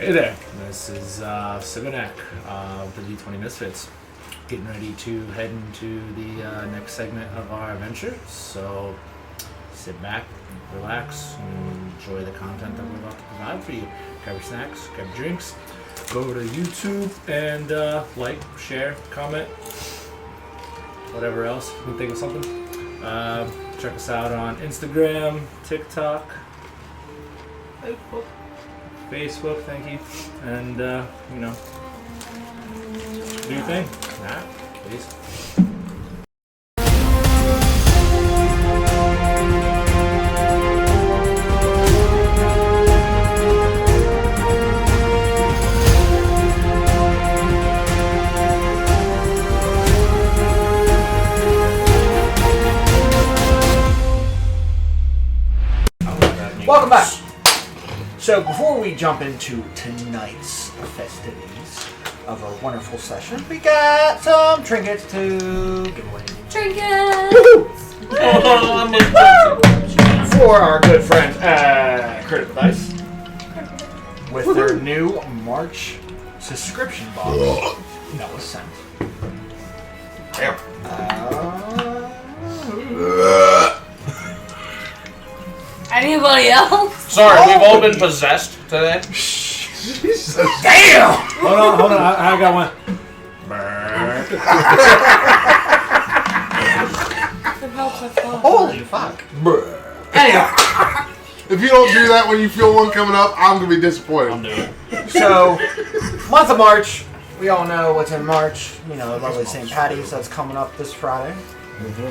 Hey there, this is Sivanek of the D20 Misfits, getting ready to head into the next segment of our adventure. So sit back, relax, and enjoy the content that we're about to provide for you. Grab your snacks, grab your drinks, go to YouTube and like, share, comment, whatever else. You can think of something. Check us out on Instagram, TikTok, Facebook, thank you. And, do your thing. Alright, please. Welcome back. So before we jump into tonight's festivities of our wonderful session, we got some trinkets to give away. Trinkets! For our good friends at Critical Dice with their new March subscription box that was sent. Damn. Anybody else? Sorry, we've all been possessed today. Damn! Hold on, I got one. Holy fuck. Anyhow, If you don't do that when you feel one coming up, I'm going to be disappointed. I'm doing it. so month of March, we all know what's in March. You know, lovely St. Patty's that's coming up this Friday. Mm-hmm.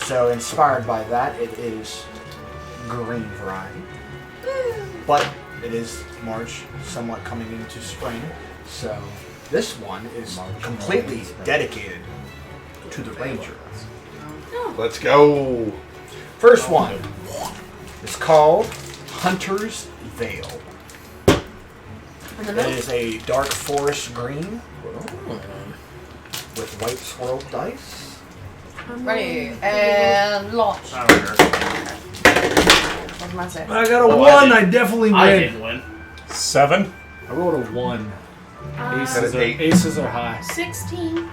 So inspired by that, it is green variety. But it is March, somewhat coming into spring. So this one is completely dedicated to the Ranger. Let's go. First one is called Hunter's Veil. It is a dark forest green with white swirled dice. Ready, and launch. I don't care. What can I say? I got a 1, I definitely win. I didn't win. 7. I rolled a 1. Aces are high. 16.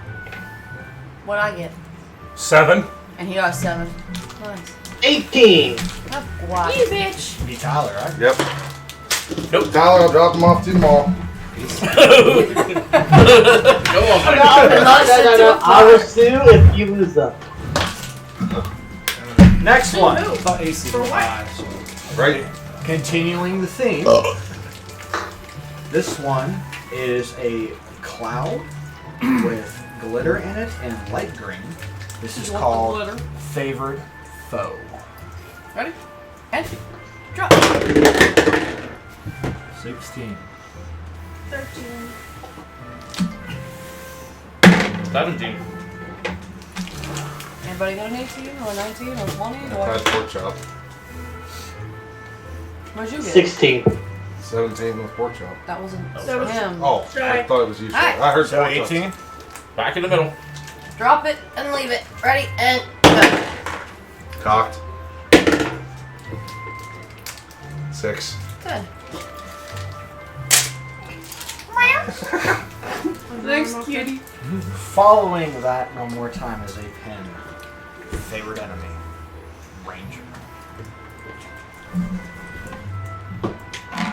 What'd I get? 7. And he got 7. Nice. 18. Oh, wow. You bitch. Be Tyler, right? Yep. Nope. Tyler, I'll drop them off to the mall. Go on, buddy. I will sue if you lose them. Next one. I thought aces were high. So. Right? Continuing the theme. This one is a cloud with glitter in it and light green. This is called Favored Foe. Ready? And drop. 16. 13. 17. Anybody got an 18 or a 19 or a 20 or Nice pork chop. what'd you get? 16. 17 with pork chop. That wasn't That him. Oh, I thought it was you. Alright. I heard So pork chops. 18. Back in the middle. Drop it and leave it. Ready and go. Cocked. 6. Good. Thanks, cutie. Following that one more time is a pin. Favorite enemy. Ranger.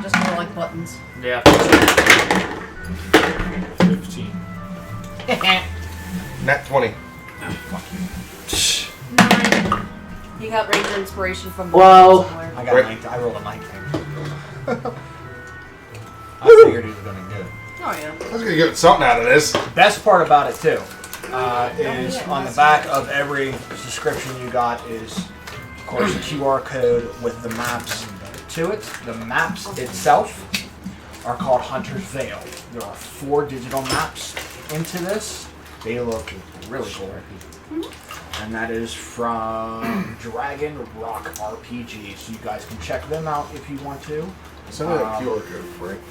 Just more like buttons. Yeah. 15. Nat 20. He got Ranger inspiration from Well, somewhere. I got Right. 19. I rolled a 19. I figured he was going to do it. Oh yeah. I was going to get something out of this. Best part about it too is on the back of every subscription you got is, of course, a QR code with the maps to it. The maps itself are called Hunter's Veil. There are 4 digital maps into this. They look really cool. And that is from Dragon Rock RPG. So you guys can check them out if you want to. Send me that QR code, Frank.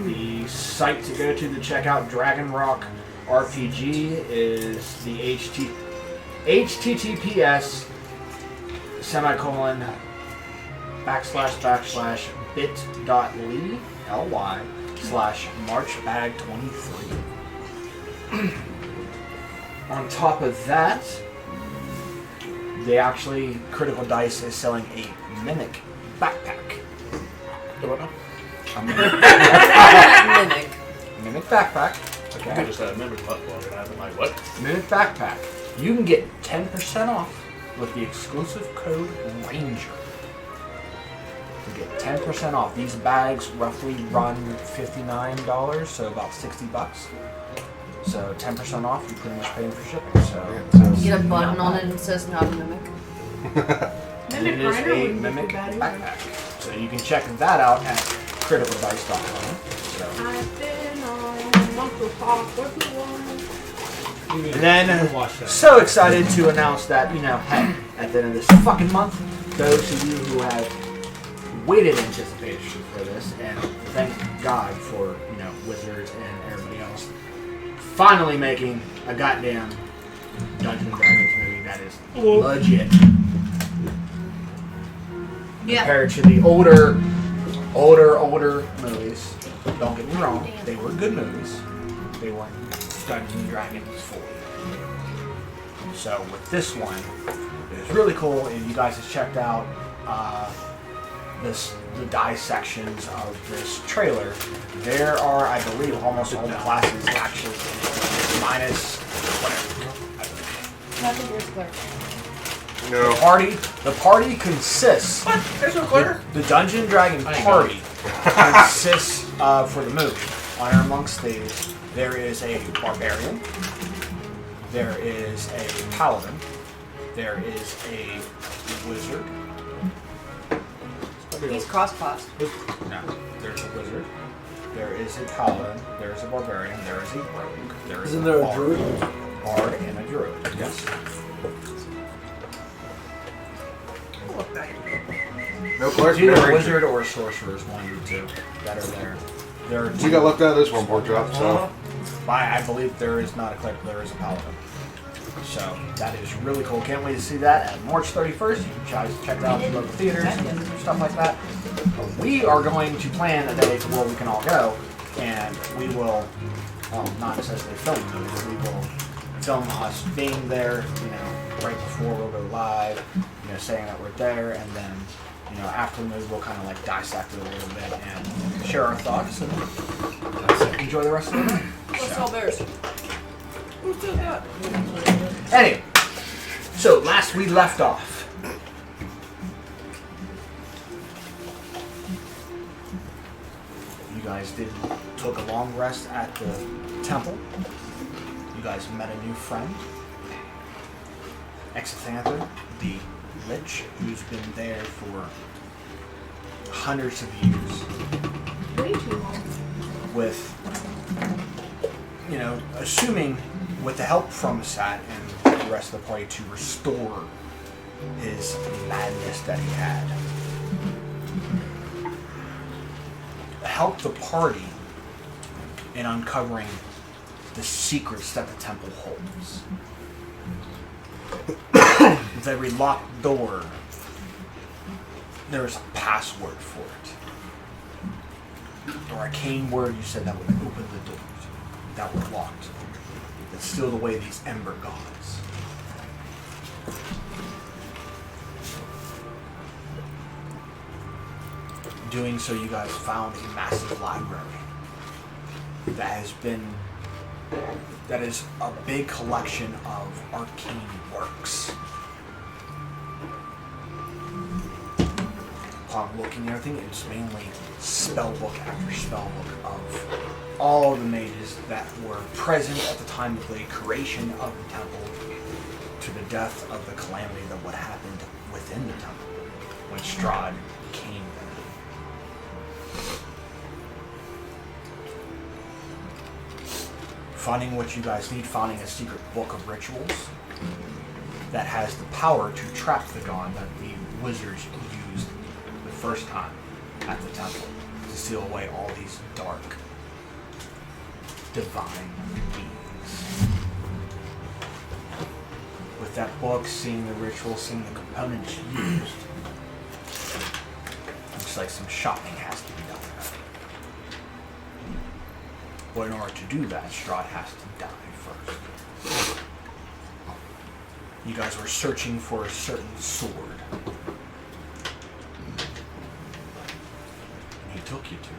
The site to go to check out Dragon Rock RPG is the https // bit.ly/marchbag23. On top of that, they actually, Critical Dice is selling a Mimic backpack. A Mimic Mimic. Mimic backpack. I Okay. just remembered what I have in my what? Mimic backpack. You can get 10% off with the exclusive code RANGER. To get 10% off. These bags roughly run $59, so about $60. So 10% off, you're pretty much paying for shipping. So You get a button on it and it says not a mimic. and it is a Mimic backpack. So you can check that out at criticaldice.com. So. I've been on Uncle Pop, And then, Watch that. so excited to announce that, hey, at the end of this fucking month, those of you who have waited in anticipation for this, and thank God for, Wizards and everybody else, finally making a goddamn Dungeons & Dragons movie that is legit. Yeah. Compared to the older movies. Don't get me wrong, they were good movies. They weren't Dungeons & Dragons fully. So with this one, it was really cool, and you guys have checked out the dissections of this trailer. There are, I believe, almost all the classes actually minus whatever. Nothing here's clear. No. The party consists. What? There's no glitter? The Dungeon Dragon I ain't party consists for the movie. On our monk stage, there is a barbarian, there is a paladin, there is a wizard. He's cross-classed. No, there's a wizard. There is a paladin. There is a barbarian. There is a rogue. There is Isn't there a bard. druid? Bard and a druid. Yes. No clerk, It's either no a ranger. wizard or a sorcerer is one of the two that are there. There are two. We got left out of this one, pork chop, so. I believe there is not a cleric, there is a paladin. So that is really cool. Can't wait to see that at March 31st. You guys check it out in local theaters and stuff like that. We are going to plan a day where we can all go, and we will, not necessarily film the movie, we will film us being there, right before we'll go live, saying that we're there, and then, after the movie we'll kind of like dissect it a little bit and share our thoughts and enjoy the rest of the night. Let's all bears. Who did that? Anyway, so last we left off, you guys took a long rest at the temple. You guys met a new friend, Exithanther, the Lich, who's been there for hundreds of years. Way too long. With, assuming with the help from Sat and the rest of the party to restore his madness that he had. Help the party in uncovering the secrets that the temple holds. With every locked door, there is a password for it. Or arcane word you said that would open the doors that were locked. That sealed away these ember gods. Doing so, you guys found a massive library that is a big collection of arcane works. Upon looking at everything, it's mainly spellbook after spellbook of all the mages that were present at the time of the creation of the temple to the death of the calamity that what happened within the temple when Strahd came there. Finding what you guys need, finding a secret book of rituals that has the power to trap the god that the wizards used the first time at the temple to seal away all these dark, divine beings. With that book, seeing the rituals, seeing the components used, you looks like some shopping has to be done. But in order to do that, Strahd has to die first. You guys were searching for a certain sword. And he took you to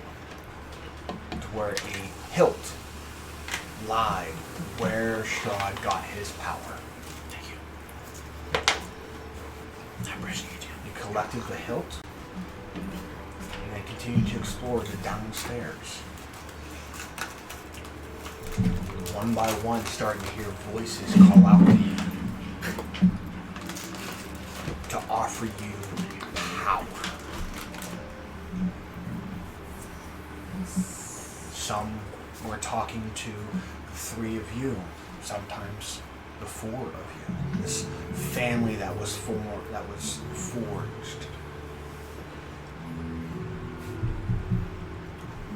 where a hilt lied where Strahd got his power. Thank you. I appreciate you. You collected the hilt, and then continued to explore the downstairs. One by one, starting to hear voices call out to you to offer you power. Some were talking to the three of you, sometimes the four of you. This family that was forged.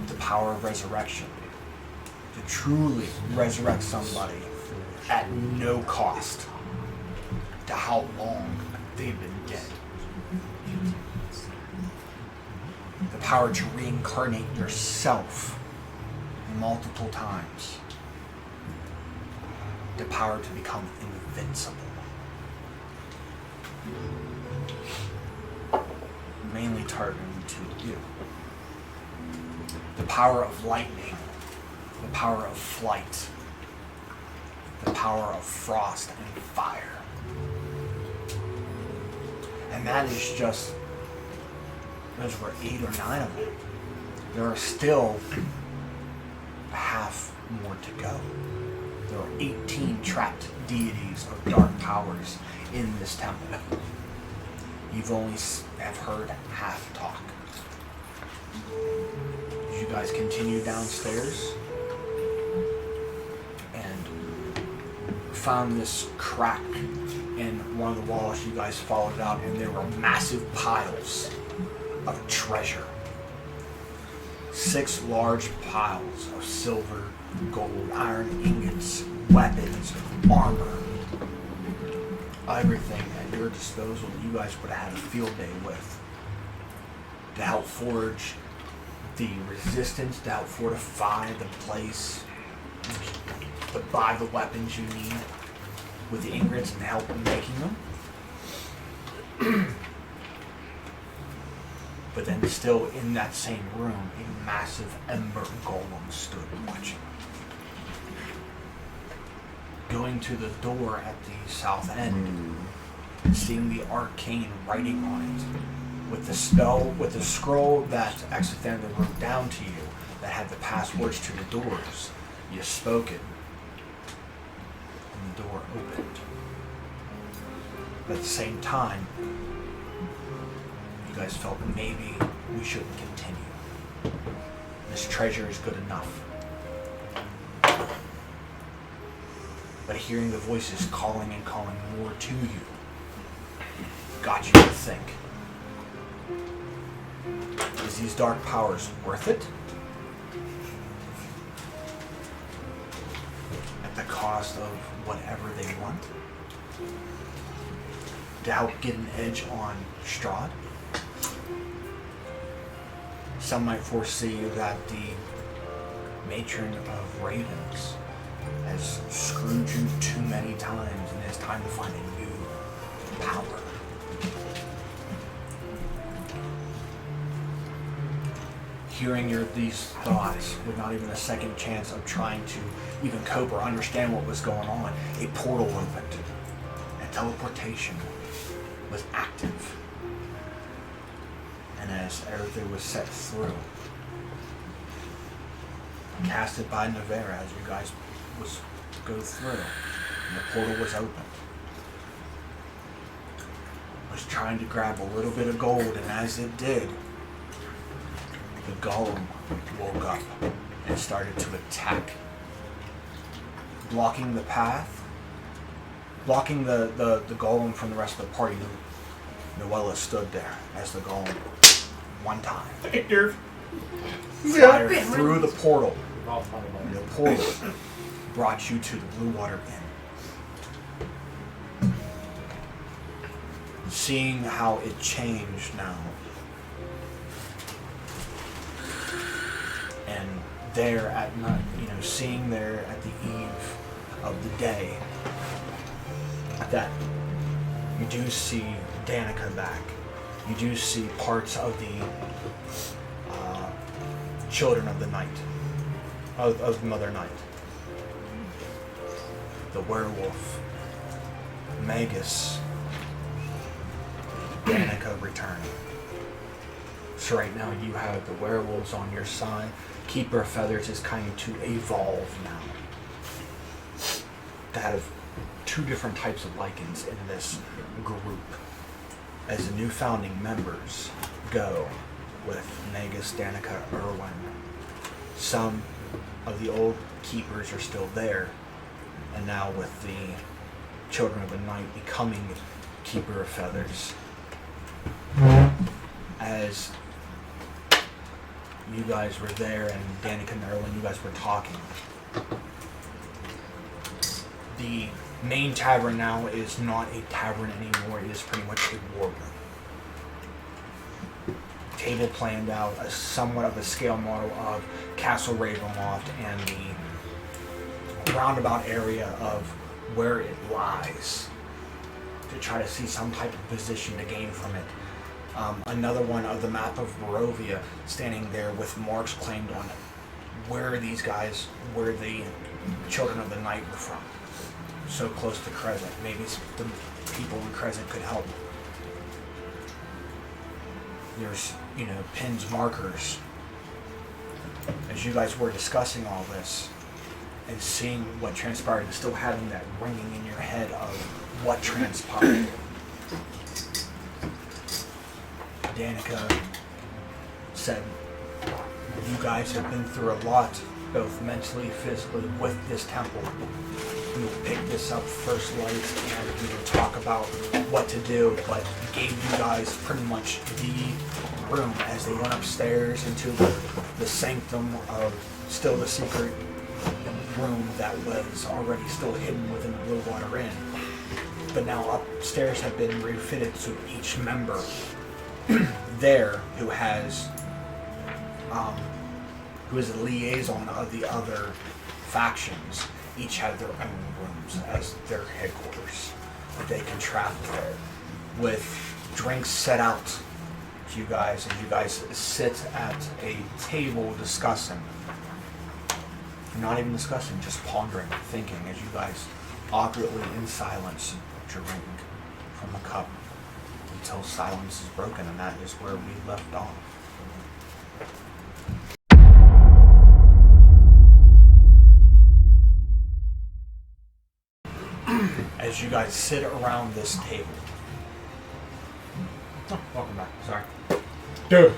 The power of resurrection. To truly resurrect somebody at no cost to how long they've been dead. The power to reincarnate yourself multiple times. The power to become invincible. Mainly targeting to you. The power of lightning. The power of flight. The power of frost and fire. And that is just, those were 8 or 9 of them. There are still a half more to go. There are 18 trapped deities of dark powers in this temple. You've only have heard half talk. As you guys continue downstairs and found this crack in one of the walls, you guys followed it out, and there were massive piles of treasure. 6 large piles of silver, gold, iron ingots, weapons, armor. Everything at your disposal you guys would have had a field day with. To help forge the resistance, to help fortify the place, to buy the weapons you need with the ingots and help in making them. But then still in that same room, a massive ember golem stood watching. Going to the door at the south end, seeing the arcane writing on it, with the spell, with the scroll that Exothander wrote down to you that had the passwords to the doors. You spoke it, and the door opened. But at the same time, you guys felt maybe we shouldn't continue. This treasure is good enough. But hearing the voices calling and calling more to you got you to think. Is these dark powers worth it? At the cost of whatever they want? To help get an edge on Strahd? Some might foresee that the matron of ravens has screwed you too many times and it's time to find a new power. Hearing these thoughts with not even a second chance of trying to even cope or understand what was going on, a portal opened and teleportation was active. And as everything was set through, casted by Nevera as you guys go through, and the portal was open. Was trying to grab a little bit of gold, and as it did, the golem woke up and started to attack, blocking the path, blocking the golem from the rest of the party. Noella stood there as the golem, one time, fired through the portal. And the portal brought you to the Blue Water Inn. Seeing how it changed now, And there at night, seeing there at the eve of the day, that you do see Danica back. You do see parts of the children of the night, of Mother Night. The werewolf, Magus, Danica returning. So right now you have the werewolves on your side. Keeper of Feathers is kind of to evolve now. To have two different types of lichens in this group. As the new founding members go with Magus, Danica, Irwin. Some of the old keepers are still there. And now with the Children of the Night becoming Keeper of Feathers. As you guys were there and Danica and Erwin, you guys were talking. The main tavern now is not a tavern anymore. It is pretty much a war room. Table planned out, somewhat of a scale model of Castle Ravenloft and the roundabout area of where it lies, to try to see some type of position to gain from it. Another one of the map of Barovia standing there with marks claimed on it. Where these guys, where the Children of the Night were from. So close to Crescent. Maybe the people in Crescent could help. There's, pins, markers. As you guys were discussing all this and seeing what transpired and still having that ringing in your head of what transpired. Danica said, you guys have been through a lot, both mentally, physically, with this temple. We will pick this up first light and we will talk about what to do, but gave you guys pretty much the room as they went upstairs into the sanctum of still the secret room that was already still hidden within the Blue Water Inn. But now upstairs have been refitted to each member there who is a liaison of the other factions. Each have their own rooms as their headquarters that they can travel there, with drinks set out to you guys, and you guys sit at a table discussing. Not even discussing, just pondering, thinking as you guys awkwardly in silence drink from a cup until silence is broken, and that is where we left off. As you guys sit around this table. Oh, welcome back. Sorry. Dude.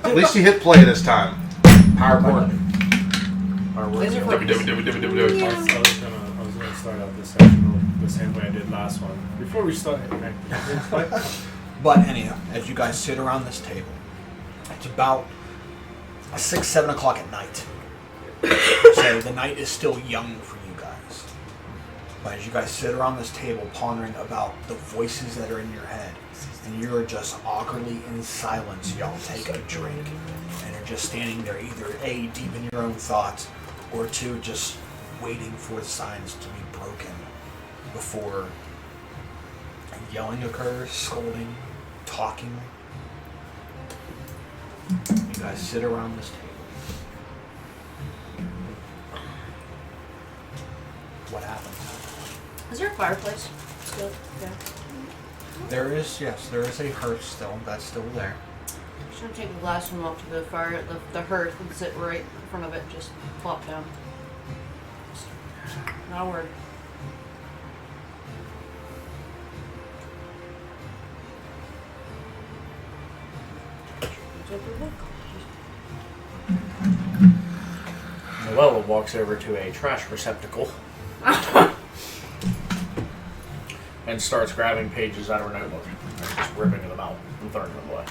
At least you hit play this time. Power button. Laser focus. I was gonna start out this session the same way I did last one. Before we start, But anyhow, as you guys sit around this table, it's about 6, 7 o'clock at night. So the night is still young for you guys. But as you guys sit around this table pondering about the voices that are in your head, and you're just awkwardly in silence, y'all take a drink and are just standing there, either A, deep in your own thoughts, or 2, just waiting for the signs to be broken before yelling occurs, scolding, talking. You guys sit around this table. What happens? Is there a fireplace still? Yeah. There is a hearth still. That's still there. I'm just gonna take the last one off to the fire, the hearth, and sit right in front of it. Just plop down. Not a word. Noella walks over to a trash receptacle and starts grabbing pages out of her notebook and just ripping them out and throwing them away.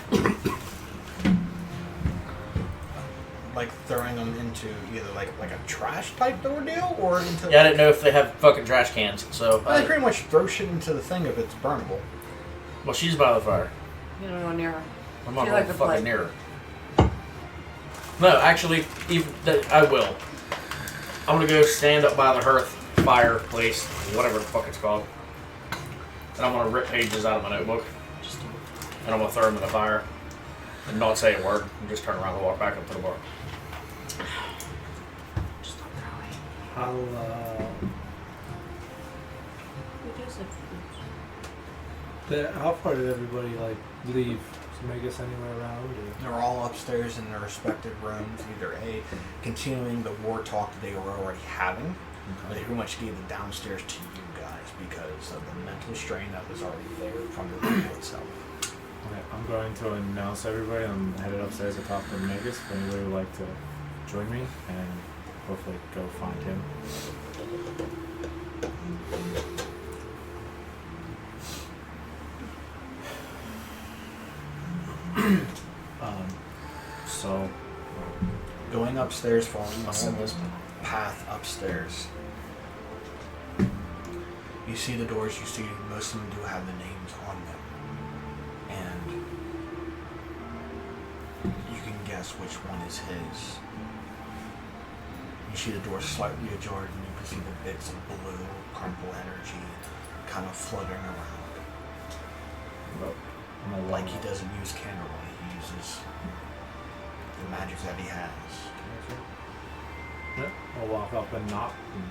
Like throwing them into either like a trash type ordeal or into. Yeah, I didn't know if they have fucking trash cans, so. They pretty much throw shit into the thing if it's burnable. Well, she's by the fire. You don't go near her. I'm not She going like the fucking plate. near her. No, actually, I will. I'm gonna go stand up by the hearth, fireplace, whatever the fuck it's called, and I'm gonna rip pages out of my notebook, and I'm gonna throw them in the fire, and not say a word, and just turn around and walk back up to the bar. How how far did everybody like leave? To make us anywhere around? Or? They're all upstairs in their respective rooms, either continuing the war talk that they were already having, or they pretty much gave it downstairs to you guys because of the mental strain that was already there from the battle itself. Okay, I'm going to announce everybody. I'm headed upstairs to talk to Magus. If anybody would like to join me and hopefully go find him. So, going upstairs, following I'll send the this. path upstairs, you see the doors. You see most of them do have the names on them, and you can guess which one is his. You see the door slightly ajar, and you can see the bits of blue, purple energy kind of fluttering around. Like he doesn't use candlelight, he uses the magic that he has. yeah, I'll walk up and knock and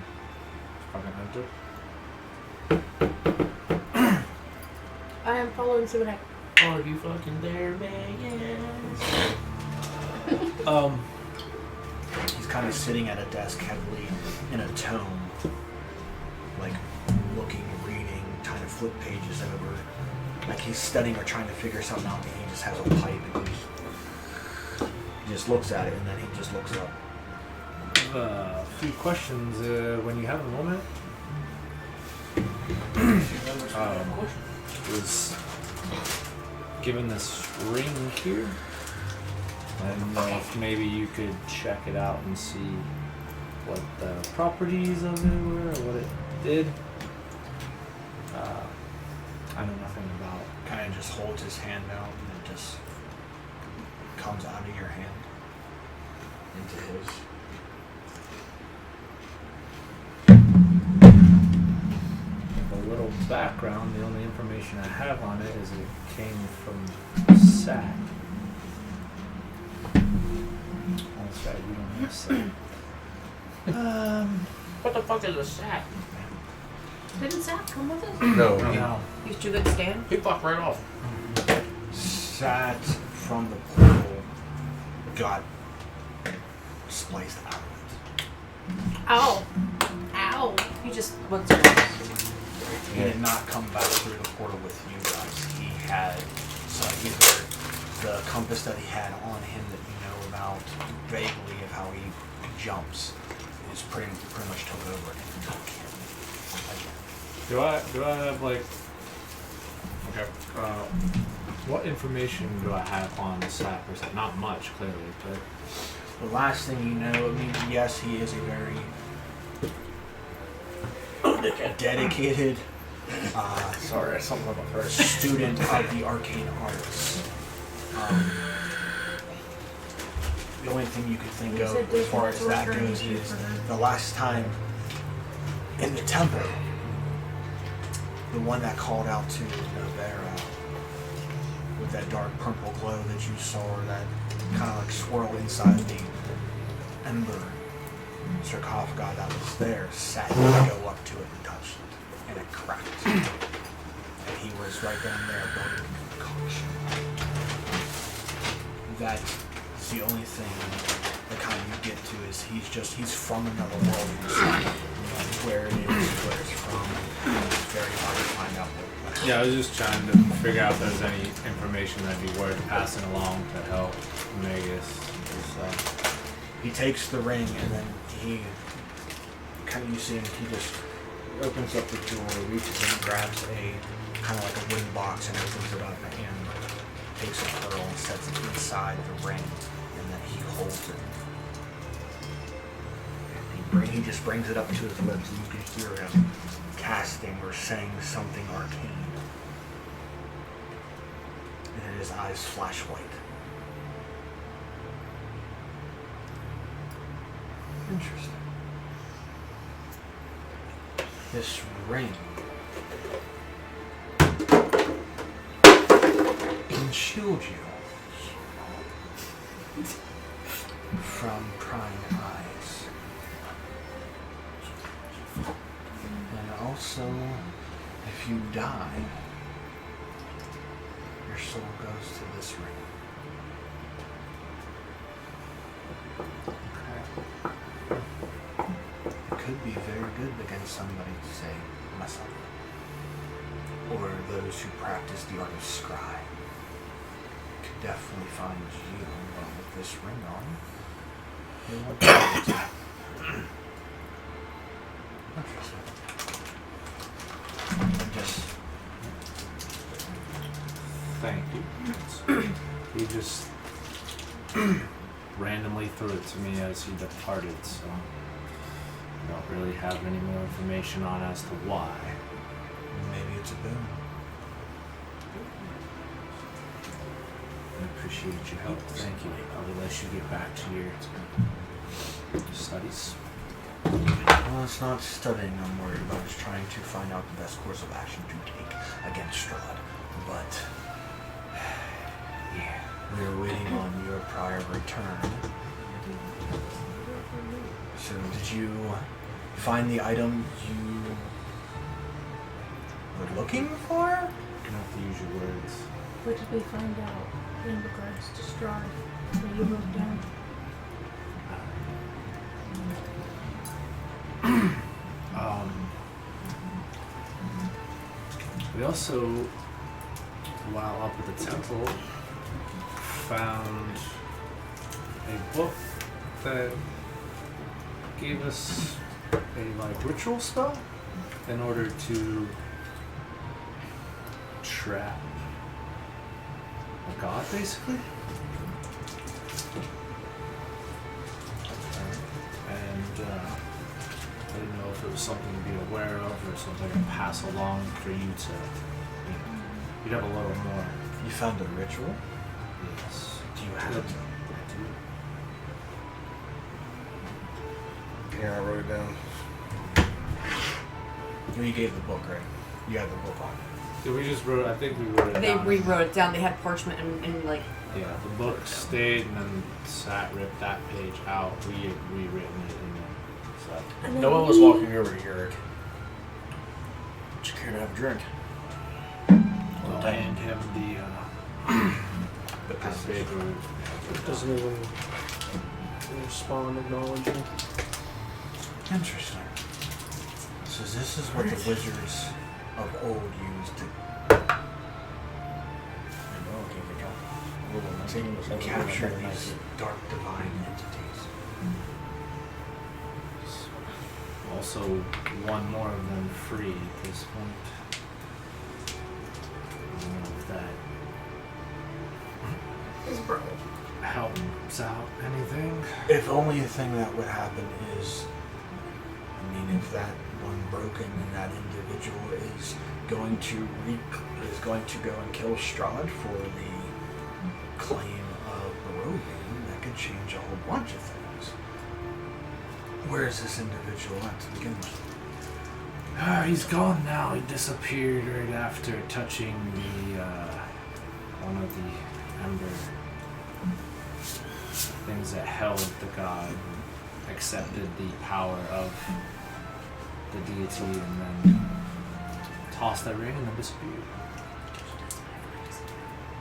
fucking enter. I am following Simonek. Are you fucking there, man? He's kind of sitting at a desk heavily in a tome, like looking, reading, trying to flip pages over. Like he's studying or trying to figure something out, and he just has a pipe and he just looks at it and then he just looks up. A few questions when you have a moment. Was given this ring here. I don't know if maybe you could check it out and see what the properties of it were or what it did. I know nothing about. Kind of just holds his hand out and it just comes out of your hand into his. A little background, the only information I have on it is it came from SAT. That's right, we don't have SAT. What the fuck is a sack? Didn't Zach come with us? No. No. He's too good to stand. He fucked right off. Sat from the portal got spliced out of it. Ow. Ow. He just went to He did not come back through the portal with you guys. He had either the compass that he had on him that you know about vaguely of how he jumps is pretty much took over and took him again. Do I have like okay? What information do I have on SAT per se? Not much, clearly, but The last thing you know, I mean, yes, he is a very dedicated Sorry, something about her. student of the arcane arts. The only thing you could think You of said as far as there's that no goes training is for her. the last time in the temple, the one that called out to Navera with that dark purple glow that you saw, that kind of like swirl inside the ember sarcophagi that was there, sat to go up to it and touched it, and it cracked. And he was right down there building a concoction. That's the only thing that kind of you get to is he's from another world. Where it is, where it's from. It's very hard to find out what yeah, I was just trying to figure out if there's any information that'd be worth passing along to help Magus. He takes the ring and then he kind of, you see him, he just opens up the door, reaches in, grabs a kind of like a wooden box and opens it up and takes a pearl and sets it inside the ring, and then he holds it. He just brings it up to his lips and you can hear him casting or saying something arcane. And his eyes flash white. Interesting. This ring can shield you from prying eyes. And also, if you die, your soul goes to this ring. It could be very good against somebody, say, myself. Or those who practice the art of scry. Could definitely find you with this ring on. They won't be able to. Interesting. And just Thank you. He just randomly threw it to me as he departed, so I don't really have any more information on as to why. maybe it's a boon. I appreciate your help. Thank you. I will let you get back to your studies. Well, it's not studying I'm worried about. It's trying to find out the best course of action to take against Strahd. But Yeah. we're waiting on your prior return. So did you find the item you were looking for? You don't have to use your words. What did we find out in regards to Strahd that you wrote down? We also, while up at the temple, found a book that gave us a ritual spell in order to trap a god, basically. And I didn't know if it was something to be aware of or something to pass along for you to, you'd have a little more. You found a ritual? Yes. Do you have it? I do. Yeah, I wrote it down. Well, you gave the book, right? You had the book on. Did we just wrote? I think we wrote it They down. rewrote it down. They had parchment and like. Yeah, the book stayed, and then Sat ripped that page out. We had rewritten it in there. So And then Noah was we- walking over to Yurick. Would you care to have a drink? I'll hand him the paper. Doesn't even respond, acknowledge me. Interesting. So this is what the wizards of old used to capture these dark divine entities. Also, one more of them free at this point. I don't know if that His brother. helps out anything. If only thing that would happen is, if that one broken and that individual is going to go and kill Strahd for the claim of Barovia, that could change a whole bunch of things. Where is this individual at to begin with? He's gone now. He disappeared right after touching the one of the ember things that held the god, accepted the power of the deity, and then tossed that ring and then disappeared.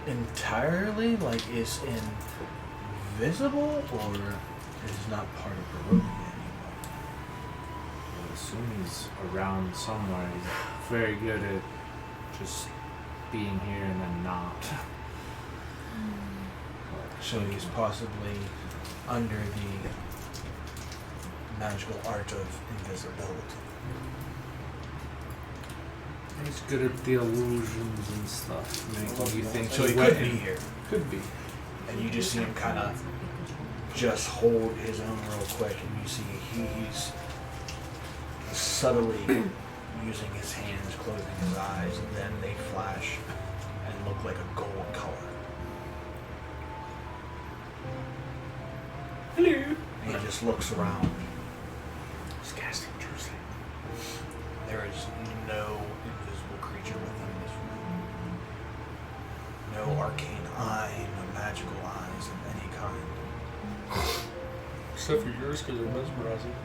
Entirely? Like, is invisible, or is not part of Barovia anymore? I assume he's around somewhere. He's very good at just being here and then not. So he's possibly under the magical art of invisibility. He's good at the illusions and stuff, making you think So he went could be in. here, Could be. and you just see him kind of just hold his own real quick, and you see he's subtly using his hands, closing his eyes, and then they flash and look like a gold color. Hello. He just looks around arcane eye, no magical eyes of any kind. Except for yours, because they're mesmerizing.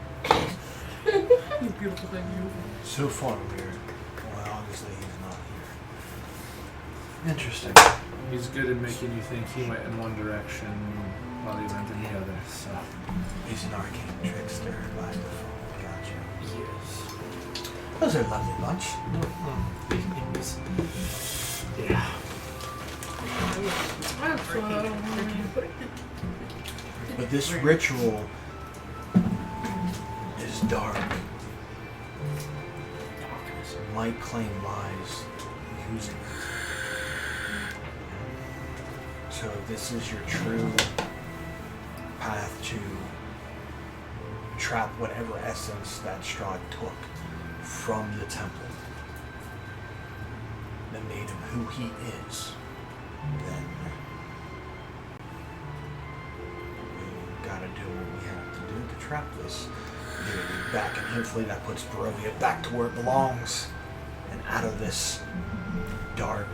You beautiful thing, you. So far, weird. Well, obviously he's not here. Interesting. He's good at making you think he went in one direction while he went in the other, so. He's an arcane trickster by default. Gotcha. Yes. Those are a lovely bunch. Yeah. But this ritual is dark. Might claim lies using it. So this is your true path to trap whatever essence that Strahd took from the temple that made him who he is. Then we gotta do what we have to do to trap this. Get it back, and hopefully that puts Barovia back to where it belongs and out of this dark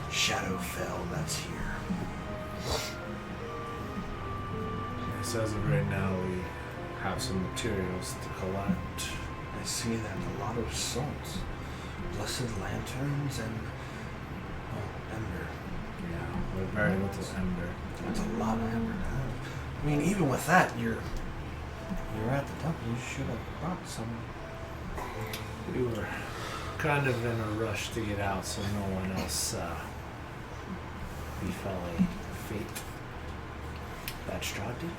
Shadowfell that's here. Yes, as of right now, we have some materials to collect. I see that a lot of salt, blessed lanterns, and ember. Yeah, we're very little ember. That's a lot of ember. I mean, even with that, you're at the temple. You should have brought some. We were kind of in a rush to get out so no one else befell a fate that Strahd did.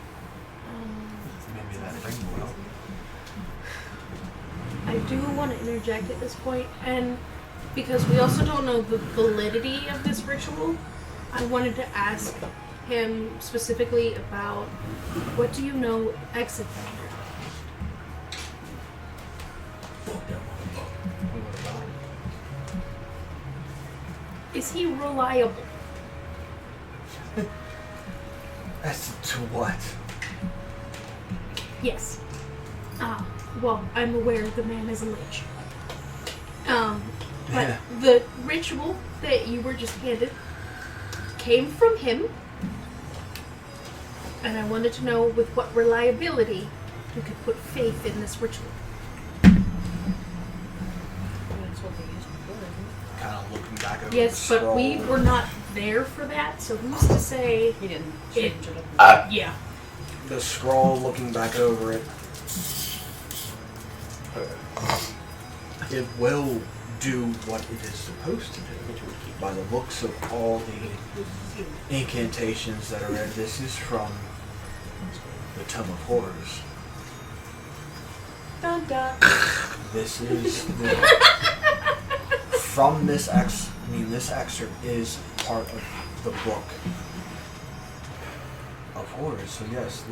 Maybe that ring will. I do want to interject at this point, and because we also don't know the validity of this ritual, I wanted to ask him specifically about what do you know exit vendor? Is he reliable? As to what? Yes. Well, I'm aware the man is a lich. But Yeah. the ritual that you were just handed came from him. And I wanted to know with what reliability you could put faith in this ritual. That's what they used before, isn't Kind of looking back over Yes, the but we scroll. were not there for that, so who's to say? it? He didn't change it up. Yeah. The scroll, looking back over it. It will do what it is supposed to do. By the looks of all the incantations that are read, this is from the Tome of Horrors. Dun dun. This is from this this excerpt is part of the book of horrors. So yes,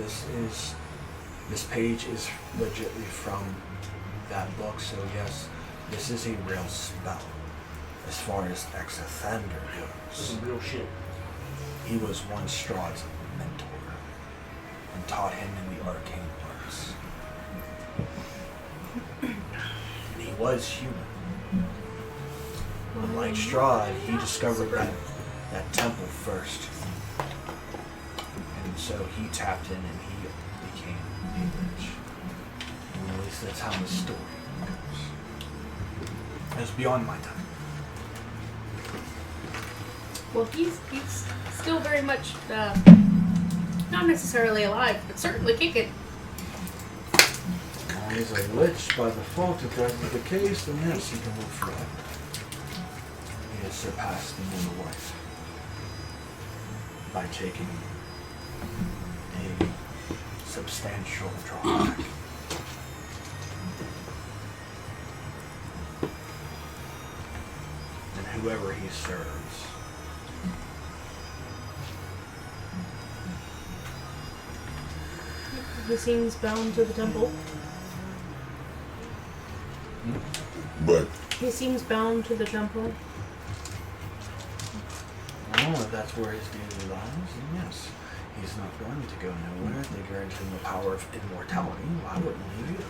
this page is legitly from that book. So yes, this is a real spell. As far as Exathander This goes, is real shit. he was one Strahd's mentor and taught him in the arcane arts. And he was human. Unlike Strahd, he discovered that temple first. And so he tapped in and he became a lich. Or at least that's how the story goes. It was beyond my time. Well, he's still very much not necessarily alive, but certainly kicking. He's a lich by default. If that is the case, then yes, he can live forever. He has surpassed the mortal life by taking a substantial drawback. And whoever he serves. He seems bound to the temple. But He seems bound to the temple. Well, if that's where his duty lies, then yes. He's not going to go nowhere. They granted him the power of immortality. Well, I wouldn't leave either.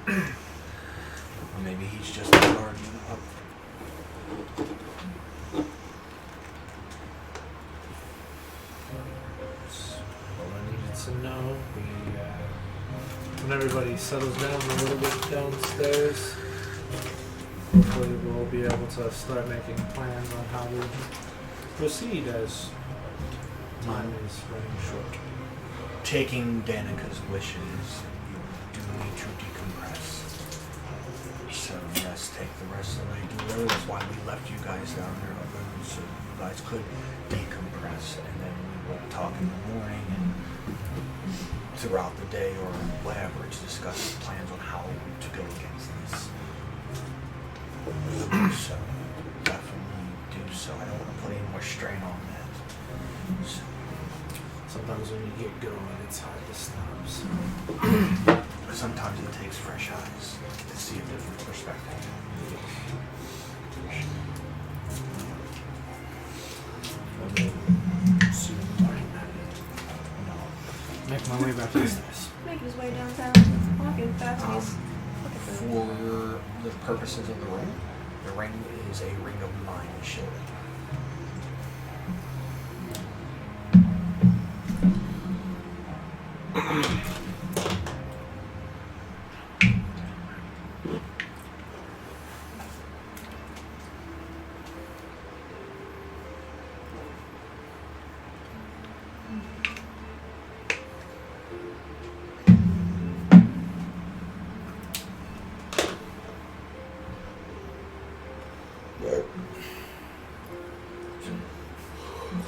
Or maybe he's just a guardian of settles down a little bit downstairs, hopefully we'll be able to start making plans on how we proceed as time is running short. Taking Danica's wishes, you do need to decompress. So yes, take the rest of the night. That's why we left you guys down there alone, so you guys could decompress, and then we will talk in the morning and throughout the day or whatever to discuss plans on how to go against this. So definitely do so. I don't want to put any more strain on that. So, Sometimes when you get going, it's hard to stop. So. sometimes it takes fresh eyes to see a different perspective. See you in the morning. Make my way back to the stairs. Making his way downtown, walking fast. For the purposes of the ring is a ring of mind shielding.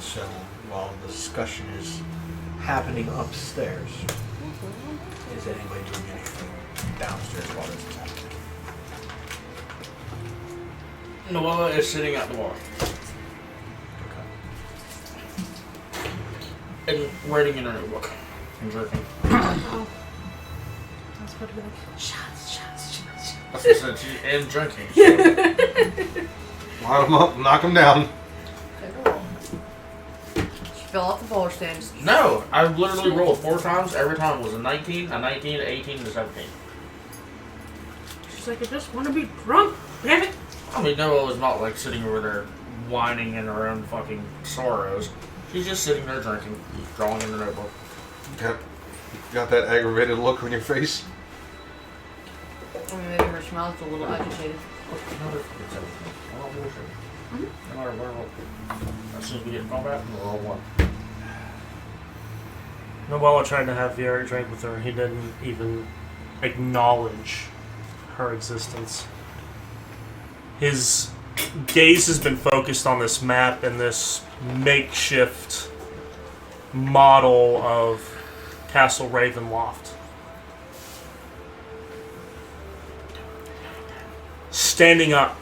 So while the discussion is happening upstairs, is anybody doing anything downstairs while this is happening? Noella is sitting at the bar Okay. and writing in her notebook and drinking. Oh. I was about to be like, shots. That's what I said. And drinking. So. Line them up, knock them down. Fill out the bowler stand. No, I literally rolled 4 times. Every time was a 19, a 18, an 18, and a 17. She's like, I just want to be drunk, damn it. I mean, Noella's not like sitting over there whining in her own fucking sorrows. She's just sitting there drinking, drawing in her notebook. Got that aggravated look on your face? I mean, maybe her smile's a little agitated. Another fucking 17. Oh, bullshit. No matter where we'll. As soon as we get in combat, we'll roll 1. Noella tried to have Viera drink with her. He didn't even acknowledge her existence. His gaze has been focused on this map and this makeshift model of Castle Ravenloft. Standing up,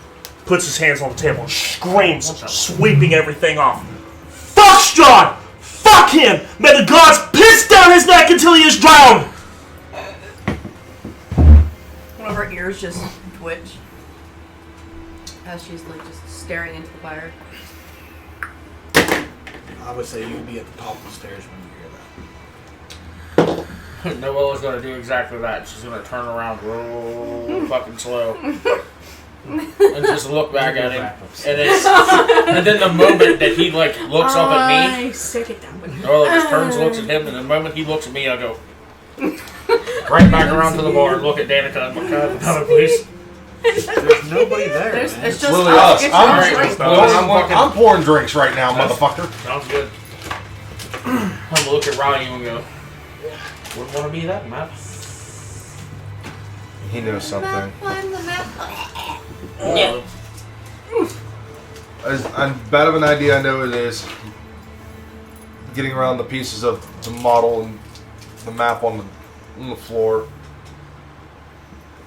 puts his hands on the table and screams, sweeping everything off. Fuck Strahd! Fuck him! May the gods piss down his neck until he is drowned! One of her ears just twitch as she's like just staring into the fire. I would say you'd be at the top of the stairs when you hear that. Noella's gonna do exactly that. She's gonna turn around real fucking slow. And just look back at him. And then the moment that he like looks up at me, I stick it down. Noella just turns, looks at him, and the moment he looks at me, I go right back around to the bar and look at Danica and look at please. There's nobody there, man. It's just Literally us. us. Get I'm pouring drinks right now, motherfucker. Sounds good. I'm gonna look at Ryan and go, wouldn't want to be that map. He knows something. Yeah. As bad of an idea I know it is, getting around the pieces of the model and the map on the floor.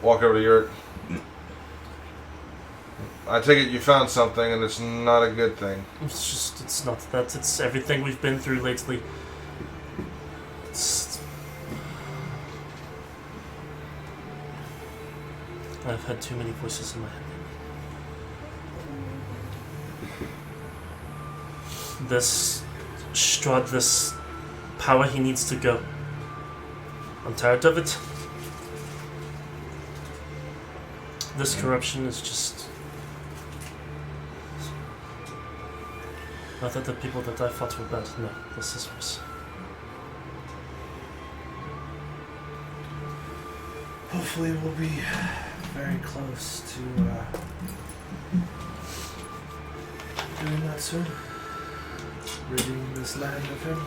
Walk over to Yurt. I take it you found something and it's not a good thing. It's not that. It's everything we've been through lately. I've had too many voices in my head. This Strahd, this power, he needs to go. I'm tired of it. This corruption is just... Not that the people that I fought were bad. No, this is worse. Hopefully we'll be very close to doing that soon. Ridding this land of him.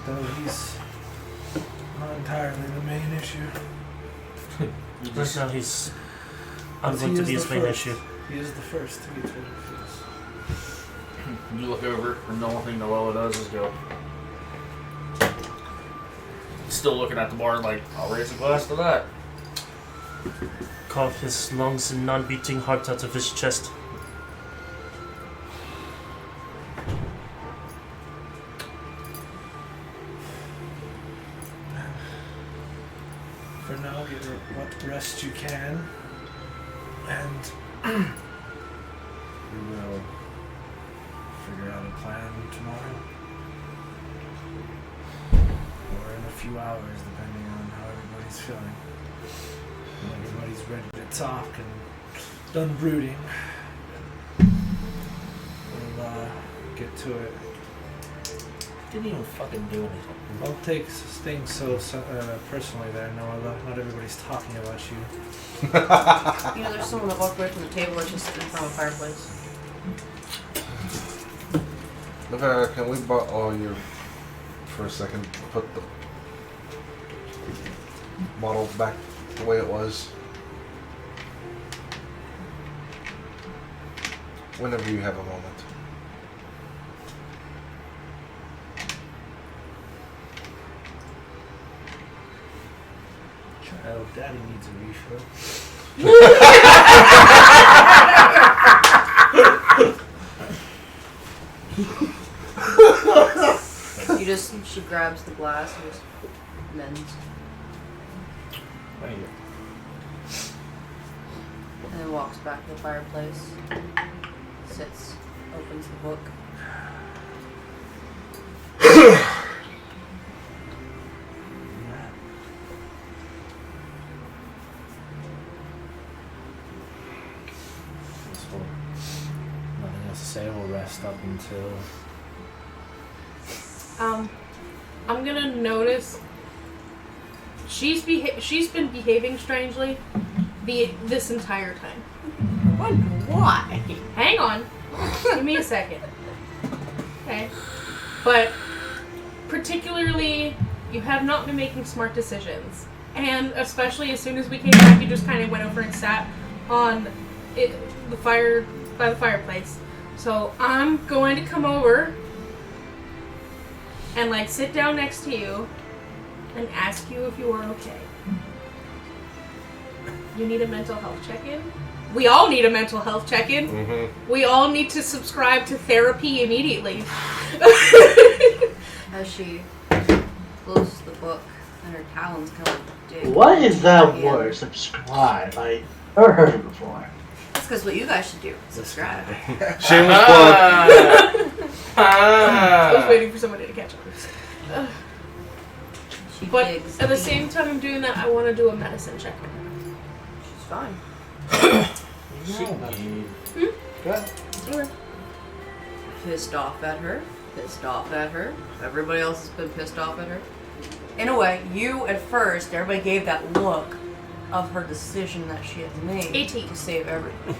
Though he's not entirely the main issue. Right now he's But unwilling he to is be his the main first. issue. He is the first to get to what he feels. You look over, and the only thing Noella does is go. Still looking at the bar, like, I'll raise a glass to that. Cough his lungs and non-beating heart out of his chest. For now, get what rest you can, and we will figure out a plan tomorrow, or in a few hours, depending on how everybody's feeling. When everybody's ready to talk and done brooding, we'll get to it. Didn't even fucking do anything. Don't take things so personally there, Noella. Not everybody's talking about you. You know, there's someone that walked away from the table that's just in front of a fireplace. Okay, can we borrow you for a second? Put the model back the way it was. Whenever you have a moment. Child, Daddy needs a refill. She grabs the glass and just mends. Thank you. And then walks back to the fireplace. Sits, opens the book. Nothing else to say. We'll rest up until. I'm gonna notice she's been behaving strangely this entire time. I wonder why. Hang on. Give me a second. Okay. But particularly, you have not been making smart decisions. And especially as soon as we came back, you just kind of went over and sat on the fire by the fireplace. So I'm going to come over and like sit down next to you and ask you if you are okay. You need a mental health check-in? We all need a mental health check-in. Mm-hmm. We all need to subscribe to therapy immediately. As she closes the book and her talons kind of dig. What is that Yeah. word? Subscribe. I never heard it before. That's because what you guys should do. Subscribe. Shameless plug. I was waiting for somebody to catch up. She But digs at the deep. same time I'm doing that, I want to do a medicine check on her. She's fine. Go ahead. Okay. Pissed off at her. Pissed off at her. Everybody else has been pissed off at her. In a way, you at first, everybody gave that look of her decision that she had made 18. to save everything.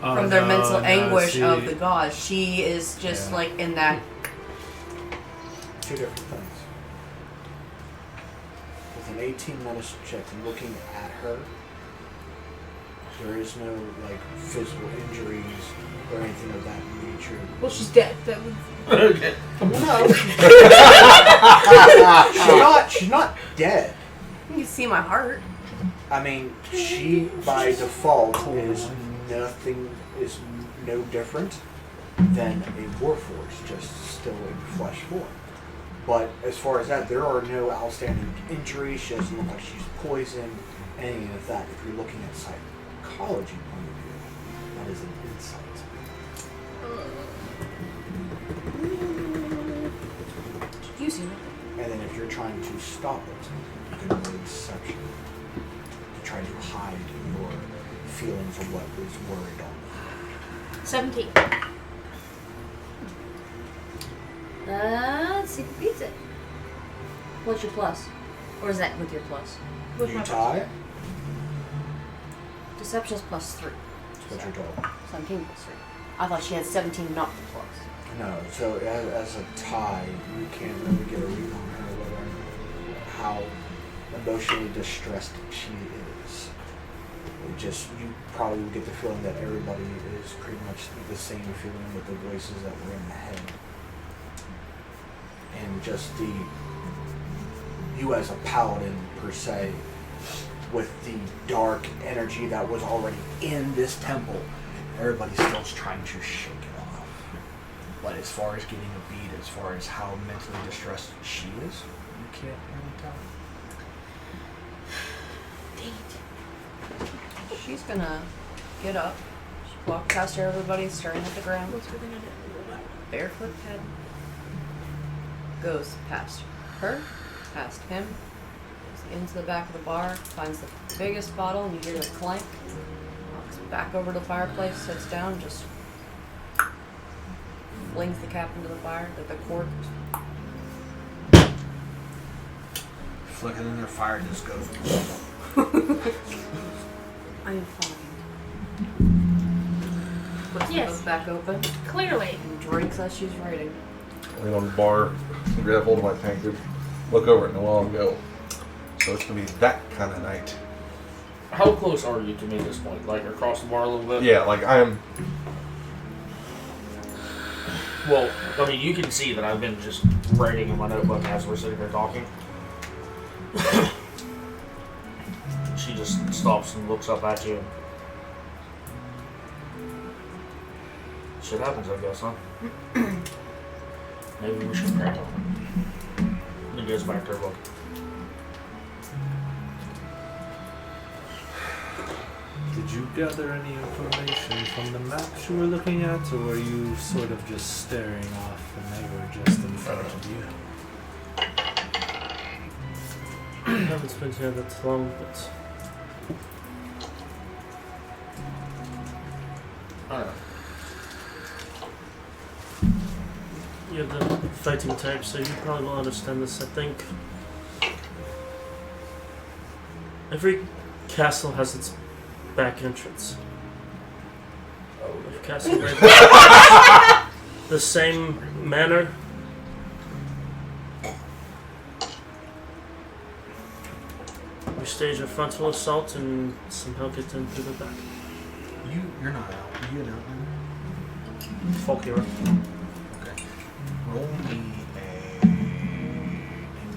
Oh, From their no, mental no, anguish see, of the gods. She is just Yeah. like in that. Two different things. With an 18 medicine check looking at her, there is no like physical injuries or anything of that nature. Well, she's dead. That was... No, she's not dead. You can see my heart. I mean, she by default is no different than a warforged, just still in flesh form. But as far as that, there are no outstanding injuries. She doesn't look like she's poisoned, anything of that. If you're looking at psychology point of view, that is an insight. You see it. And then if you're trying to stop it, you can roll deception to try to hide your feelings of what is worried on. 17. Let's see if it beats it. What's your plus? Or is that with your plus? With You my tie. Deception's plus 3. What's your total? 17 plus 3. I thought she had 17, not the plus. No, so as a tie, you can't really get a read on her whether how emotionally distressed she is. It just, you probably will get the feeling that everybody is pretty much the same feeling with the voices that were in the head. And just you as a paladin per se, with the dark energy that was already in this temple, everybody still is trying to shake it off. But as far as getting a beat, as far as how mentally distressed she is, you can't really tell. She's gonna get up, walk past everybody, staring at the ground. What's her gonna do? Barefoot head. Goes past her, past him, goes into the back of the bar, finds the biggest bottle, and you hear the clank. Walks back over to the fireplace, sits down, just flings the cap into the fire, the cork. Flicking in their fire just goes. I'm fine. Puts Yes. those back open Clearly. and drinks as she's writing. Lean on the bar, grab hold of my tankard, look over at Noel and go, so it's going to be that kind of night. How close are you to me at this point? Like across the bar a little bit? Yeah, like I am. Well, I mean, you can see that I've been just writing in my notebook as we're sitting here talking. She just stops and looks up at you. Shit happens, I guess, huh? Maybe we should crack on. And goes back to her book. Did you gather any information from the maps you were looking at, or were you sort of just staring off and they were just in front of you? I haven't spent here that long, but I don't know. you're the fighting type, so you probably will understand this. I think every castle has its back entrance. If castle right the same manner. We stage a frontal assault and somehow get in through the back. You're not out. You an outlander? Folk hero. Okay. Roll me a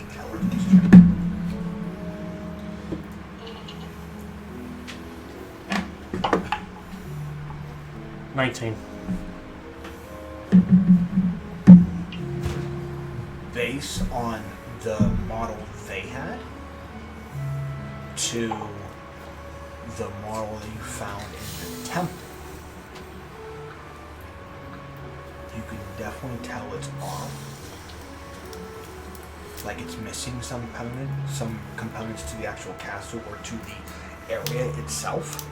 intelligence check. $19. Based on the model they had to the model that you found in the temple, you can definitely tell it's off. Like it's missing some components to the actual castle or to the area itself.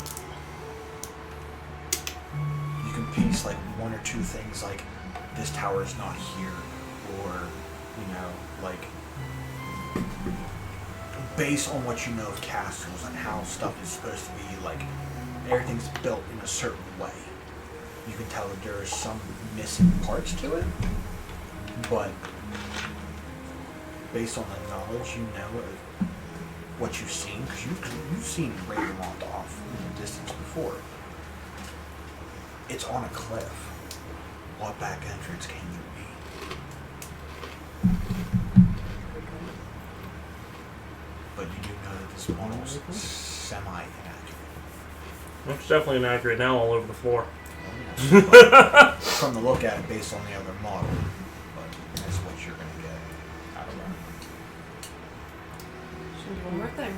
You can piece like one or two things like this tower is not here, or like based on what you know of castles and how stuff is supposed to be, like everything's built in a certain way. You can tell that there are some missing parts to it, but based on the knowledge you know of what you've seen, because you've seen Ravenloft off in the distance before. It's on a cliff. What back entrance can you be? But you do know that this model's semi-inaccurate. It's definitely inaccurate now all over the floor. From the look at it, based on the other model, but that's what you're going to get out of that. She'll do one more thing.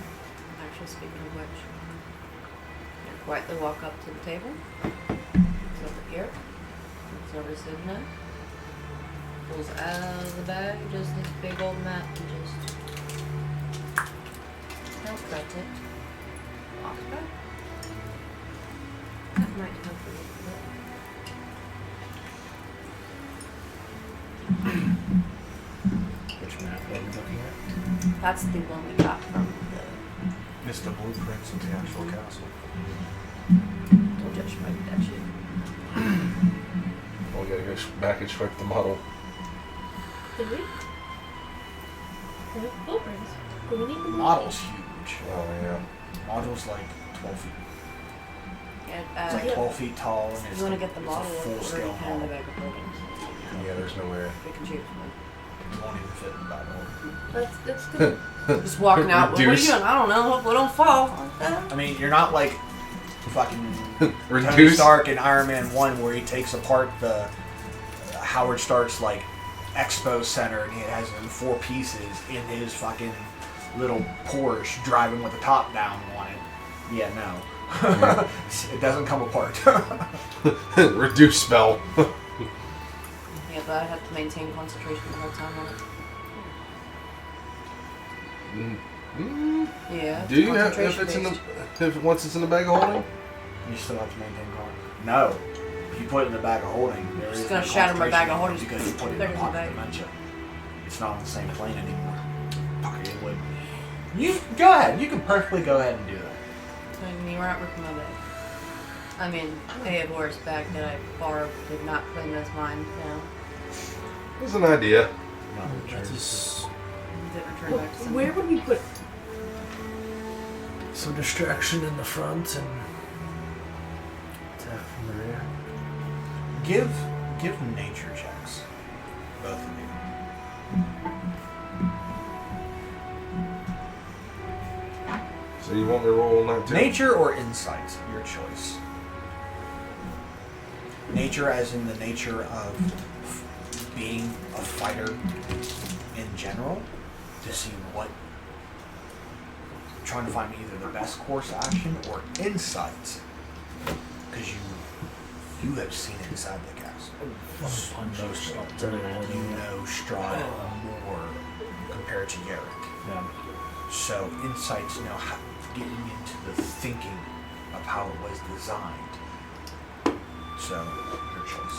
Actually, speaking of which, you quietly walk up to the table. It's over here. It's over sitting there. Pulls out of the bag just this big old map and just cuts it. Walks back. That might help a little bit. Which map are we looking at? That's the one we got from the. It's the blueprints of the actual castle. Don't judge my that shit. We gotta go back and strike the model. Did we? We have blueprints. Do we need the Model's huge. Oh yeah. Model's like 12 feet. Yeah, It's like 12 feet tall, and if it's you want to like, get the it's a model, full we're scale already kind of model. bag of holding. Yeah, there's nowhere. We can choose one. It won't even fit in the back of That's good. Just walking out. What are you Reduce. doing? I don't know. Hope we don't fall. I mean, you're not like fucking Tony Reduce. Stark in Iron Man 1 where he takes apart the Howard Stark's like expo center and he has it in 4 pieces in his fucking little Porsche driving with the top down on it. Yeah, no. It doesn't come apart. Reduce spell. Yeah, but I have to maintain concentration the whole time on it. Yeah. Do you have if concentration it's in the based. if once it's in the bag of holding? You still have to maintain guard. No. If you put it in the bag of holding, there It's is gonna no shatter my bag of concentration holding. because you put it in There the goes the pocket bag. dimension. It's not on the same plane anymore. Fuck it would. You go ahead. You can perfectly go ahead and do that. I mean, we're not ripping my bag. I mean, I had worse bag that I borrowed, did not claim as mine. No, It's an idea. didn't return back to someone. Where would we put it? Some distraction in the front and attack from the rear. Give nature checks. Both of you. So you want me to roll on that too? Nature or insight, your choice. Nature as in the nature of being a fighter in general, to see what, trying to find either the best course of action or insight, because you have seen inside the castle. You know Strahd more compared to Yarick. Yeah. So insights know how getting into the thinking of how it was designed. So your choice.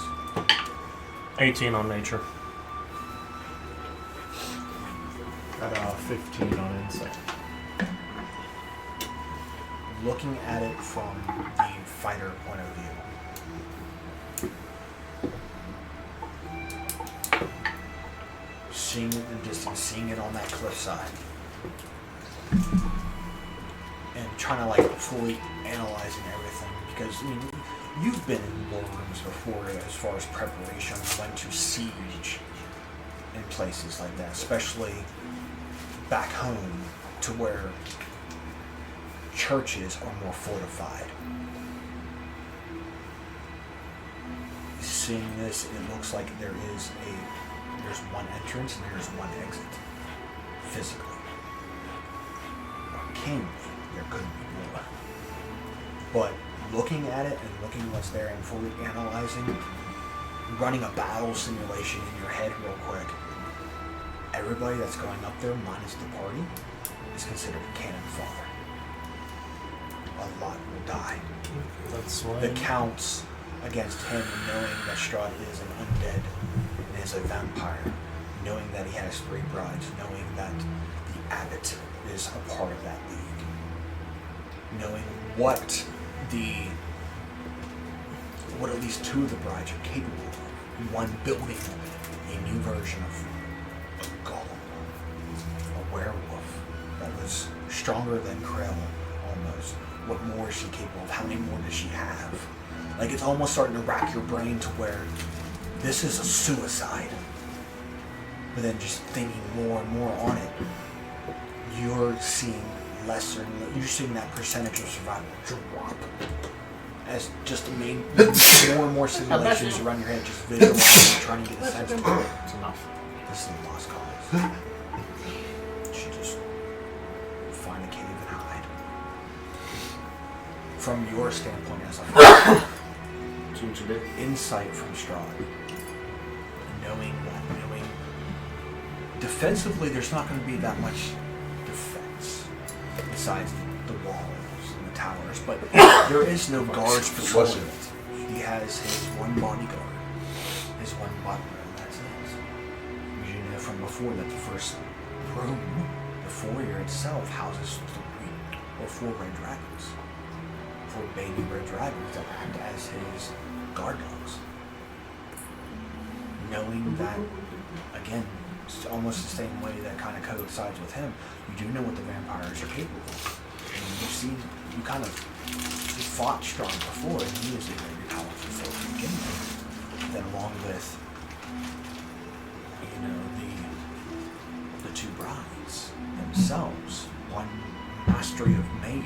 18 on nature. Got 15 on insight. Looking at it from the fighter point of view. Seeing it in the distance, seeing it on that cliffside. And trying to like fully analyzing everything, because I mean, you've been in war rooms before as far as preparation when to siege in places like that, especially back home to where churches are more fortified. Seeing this, it looks like there's one entrance and there's one exit, physically. Arcanely, there could be more. But looking at it and looking what's there and fully analyzing, running a battle simulation in your head real quick, everybody that's going up there, minus the party, is considered a cannon fodder. A lot will die. That's why. The counts against him, knowing that Strahd is an undead and is a vampire, knowing that he has 3 brides, knowing that the abbot is a part of that league, knowing what at least 2 of the brides are capable of, one building a new version of a golem, a werewolf that was stronger than Krell almost. What more is she capable of? How many more does she have? Like, it's almost starting to rack your brain to where this is a suicide. But then just thinking more and more on it, you're seeing you're seeing that percentage of survival drop. As just the main, more and more simulations around your head, just visualizing and trying to get a sense of it. It's enough. This is a lost cause. You should just find a cave and hide. From your standpoint as a fighter, insight from Strahd, knowing defensively there's not going to be that much defense besides the walls and the towers, but there is no guards patrolling it. He has his one bodyguard, his one butler, and that's it. You know from before that the first room, the foyer itself houses 3 or 4 red dragons. 4 baby red dragons that act as his guard dogs. Knowing that, again, it's almost the same way that kind of coincides with him, you do know what the vampires are capable of. And you've seen, you kind of fought strong before, and he is a very powerful foe to begin with. Then along with, you know, the 2 brides themselves, one mastery of mage,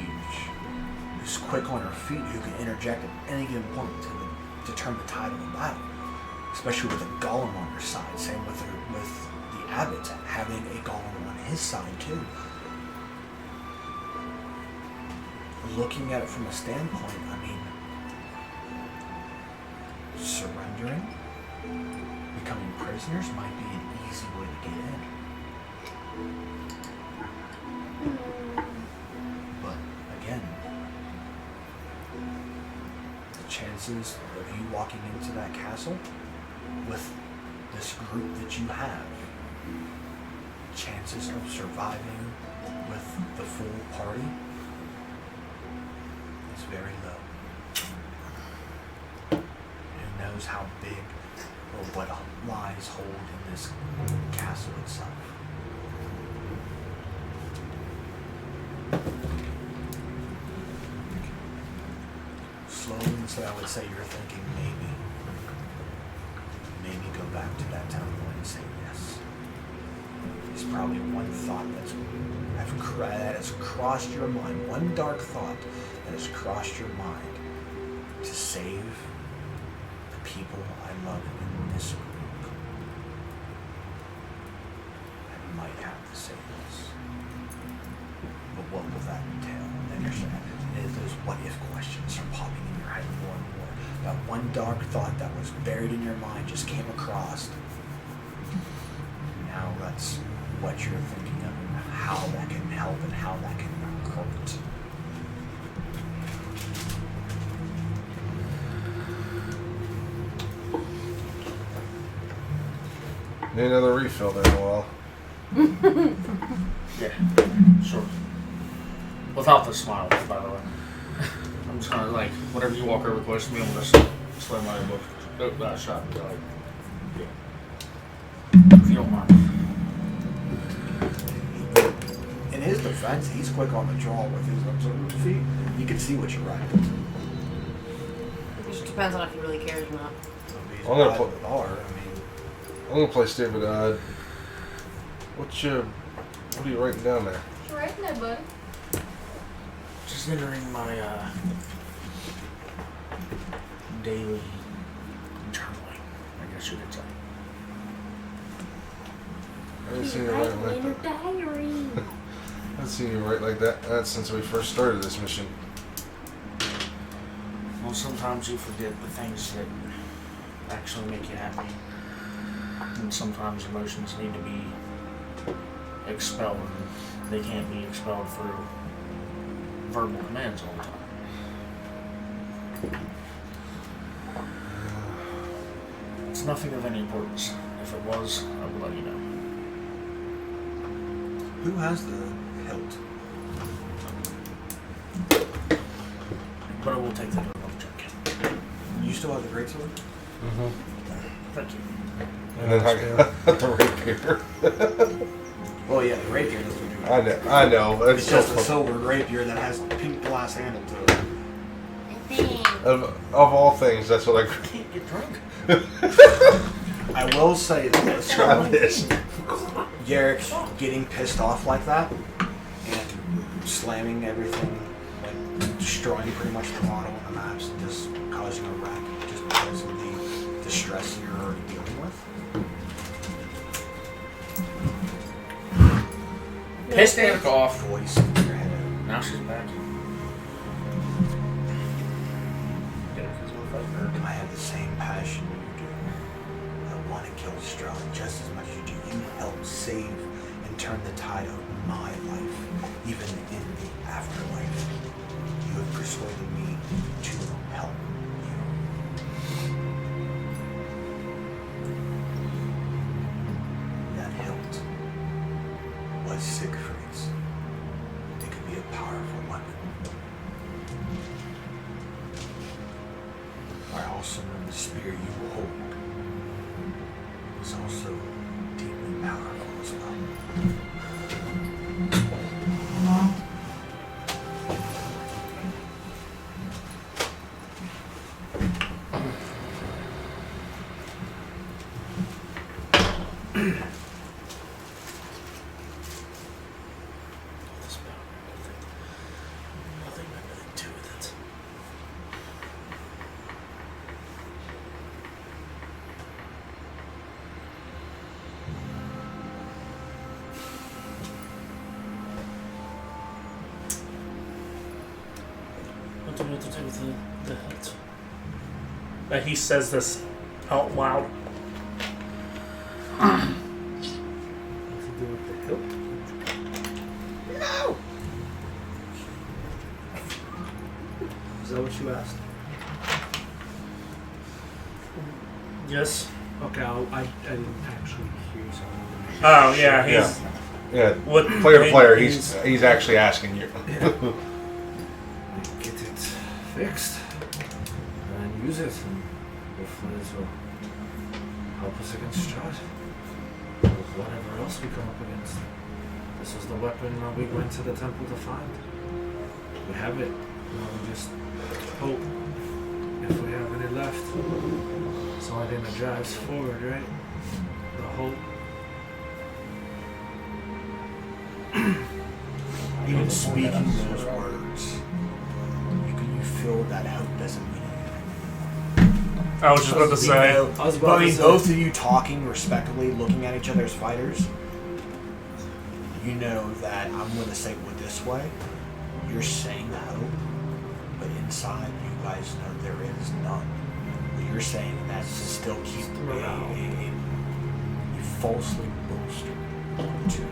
who's quick on her feet, who can interject at any given point to turn the tide of a battle. Especially with a golem on her side. Same with the abbot having a golem on his side too. Looking at it from a standpoint, I mean, surrendering, becoming prisoners might be an easy way to get in. But again, the chances of you walking into that castle with this group that you have, chances of surviving with the full party is very low. Who knows how big or what lies hold in this castle itself. Slowly, so I would say you're thinking maybe go back to that town point and say yes. It's probably one thought that has crossed your mind, one dark thought that has crossed your mind to save the people I love in this group. I might have to say yes. But what will that entail? And then you're saying, those what if questions are popping in your head more and more. That one dark thought that was buried in your mind just came across. Now that's what you're thinking of and how that can help and how that can hurt. Need another refill there in a while. Yeah, sure. Without the smile, by the way. I'm just kind of like, whatever you walk over close to me, I'm going to slam my book, shot and be like, yeah. If you don't mind. In his defense, he's quick on the draw with his observer feet. You can see what you're writing. It just depends on if he really cares or not. He's I'm gonna alive put- with R, I mean, I'm gonna play stupid. What are you writing down there? What you writing there, buddy? Just entering my daily journaling, I guess you could say. I haven't seen you write like that. diary. I haven't seen you write like that since we first started this mission. Well, sometimes you forget the things that actually make you happy. And sometimes emotions need to be expelled. They can't be expelled through verbal commands all the time. It's nothing of any importance. If it was, I would let you know. who has the hilt? But I will take that to another check. You still have the greatsword? Thank you. And then I got the rapier. Well, yeah, the rapier doesn't do it. I know. It's It's still just a silver rapier that has a pink glass handle to it. of all things, that's what I Can't get drunk. I will say this. try this. Garrick getting pissed off like that and slamming everything, like destroying pretty much the model and the maps and just causing a wreck just because of the distress you're already dealing with. Pissed Eric off. Voice in your head. Now she's back. I have the same passion you do. I want to kill Strahd just as much as you do. You help save and turn the tide of my life, even in the afterlife. You have persuaded me to help you. That hilt was Siegfried's. awesome and the spear you hold is also deeply powerful as well. What do we have to do with the hilt? He says this out loud. What to do with the hilt? No! Is that what you asked? Yes. Okay, I didn't actually hear something. Oh yeah, he's Yeah. what Player to player, he's actually asking you. Get it fixed and use it, and hopefully this will help us against Strahd. Or whatever else we come up against. This was the weapon we went to the temple to find. We have it. Now we just hope, if we have any left. It's the only thing that drives forward, right? The hope. Even speaking those words, you feel that hope doesn't mean anything. I was just about to say. Both of you talking respectively, looking at each other as fighters, you know that I'm going to say it this way. You're saying hope, but inside you guys know there is none. But you're saying that to still keep a falsely bolstered to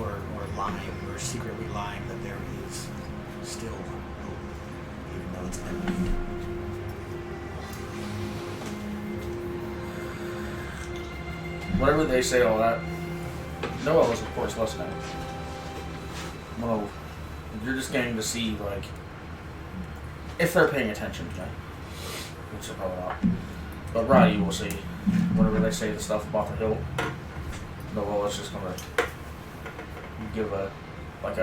or lying, or secretly lying that there is still hope, even though it's empty. Whatever they say, all that. Noah was, of course, listening. Well, you're just getting to see, like, if they're paying attention to me, which they're probably not. But Roddy will see. Whenever they say the stuff about the hilt, Noah's just gonna give a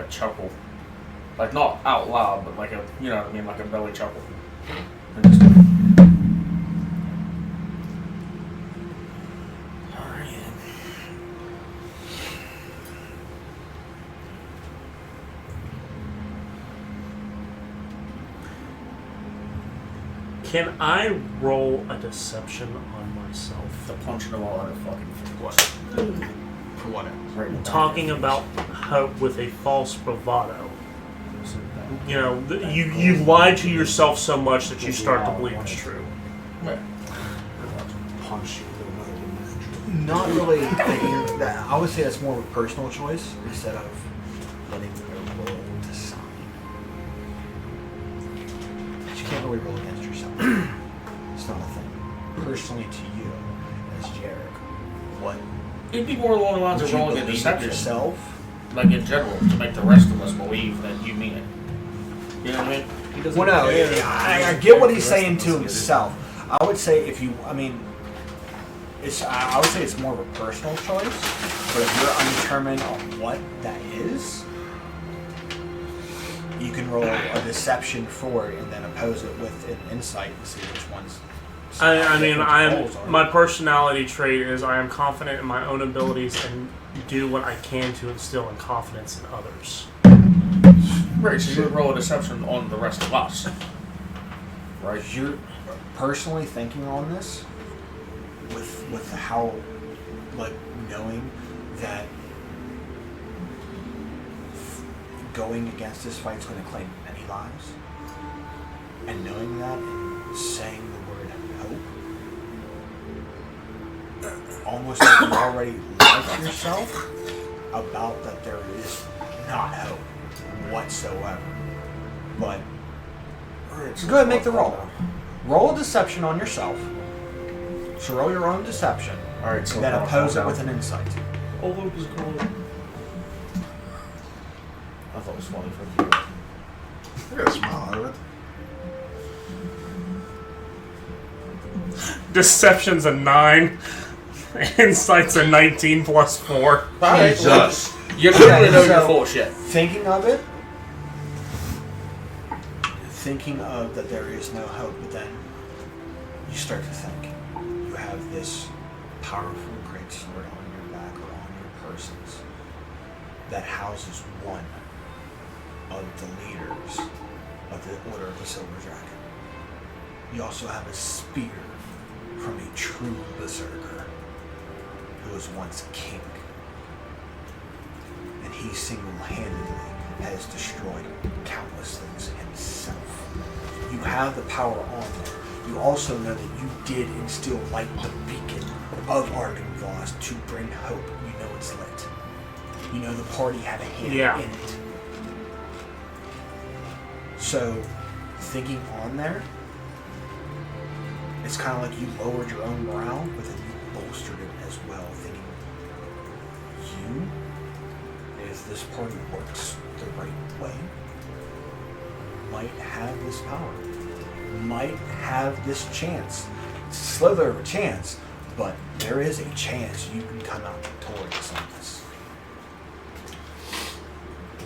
chuckle, like not out loud, but like a, you know what I mean, like a belly chuckle. And just, Can I roll a deception on myself? the punch in the wall and a fucking For what? I'm talking about hope with a false bravado. You know, you lie to yourself so much that you start to believe it's true. Punch you with another dimension. Not really thinking that. I would say that's more of a personal choice instead of letting her roll to sign. But you can't really roll against yourself. It's not a thing. Personally to you, as Jarek, what It'd be more along the lines would of you rolling a believe deception, yourself? like in general, to make the rest of us believe that you mean it. You know what I mean? He doesn't Well, no, care. I get what he's saying to himself. I would say if you, I mean, I would say it's more of a personal choice. But if you're undetermined on what that is, you can roll a deception for it and then oppose it with an insight and see which ones. My personality trait is I am confident in my own abilities and do what I can to instill in confidence in others. Right, so you would roll a deception on the rest of us. Right, you're personally thinking on this with how, like, knowing that going against this fight is going to claim many lives, and knowing that and saying the word hope, almost like you already lied to yourself about that there is not hope whatsoever. But go ahead and make the roll. Roll a deception on yourself. So roll your own deception. Alright, so Then oppose it with an insight. All hope is gone. I thought it was funny for you. I got a smile out of it. Deception's a 9. Insight's a 19 plus 4. Alright, Jesus. you clearly know So- you're full of shit. Thinking of it, thinking of that there is no hope, but then you start to think you have this powerful great sword on your back or on your persons that houses one of the leaders of the Order of the Silver Dragon. You also have a spear from a true berserker who was once king. And he single-handedly has destroyed countless things himself. You have the power on there. You also know that you did instill light the beacon of Argynvost to bring hope. You know it's lit. You know the party had a hand in it. So, thinking on there, it's kind of like you lowered your own morale, but then you bolstered it as well, thinking you, if this party works the right way, might have this power, might have this chance. It's a slither of a chance, but there is a chance you can come out victorious on this.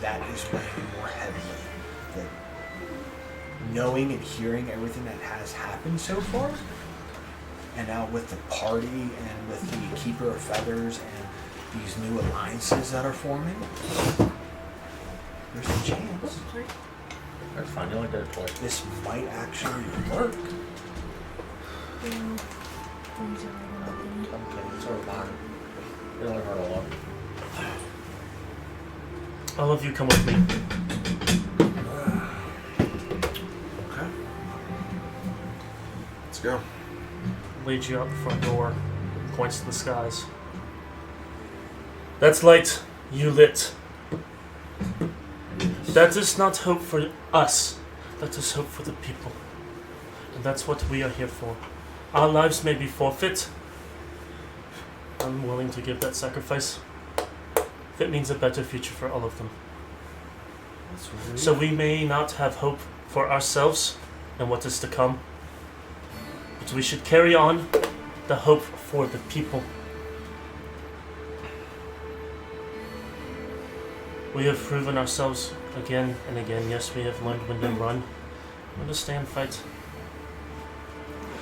That is weighing more heavily. That knowing and hearing everything that has happened so far, and now with the party and with the Keeper of Feathers and these new alliances that are forming, there's a chance That's fine, you only did it twice. this might actually work. Okay, it's over behind. It only hurt a lot. All of you come with me. Okay. Let's go. Leads you out the front door, points to the skies. That's light, you lit. That is not hope for us, that is hope for the people. And that's what we are here for. Our lives may be forfeit. I'm willing to give that sacrifice if it means a better future for all of them. So we may not have hope for ourselves and what is to come, but we should carry on the hope for the people. We have proven ourselves again and again. Yes, we have learned when to run, when to stand fight.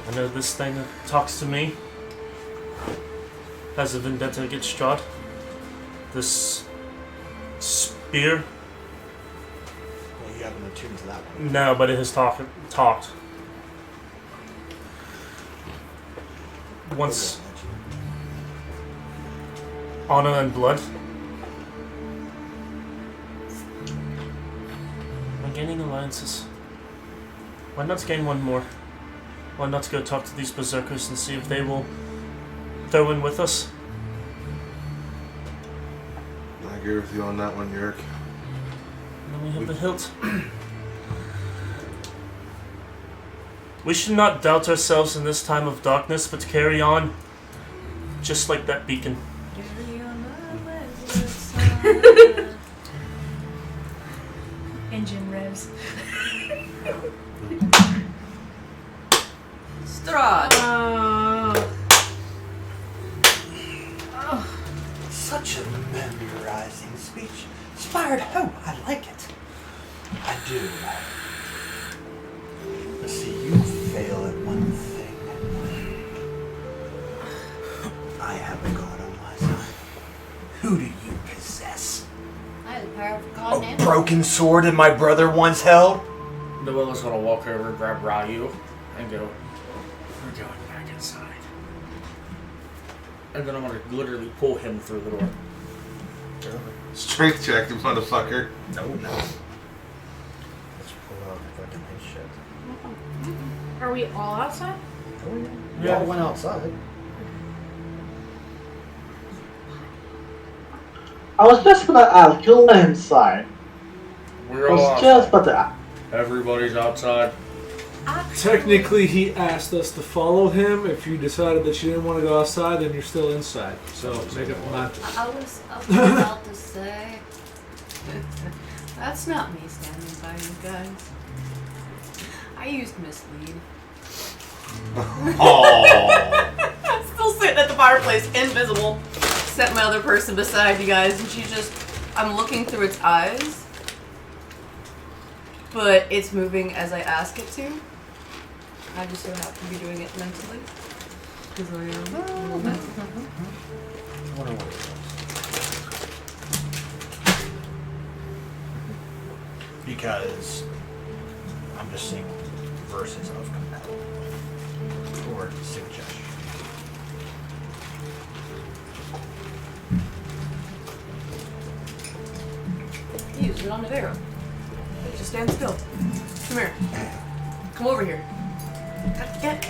I know this thing that talks to me has a vendetta against Strahd. This spear, Well, you haven't attuned to that one. no, but it has talked. Once honor and blood. Am I gaining alliances? Why not gain one more? Why not go talk to these berserkers and see if they will throw in with us? I agree with you on that one, Yerk. And then we have the hilt. We should not doubt ourselves in this time of darkness, but carry on, just like that beacon. Engine revs. Strahd. Such a memorizing speech. Inspired hope. I like it. I do. Let's see, you fail at one thing. I have a god on my side. Who do you possess? I have the power of God A and broken sword that my brother once held? Noella's gonna walk over and grab Ryu and go, we're going back inside. And then I'm gonna literally pull him through the door. Strength check, you motherfucker. No. Let's pull out fucking his shit. Are we all outside? Oh yeah. We all went outside. I was just gonna ask, you went inside. We're I all was outside. just about to ask. Everybody's outside. Technically, he asked us to follow him. If you decided that you didn't want to go outside, then you're still inside. So make up your mind. I was about to say. That's not me standing by you guys. I used mislead. Oh. Still sitting at the fireplace, invisible. Set my other person beside you guys, and she's just. I'm looking through its eyes, but it's moving as I ask it to. I just so happen to be doing it mentally. Because I am a little mental. I wonder what it is. Because I'm just seeing verses of compel or suggestion. Use it on the arrow. Just stand still. Come here. Come over here. Get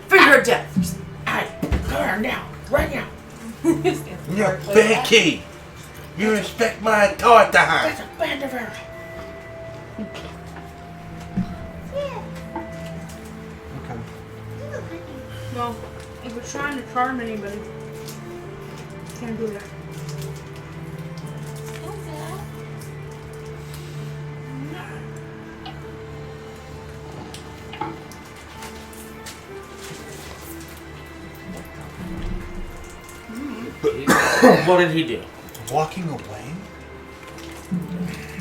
figure of death. Just, Now, right now. stand at the You're fireplace. Becky. You respect my authority. That's a band of arrows. Okay. Well, if we're trying to charm anybody, can't do that. What did he do? Walking away?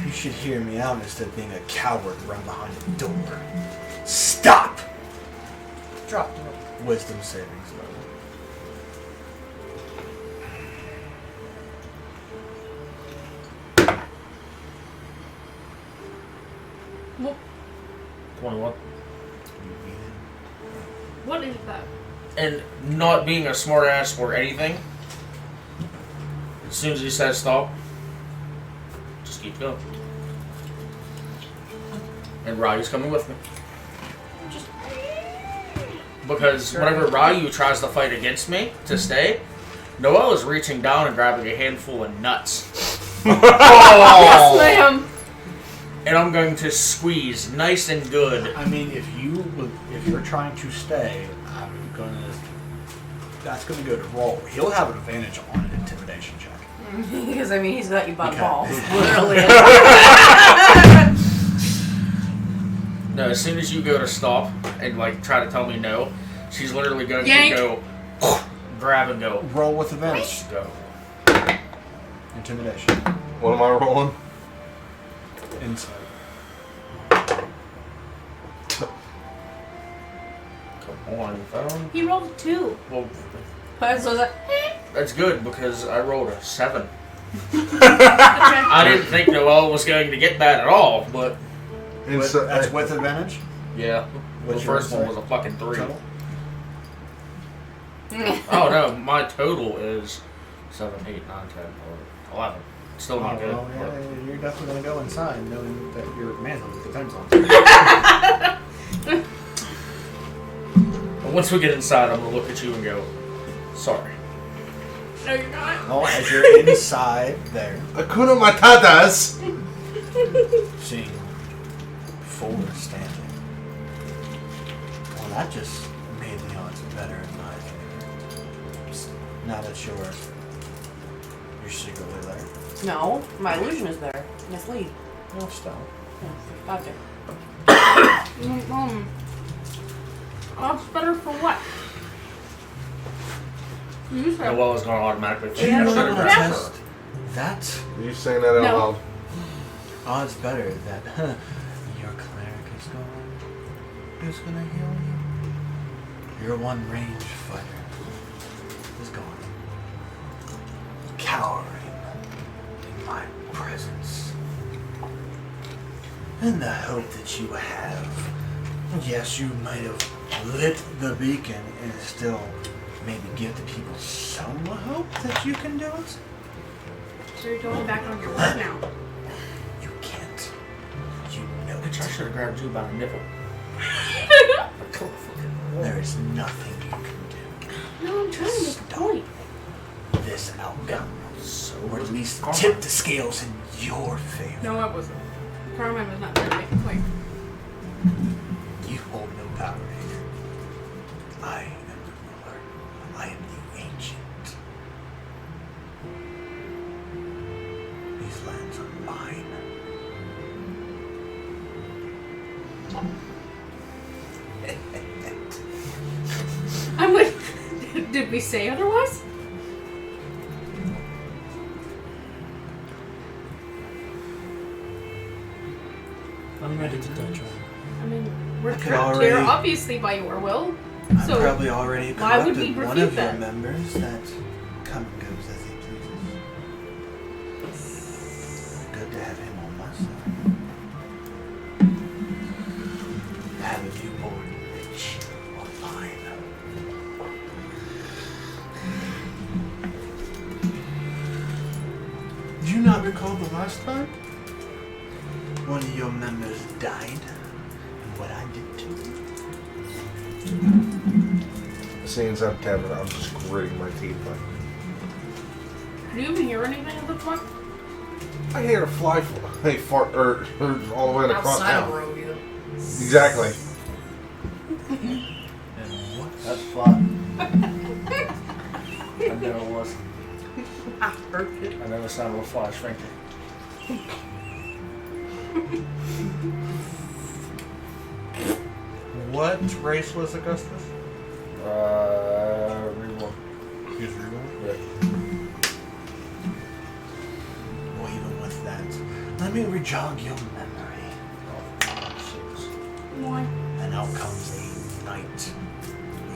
You should hear me out instead of being a coward run behind a door. Stop! Drop the rope. Wisdom savings throw. What, 21. You beat it. what is that? And not being a smartass or anything, as soon as he says stop, just keep going. And Ryu's coming with me. Because whenever Ryu tries to fight against me to stay, Noelle is reaching down and grabbing a handful of nuts. Yes, ma'am. And I'm going to squeeze nice and good. I mean, if you're trying to stay, that's gonna go to roll. He'll have an advantage on an intimidation check. Because I mean, he's got you by the Okay. balls, literally. No, as soon as you go to stop and like try to tell me no, she's literally going Yank. to go grab and go. Roll with advantage. Just go. Intimidation. What am I rolling? Insight. Come on, phone. He rolled a 2. Well, So that, that's good because I rolled a 7. Okay. I didn't think Noelle was going to get that at all, but That's with advantage? yeah. What's The your first one was insight? a fucking 3. Total? Oh no, my total is 7, 8, 9, 10, 11. Still not good. Well, yeah, you're definitely gonna go inside knowing that your manhood depends on it. But once we get inside, I'm going to look at you and go, sorry. No, you're not. Well, as you're inside there, Hakuna Matatas. seeing Fuller standing. Well, that just made the odds better in my favor. Now that you're secretly there. no, my illusion is there. Mislead. No, still. Yeah, got there. Odds better for what? You said. Noelle is going to automatically think Yeah, I should have no, grabbed no. her. That Are you saying that out No. loud? odds better that your cleric is gonna heal you. Your one range fighter is gone. Cowering in my presence. And the hope that you have. Yes, you might have lit the beacon and still maybe give the people some hope that you can do it. So you're going back on your word now. You can't. You know Bitch, I it. should have grabbed you by the nipple. There is nothing you can No, I'm trying to make a point. do. This outcome, So or at least Karma. tip the scales in your favor. No, I wasn't. Carmine was not there to make a point. You hold no power here. I am the ruler. I am the ancient. These lands are mine. Did we say otherwise? I'm ready to touch her. I mean, we're I could trapped here, already- obviously, by your will. I So, probably already why would corrupted we one refute of your that? members that come and goes as he pleases. Good to have him on my side. Have a newborn bitch or mine. Do you not recall the last time? One of your members died and what I did to him? Seeing inside the tavern, I'm just gritting my teeth. Like, do you even hear anything at this point? I hear a fly fart or all the way across Outside of town. rodeo. Exactly. That's fun. I never was. I heard it. I never sounded a fly shrinking. What race was Augustus? Reborn. He was reborn? Yeah. Well, even with that, let me rejog your memory. Why? And out comes a knight,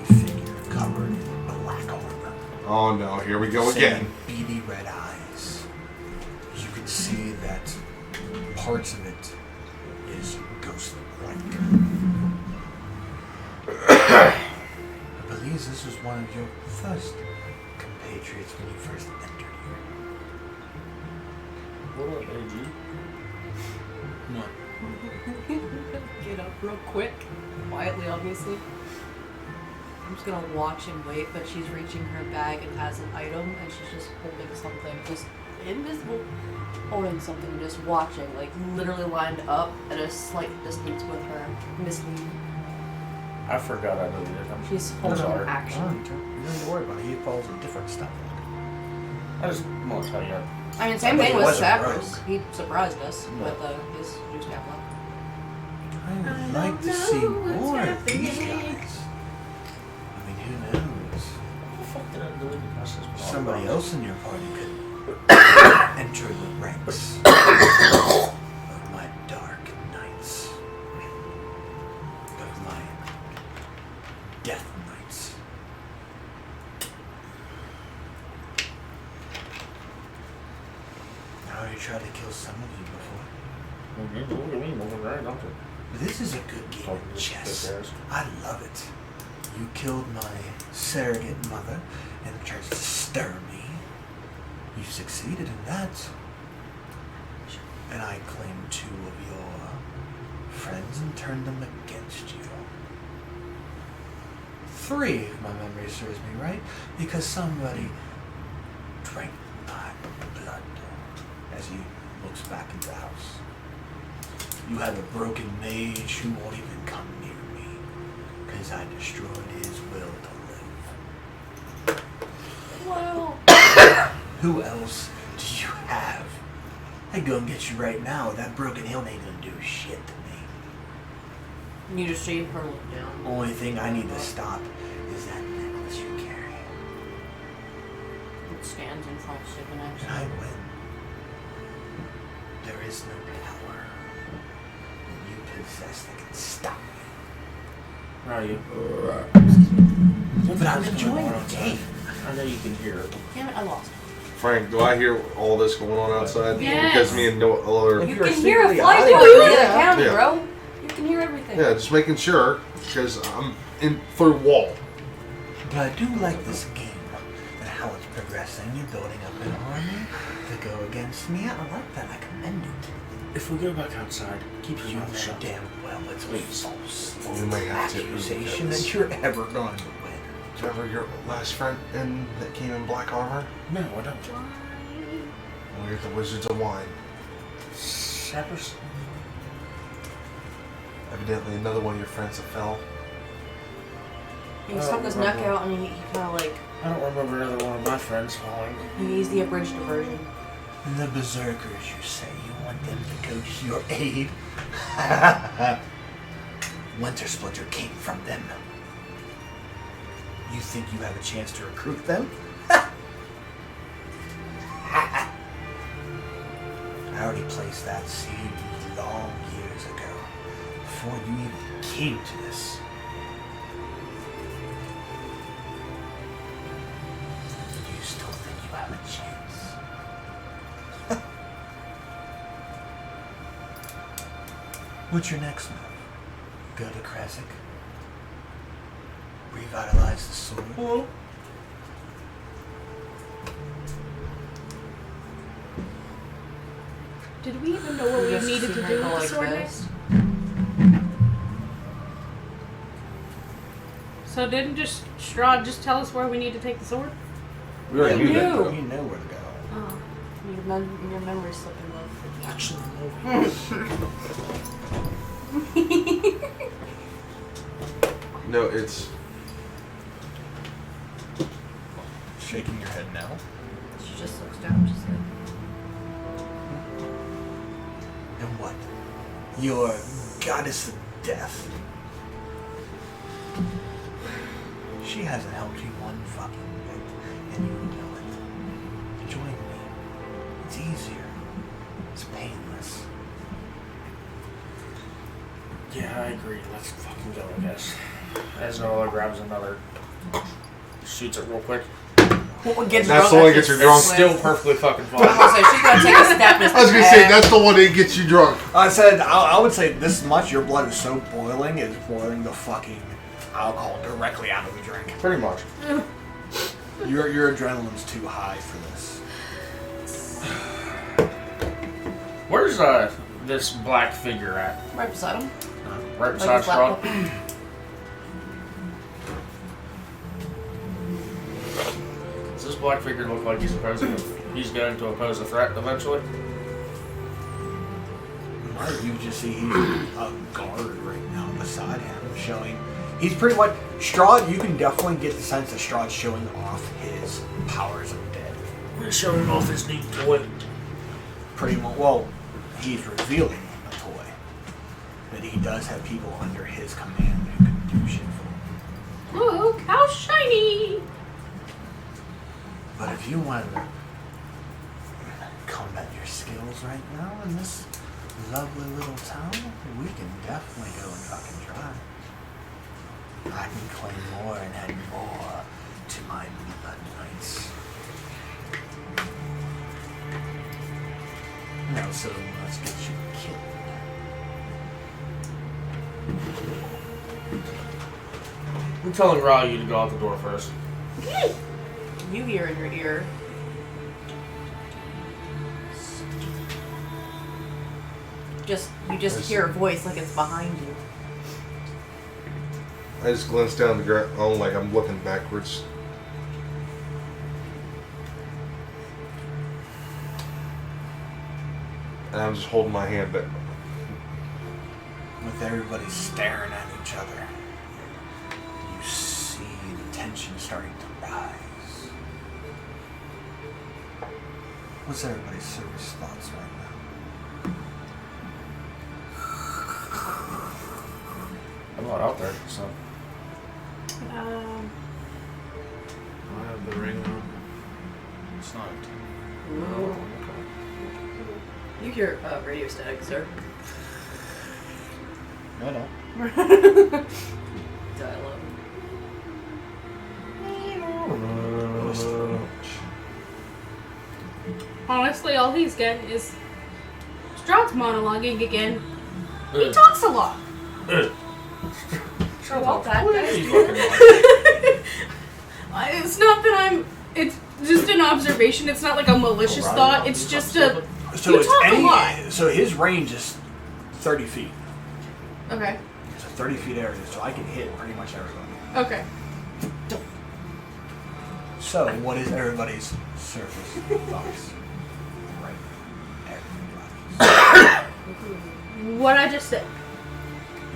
a figure covered in black armor. Oh no, here we go same again. beady red eyes. You can see that parts of it is ghost-like. I believe this was one of your first compatriots when you first entered here. What up, AG? What? Get up real quick. Quietly, obviously. I'm just gonna watch and wait, but she's reaching her bag and has an item, and she's just holding something, just invisible, holding something, just watching, like literally lined up at a slight distance with her, misleading. I forgot I deleted him. She's I'm holding sorry. action. You don't need to worry about it. He follows a different stuff. I just want to tell you. I mean, same But thing he with wasn't Sapphires. rogue. He surprised us No. with his juice tablet. I would like to see more of these guys. I mean, who knows? What the fuck did I delete the message? Somebody else in your party could enter the ranks of my dark knights. Of my death knights. I already tried to kill some of you before. Look at me moving around, don't you? This is a good game Talking of to chess. bears. I love it. You killed my surrogate mother and tried to stir me. You succeeded in that. And I claimed 2 of your friends and turned them against you. 3, if my memory serves me right, because somebody drank my blood. As he looks back at the house. You have a broken mage who won't even come near me, because I destroyed his will to live. Wow. Who else do you have? I'd go and get you right now. That broken hill ain't gonna do shit to me. You just see her look down. Only thing I need to stop is that necklace you carry. It stands in front of Stephen And actually. I win. There is no power that you possess that can stop me. Where are you? But I'm enjoying the game. I know you can hear it. Damn it, I lost. Frank, do I hear all this going on outside? Yes. Because me and no other. You You're can hear a secretly fly out going there. through the county, Yeah. bro. You can hear everything. Yeah, just making sure because I'm in through wall. But I do like this game and how it's progressing. You're building up an army to go against me. I like that. I commend it. If we go back outside, keep your You mouth know shut. damn well it's a Please. false We may have to accusation because- that you're ever going to win. Do you remember your last friend that came in black armor? No, I don't. We're the Wizards of Wine. Sappers? Evidently, another one of your friends that fell. He stuck his neck out and he kind of like, I don't remember another one of my friends falling. he's the abridged version. And the berserkers, you say, you want them to go to your aid? Winter Splinter came from them. You think you have a chance to recruit them? I already placed that seed long years ago, before you even came to this. You still think you have a chance? What's your next move? Go to Krasik? Revitalize the sword? Did we even know what we Just needed to see do her with the like sword this. next? So didn't just Strahd just tell us where we need to take the sword? We already knew that. knew. though. You know where to go. Oh. Your memory's slipping, love. Watch the movie. No, it's Shaking your head now. She just looks down, just like. And what? Your goddess of death. She hasn't helped you one fucking bit, and you know it. Join me. It's easier. It's painless. Yeah, I agree. Let's fucking go, I guess. As Nola grabs another, shoots it real quick. Gets That's drunk, the one that gets just her drunk. sits Still with- perfectly fucking I'm fine. gonna say she's gonna take a step. I was gonna say that's the one that gets you drunk. I said, I would say this much, your blood is so boiling, it's boiling the fucking alcohol directly out of the drink. Pretty much. Your adrenaline's too high for this. Where's this black figure at? right beside him. Right Like beside his laptop. Strahd? Does this black figure look like he's going to oppose a threat eventually? You just see he's a guard right now beside him, showing he's pretty much Strahd. You can definitely get the sense that Strahd's showing off his powers of dead. We're showing off his neat toy. Pretty much. Well, he's revealing a toy, but he does have people under his command who can do shit for him. Look, how shiny! But if you want to combat your skills right now in this lovely little town, we can definitely go and fucking try. I can claim more and add more to my blood knights. Now, so let's get you killed. I'm telling Ryu to go out the door first. You hear in your ear. You just hear a voice like it's behind you. I just glance down the ground like I'm looking backwards. And I'm just holding my hand back. With everybody staring at each other, you see the tension starting to rise. What's everybody's service thoughts right now? I'm not out there, so. I have the ring on. It's not. You hear radio static, sir. No, no. Dial-up. Honestly, all he's getting is Strahd's monologuing again. He Ugh. talks a lot. Ugh. Sure, well, that You fucking lie. It's not that I'm. It's just an observation. It's not like a malicious thought. It's just a. So You it's talk a lot. So his range is 30 feet. Okay. It's a 30 feet area, so I can hit pretty much everybody. Okay. So what is everybody's surface thoughts? Right. Everybody's. What I just said.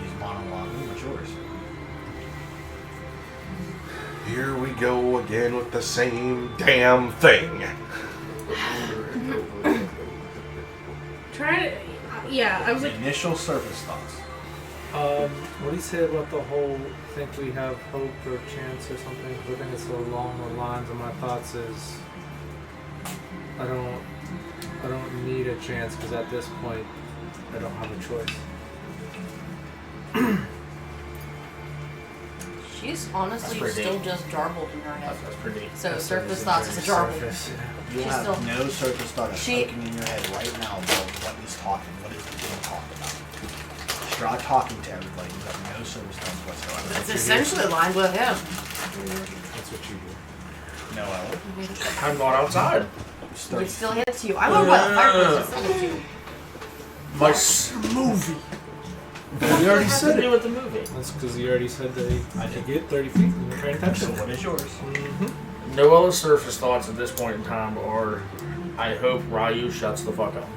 He's monologuing. What's yours? Here we go again with the same damn thing. Try to. Yeah, I was like. Initial surface thoughts. What do you say about the whole think we have hope or chance or something? I think it's along the lines of my thoughts is I don't need a chance because at this point I don't have a choice. She's honestly That's pretty still deep. just jarbled in her head. That's pretty. So That's surface very thoughts is a jarble. surface, You She's have still- no surface thought She- poking in your head right now about what is talking, what is being talked about. Straw talking to everybody. You have no surface thoughts whatsoever. It's essentially aligned with him. That's what you do. No, Ellen. I'm not outside. It still hits you. I'm over by the fireplace. It still hits you. My movie. we already said it with the movie. That's because you already said that I could get 30 feet and you're paying So attention. what is yours? Mm-hmm. No other surface thoughts at this point in time, or I hope Ryu shuts the fuck up.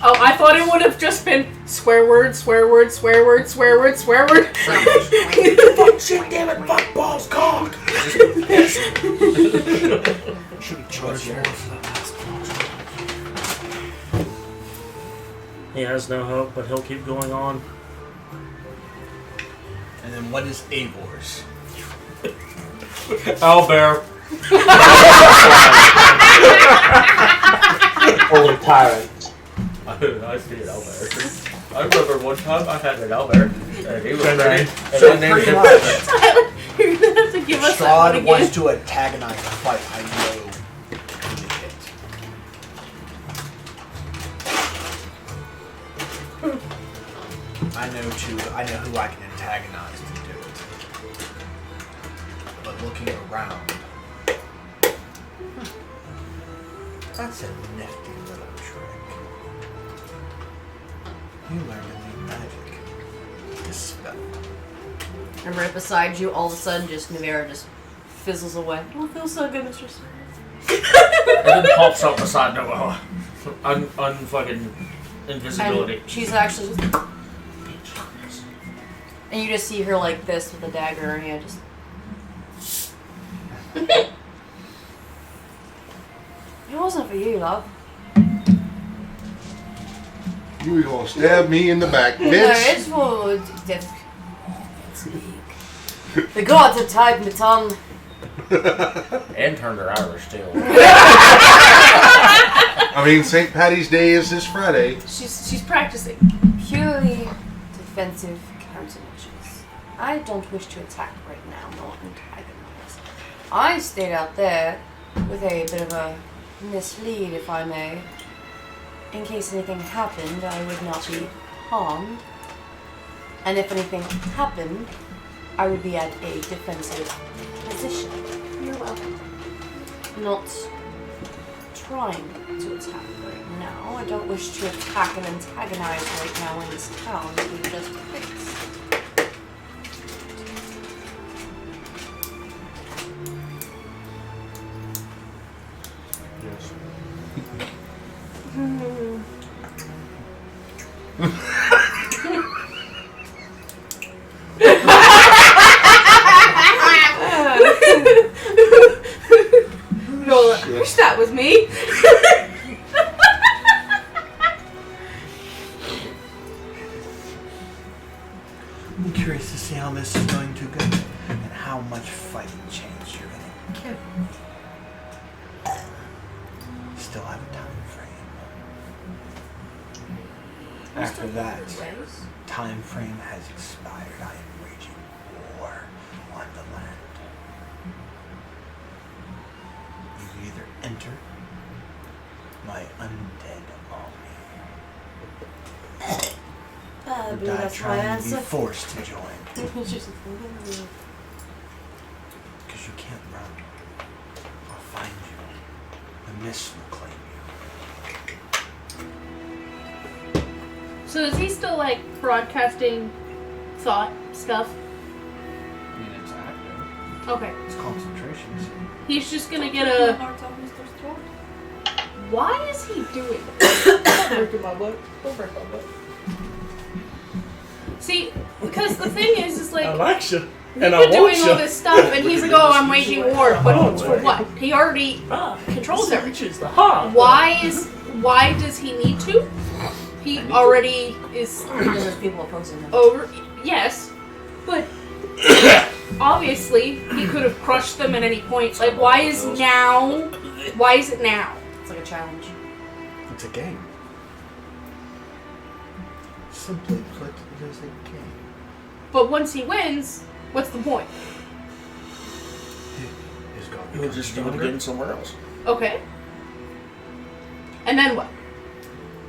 Oh, I thought it would have just been swear word, swear word, swear word, swear word, swear word. Fuck shit, damn it, fuck balls, cock! Should have charged more for that last clause. He has no hope, but he'll keep going on. And then what is Avor's? Owlbear. Holy tyrant. I see an owlbear. I remember one time I had an owlbear, and he was ready, and So I named pretty him much, You're gonna have to give us that one Strahd again. wants to antagonize the fight. I know who to hit. I know who I can antagonize to do it. But looking around, that's a nifty little trick. You learned a new magic. Dispel. And right beside you, all of a sudden, just Nivera just fizzles away. Oh, it feels so good, Mr. Smith. and then pops up beside Noah. Unfucking invisibility. And she's actually just... And you just see her like this with a dagger in her hand, just... It wasn't for you, love. You were gonna stab me in the back, No, bitch. it's for... The gods have tied my tongue. And turned her Irish too. I mean, St. Patty's Day is this Friday. She's practicing. Purely defensive countermeasures. I don't wish to attack right now, nor antagonize. I stayed out there with a bit of a mislead, if I may. In case anything happened, I would not be harmed. And if anything happened, I would be at a defensive position. You're welcome. Not trying to attack right now. I don't wish to attack and antagonize right now in this town. We just fix. Yes. No, I wish that was me. I'm curious to see how this is going to go and how much fighting chance you're going to get. Still have a time frame. After that time frame has expired, I am waging war on the land. You either enter my undead army I or believe die that's my trying to be answer. forced to join. It's just- Because you can't run. I'll find you. The mist will claim you. So is he still like broadcasting thought stuff? I mean, it's active. Okay. It's concentration. See? He's just gonna get a. Why is he doing this? See, because the thing is I like like you. we've And I been want doing you. all this stuff, and he's like, "Oh, I'm waging war," but for what? He already controls everything. Choose the heart. Why does he need to? he already is Because there's people opposing him. over. Yes, but obviously he could have crushed them at any point. Like, why is now? Why is it now? It's like a challenge. It's a game. Simply put, it is a game. But once he wins, what's the point? His God We'll becomes just do it stronger. again somewhere else. Okay. And then what?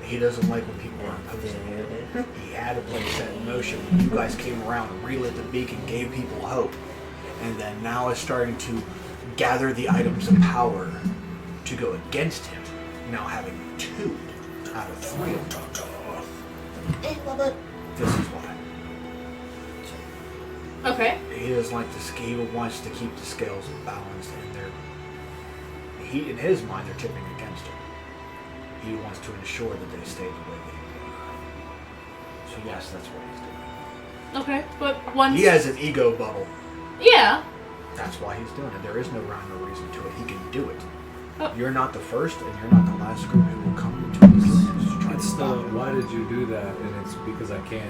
He doesn't like when people are opposing him. He had to place that in motion. You guys came around and relit the beacon, gave people hope. And then now is starting to gather the items of power to go against him. Now having 2 out of 3 of them. This is why. Okay. He doesn't like this. He wants to keep the scales balanced, and in his mind, they're tipping against him. He wants to ensure that they stay the way they are. So yes, that's what he's doing. Okay, but once He has an ego bubble. yeah. That's why he's doing it. There is no rhyme or reason to it. He can do it. Oh. You're not the first, and you're not the last group who will come into his lands to try to It's the stop him. why did you do that? And it's because I can.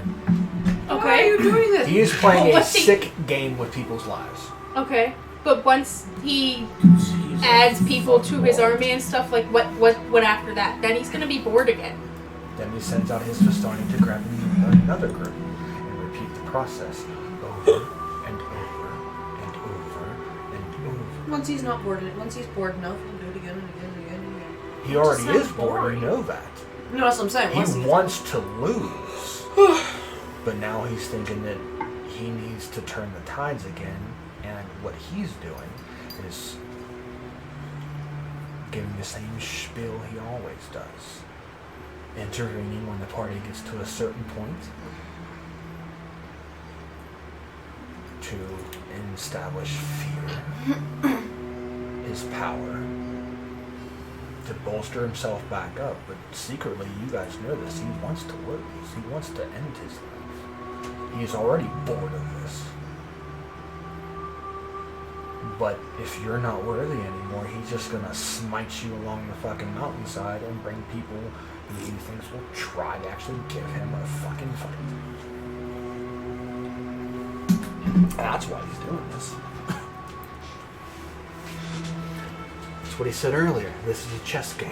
Why are Okay. you doing this? He is playing a What's he- sick game with people's lives. Okay. But once he adds people to his army and stuff, like what after that? Then he's gonna be bored again. Then he sends out his Vistani to grab another group and repeat the process over and over and over and over. Once he's not bored, once he's bored enough, he'll do it again and again and again and again. He already sounds is bored, boring. you know that. No, that's what I'm saying. Once He he's wants to lose. But now he's thinking that he needs to turn the tides again, and what he's doing is giving the same spiel he always does. Intervening when the party gets to a certain point to establish fear, his power, to bolster himself back up. But secretly, you guys know this, he wants to lose. He wants to end his life. He's already bored of this. But if you're not worthy anymore, he's just gonna smite you along the fucking mountainside and bring people who he thinks will try to actually give him a fucking fight. And that's why he's doing this. That's what he said earlier. This is a chess game.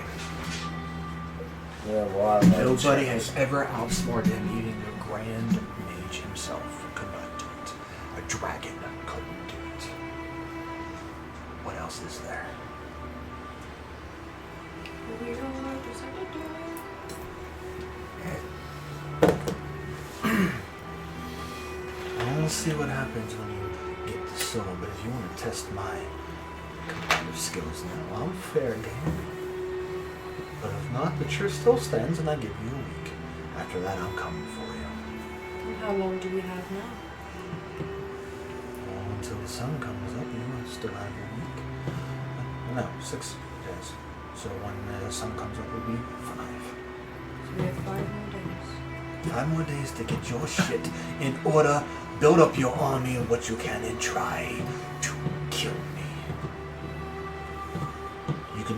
Yeah, well, Nobody has ever outsmarted him, even the Grand Mage himself could not do it. A dragon couldn't do it. What else is there? We'll see what happens when you get the soul, but if you want to test my competitive skills now, I'm fair game. But if not, the truth still stands, and I give you a week. After that, I'm coming for you. How long do we have now? Well, until the sun comes up, you still have your week. No, 6 days. So when the sun comes up, it'll be 5. So we have 5 more days. 5 more days to get your shit in order, build up your army of what you can, and try to kill me. You can,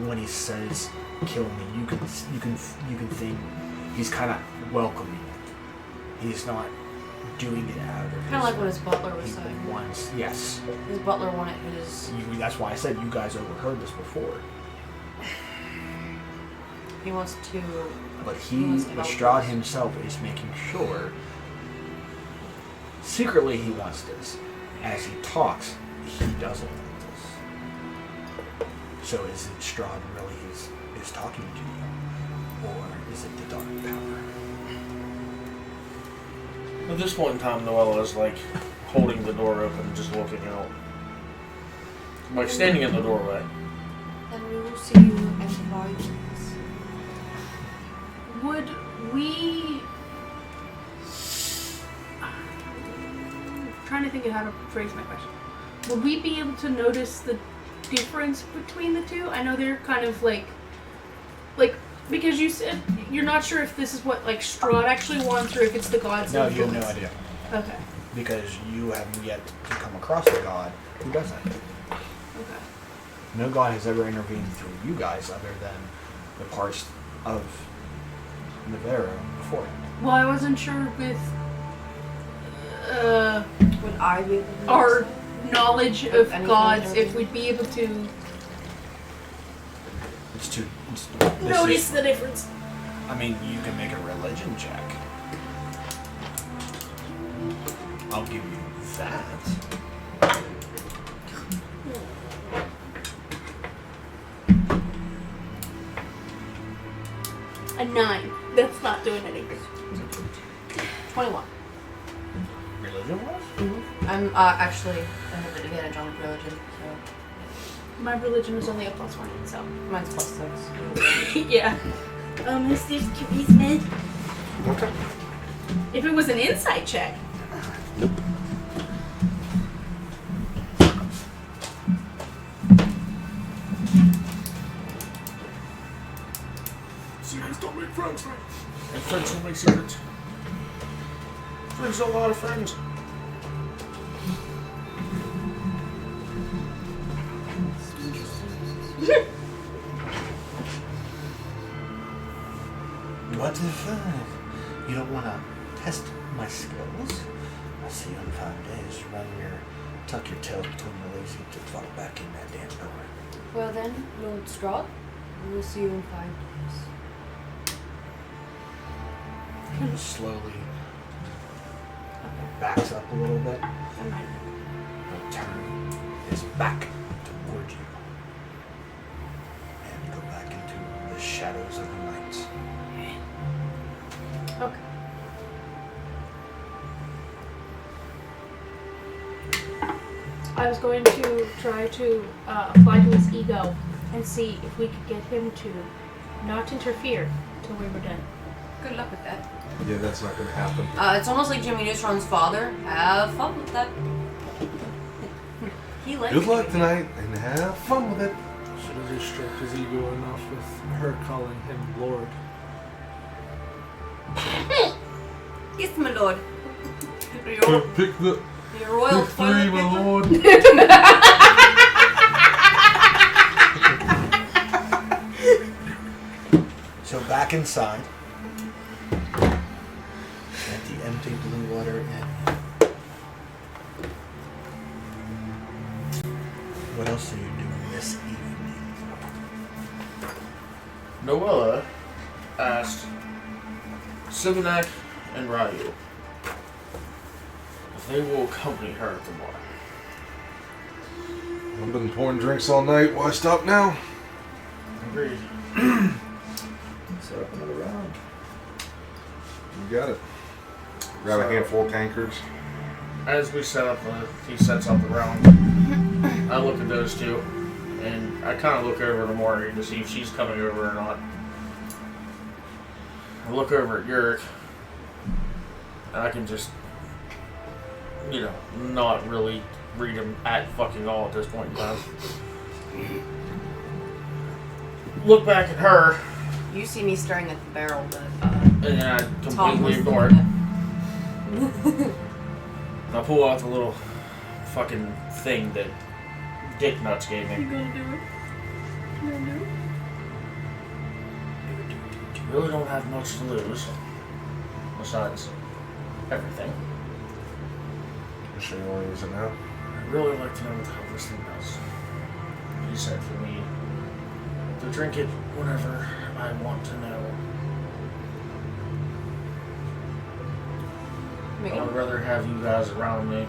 when he says kill me, you can think he's kind of welcoming it. He's not doing it out of Kind of like what his butler was he saying. wants, yes. His butler wanted his. That's why I said you guys overheard this before. He wants to. But He wants to help Lestrade us. himself is making sure. Secretly, he wants this. As he talks, he doesn't want this. So is it Strahd really is talking to you? Or is it the Dark Power? At this point in time, Noella is like holding the door open and just looking out. Like standing in the doorway. Then we will see you at the volumes. Would we? I'm trying to think of how to phrase my question. Would we be able to notice the difference between the two? I know they're kind of like because you said you're not sure if this is what like Strahd actually wants or if it's the gods. No, you have no influence. idea. Okay. Because you haven't yet to come across a god who does that. Okay. No god has ever intervened through you guys other than the parts of Navarro beforehand. Well, I wasn't sure with Would I be able to our knowledge of anything gods dirty? if we'd be able to It's too. notice the difference. I mean, you can make a religion check. I'll give you that. A 9. That's not doing anything. 21. Religion was? I'm actually I have an advantage on religion, so My religion is only a +1, so. mine's +6. Yeah. Mr. Smith. Okay. If it was an insight check. Nope. Secrets don't make friends, right? And friends don't make secrets. Friends are a lot of friends. What if you don't want to test my skills? I'll see you in 5 days. Tuck your tail between your legs and fall back in that damn door. Well then, Lord Strahd, we'll see you in 5 days. He slowly backs up a little bit. He'll turn his back toward you and go back into the shadows of the night. Okay. I was going to try to apply to his ego and see if we could get him to not interfere till we were done. Good luck with that. Yeah, that's not gonna happen. It's almost like Jimmy Neutron's father. Have fun with that. He likes Good luck it. tonight and have fun with it. Should have just stroked his ego enough with her calling him Lord. Yes, my lord. Your, Pick the your royal pick 3, toilet my paper. lord. So back inside, at the empty Blue Water Inn. What else are you doing this evening? Noella asked Simonak and Ryu if they will accompany her at the bar. I've been pouring drinks all night. Why stop now? Agreed. Set up another round. You got it. Grab a handful of tankards. As we set up, he sets up the round. I look at those two, and I kind of look over to Maury to see if she's coming over or not. I look over at Yurik, and I can just, not really read him at fucking all at this point in time. Look back at her, You see me staring at the barrel that and then I Tom was completely ignore it. looking at. And I pull out the little fucking thing that Dick Nuts gave me. You gonna do it? You gonna do it? You really don't have much to lose, besides everything. You sure you want to use it now? I'd really like to know what the hell this thing does. He said for me to drink it whenever I want to know. I would rather have you guys around me,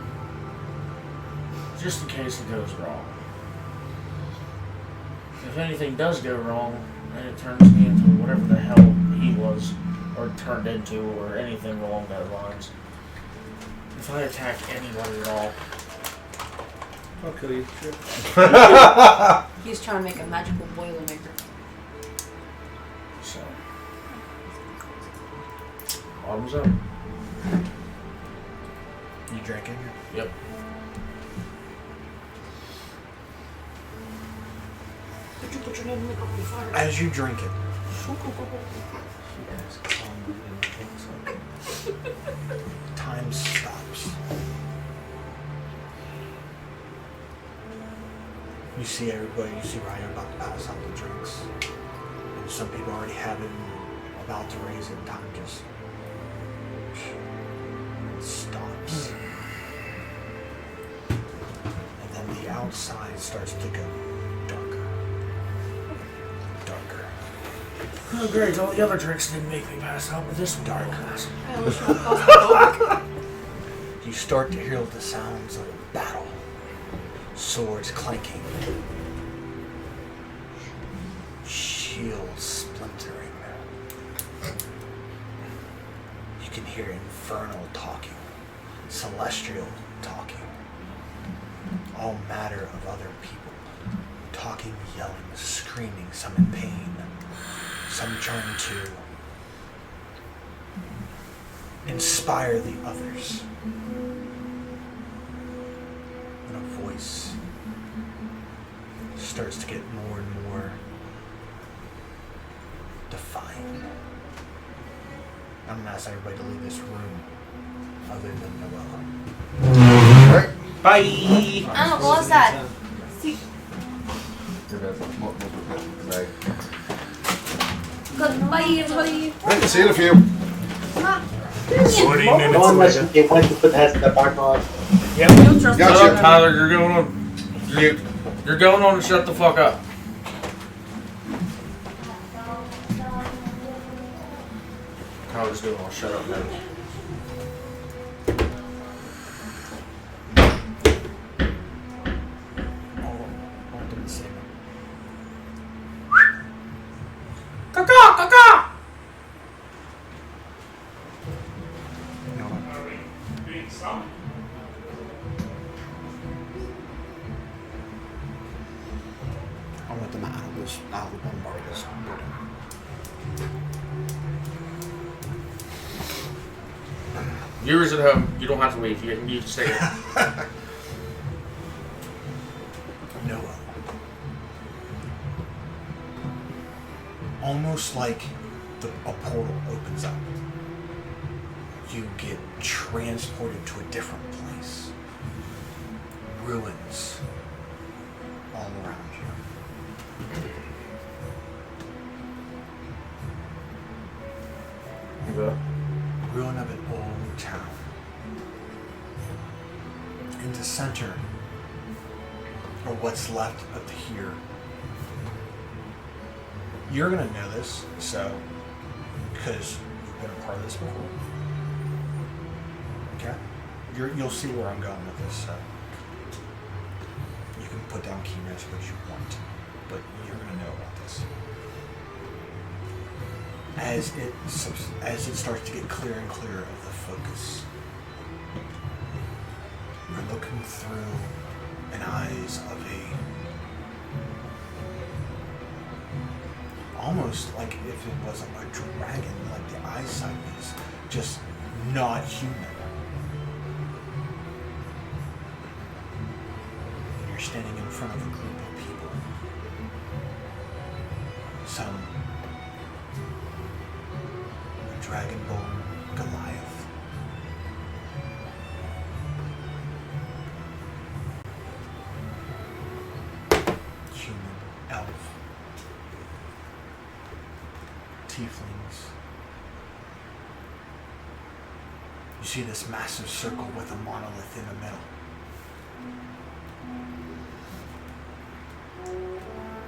just in case it goes wrong. If anything does go wrong, and it turns me into whatever the hell he was, or turned into, or anything along those lines. If I attack anybody at all, I'll kill you. Sure. He's trying to make a magical boilermaker. so. Bottoms up. You drinking? Yep. Did you put your name in the cup of fire? As you drink it, time stops. You see everybody, you see Ryan about to pass out the drinks. And some people already have it in about to raise it, and time just stops. And then the outside starts to go darker. Darker. Oh, great. All the other drinks didn't make me pass out, but this one Dark. I almost dropped You start to hear the sounds of a battle. Swords clanking. Shields splintering. You can hear infernal talking. Celestial talking. All matter of other people. Talking, yelling, screaming, some in pain. Some trying to inspire the others. And a voice starts to get more and more defined. I'm gonna ask everybody to leave this room other than Noella. Alright. Bye. Oh, what's that? Goodbye, everybody. Right, see you in a few. 40 No minutes one later. lets you went to put that in the parking lot. Yep. Don't trust Gotcha. Shut up, Tyler. You're going on. Mute. You're going on and shut the fuck up. Tyler's doing all shut up now. Hold on, say it. Caca, caca. No, I want them out of the bombard this building. Viewers at home, you don't have to leave. You can stay here. Noah. Almost like a portal opens up. You get transported to a different place. Ruins all around you. Ruin of an old town. In the center, or what's left of the here. You're gonna know this, so because you've been a part of this before. Okay, you'll see where I'm going with this. So you can put down key notes what you want, but you're gonna know about this. As it starts to get clearer and clearer of the focus, you're looking through an eyes of almost like if it was a dragon, like the eyesight is just not human. And you're standing in front of a group of people. Some dragonborn Goliath. Human, elf, tieflings. You see this massive circle with a monolith in the middle.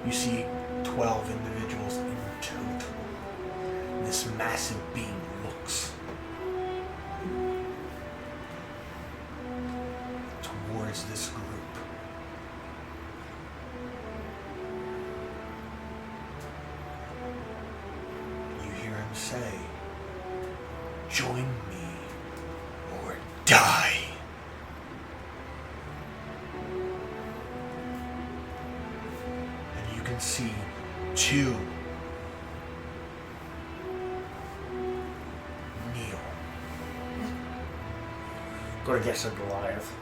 You see 12 individuals in total. This massive being looks towards this group. You hear him say, "Join me or die." And you can see two kneel. Go to guess a Goliath.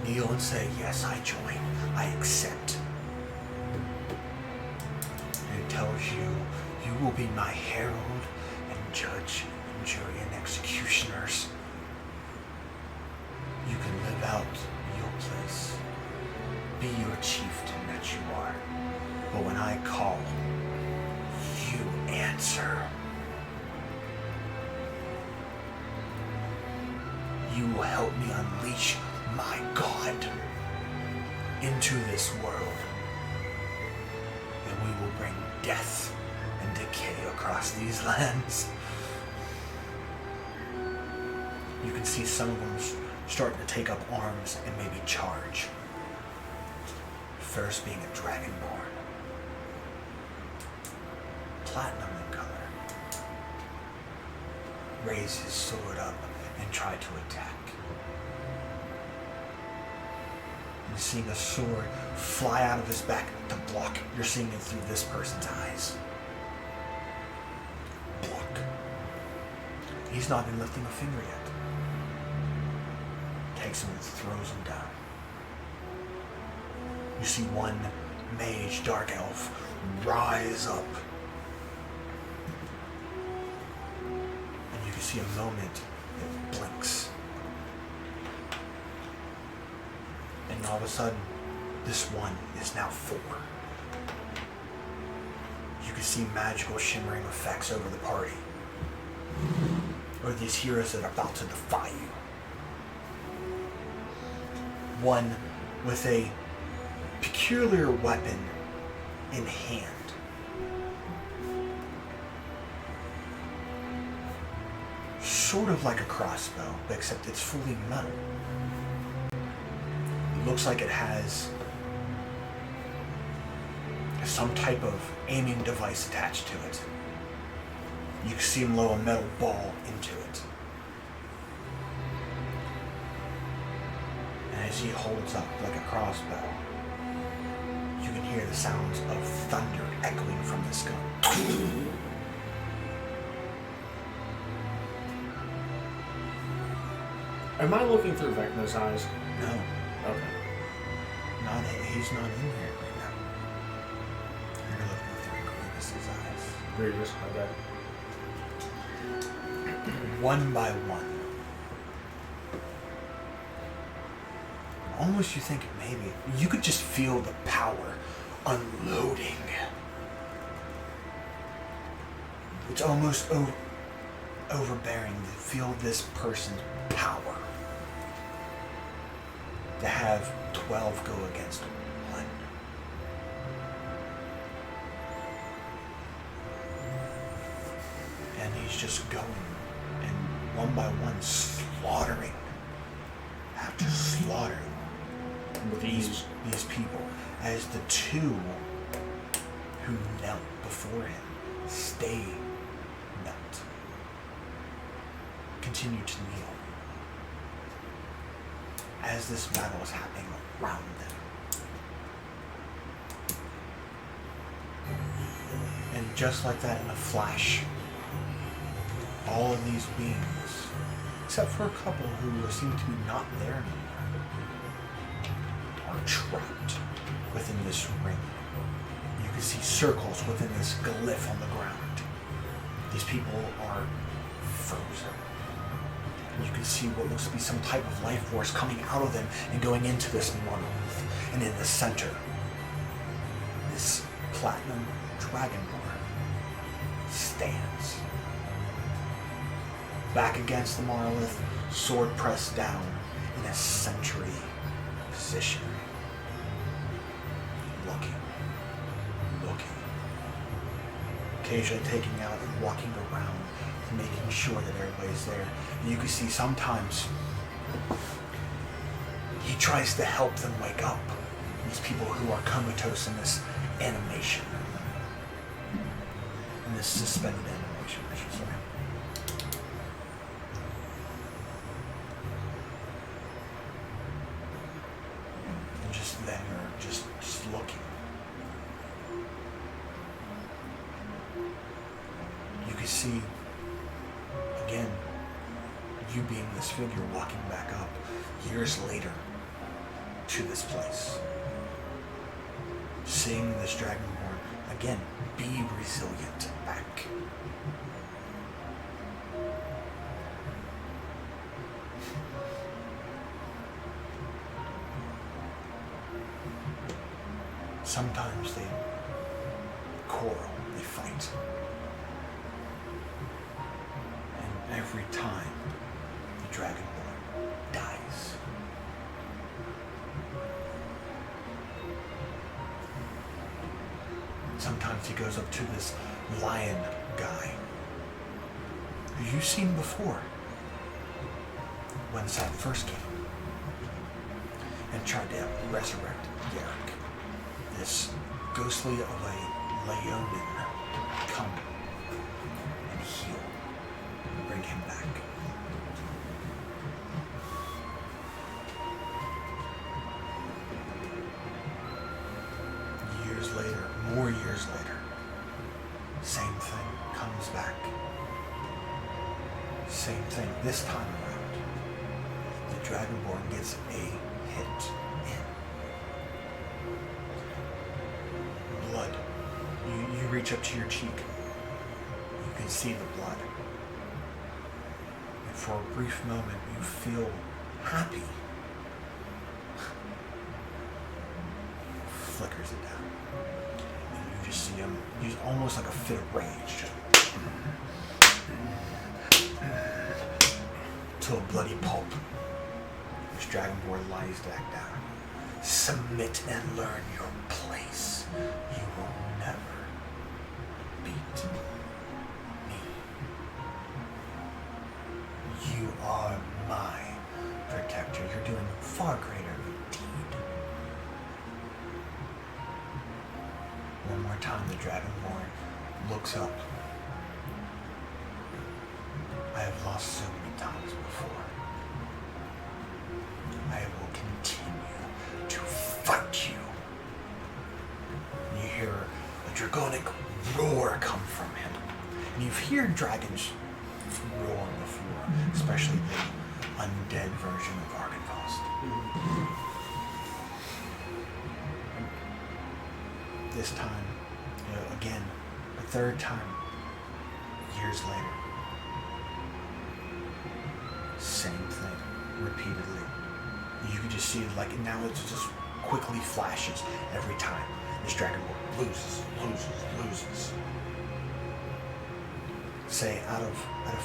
Kneel and say, "Yes, I join. I accept." And it tells you, you will be my herald and judge and jury and executioners. You can live out your place. Be your chieftain that you are. But when I call, you answer. You will help me unleash my God into this world, and we will bring death and decay across these lands. You can see some of them starting to take up arms and maybe charge. First being a dragonborn, platinum in color, raise his sword up and try to attack. You're seeing a sword fly out of his back to block. You're seeing it through this person's eyes. Block. He's not even lifting a finger yet. Takes him and throws him down. You see one mage dark elf rise up. And you can see a moment it blinks. And all of a sudden, this one is now 4. You can see magical shimmering effects over the party. Or these heroes that are about to defy you. One with a peculiar weapon in hand. Sort of like a crossbow, but except it's fully metal. It looks like it has some type of aiming device attached to it. You can see him lower a metal ball into it. And as he holds up like a crossbow, you can hear the sounds of thunder echoing from this gun. Am I looking through Vecna's eyes? No, Okay. he's not in here right now. You're looking through Grievous' eyes. Grievous, okay. One by one. Almost you think maybe you could just feel the power unloading. It's almost overbearing to feel this person's power. To have 12 go against 1. And he's just going, and one by one slaughtering after slaughtering these people, as the 2 who knelt before him stay knelt, continue to kneel as this battle is happening around them. And just like that, in a flash, all of these beings, except for a couple who seem to be not there anymore, are trapped within this ring. You can see circles within this glyph on the ground. These people are frozen. And you can see what looks to be some type of life force coming out of them and going into this monolith. And in the center, this platinum dragonborn stands. Back against the monolith, sword pressed down in a sentry position. Looking. Occasionally taking out and walking around, making sure that everybody's there. And you can see sometimes he tries to help them wake up. These people who are comatose in this animation. In this suspended animation, I should say. And just there, just looking. You can see, again, you being this figure walking back up years later to this place. Seeing this dragonborn, again, be resilient back. Sometimes they quarrel, they fight. every time the Dragonborn dies. Sometimes he goes up to this lion guy who you've seen before when Sam first came and tried to resurrect Garrick. This ghostly of a Leonin come and heal and bring him back. Years later, more years later, same thing comes back. Same thing this time around. The Dragonborn gets a hit in. Blood. You reach up to your cheek. You can see the blood. And for a brief moment, you feel happy. Flickers it down. And you just see him use almost like a fit of rage. Just to a bloody pulp. This Dragonborn lies back down. Submit and learn your place. You will never beat me. You are my protector. You're doing far greater deed. One more time, the Dragonborn looks up. I have lost so many times before. I will continue to fight you. And you hear a draconic roar come from him. And you've heard dragons roar before, especially the undead version of Arkenvost. This time, again, a third time, years later. Same thing, repeatedly. You can just see it, like, now it just quickly flashes every time. This Dragonborn loses. Say, out of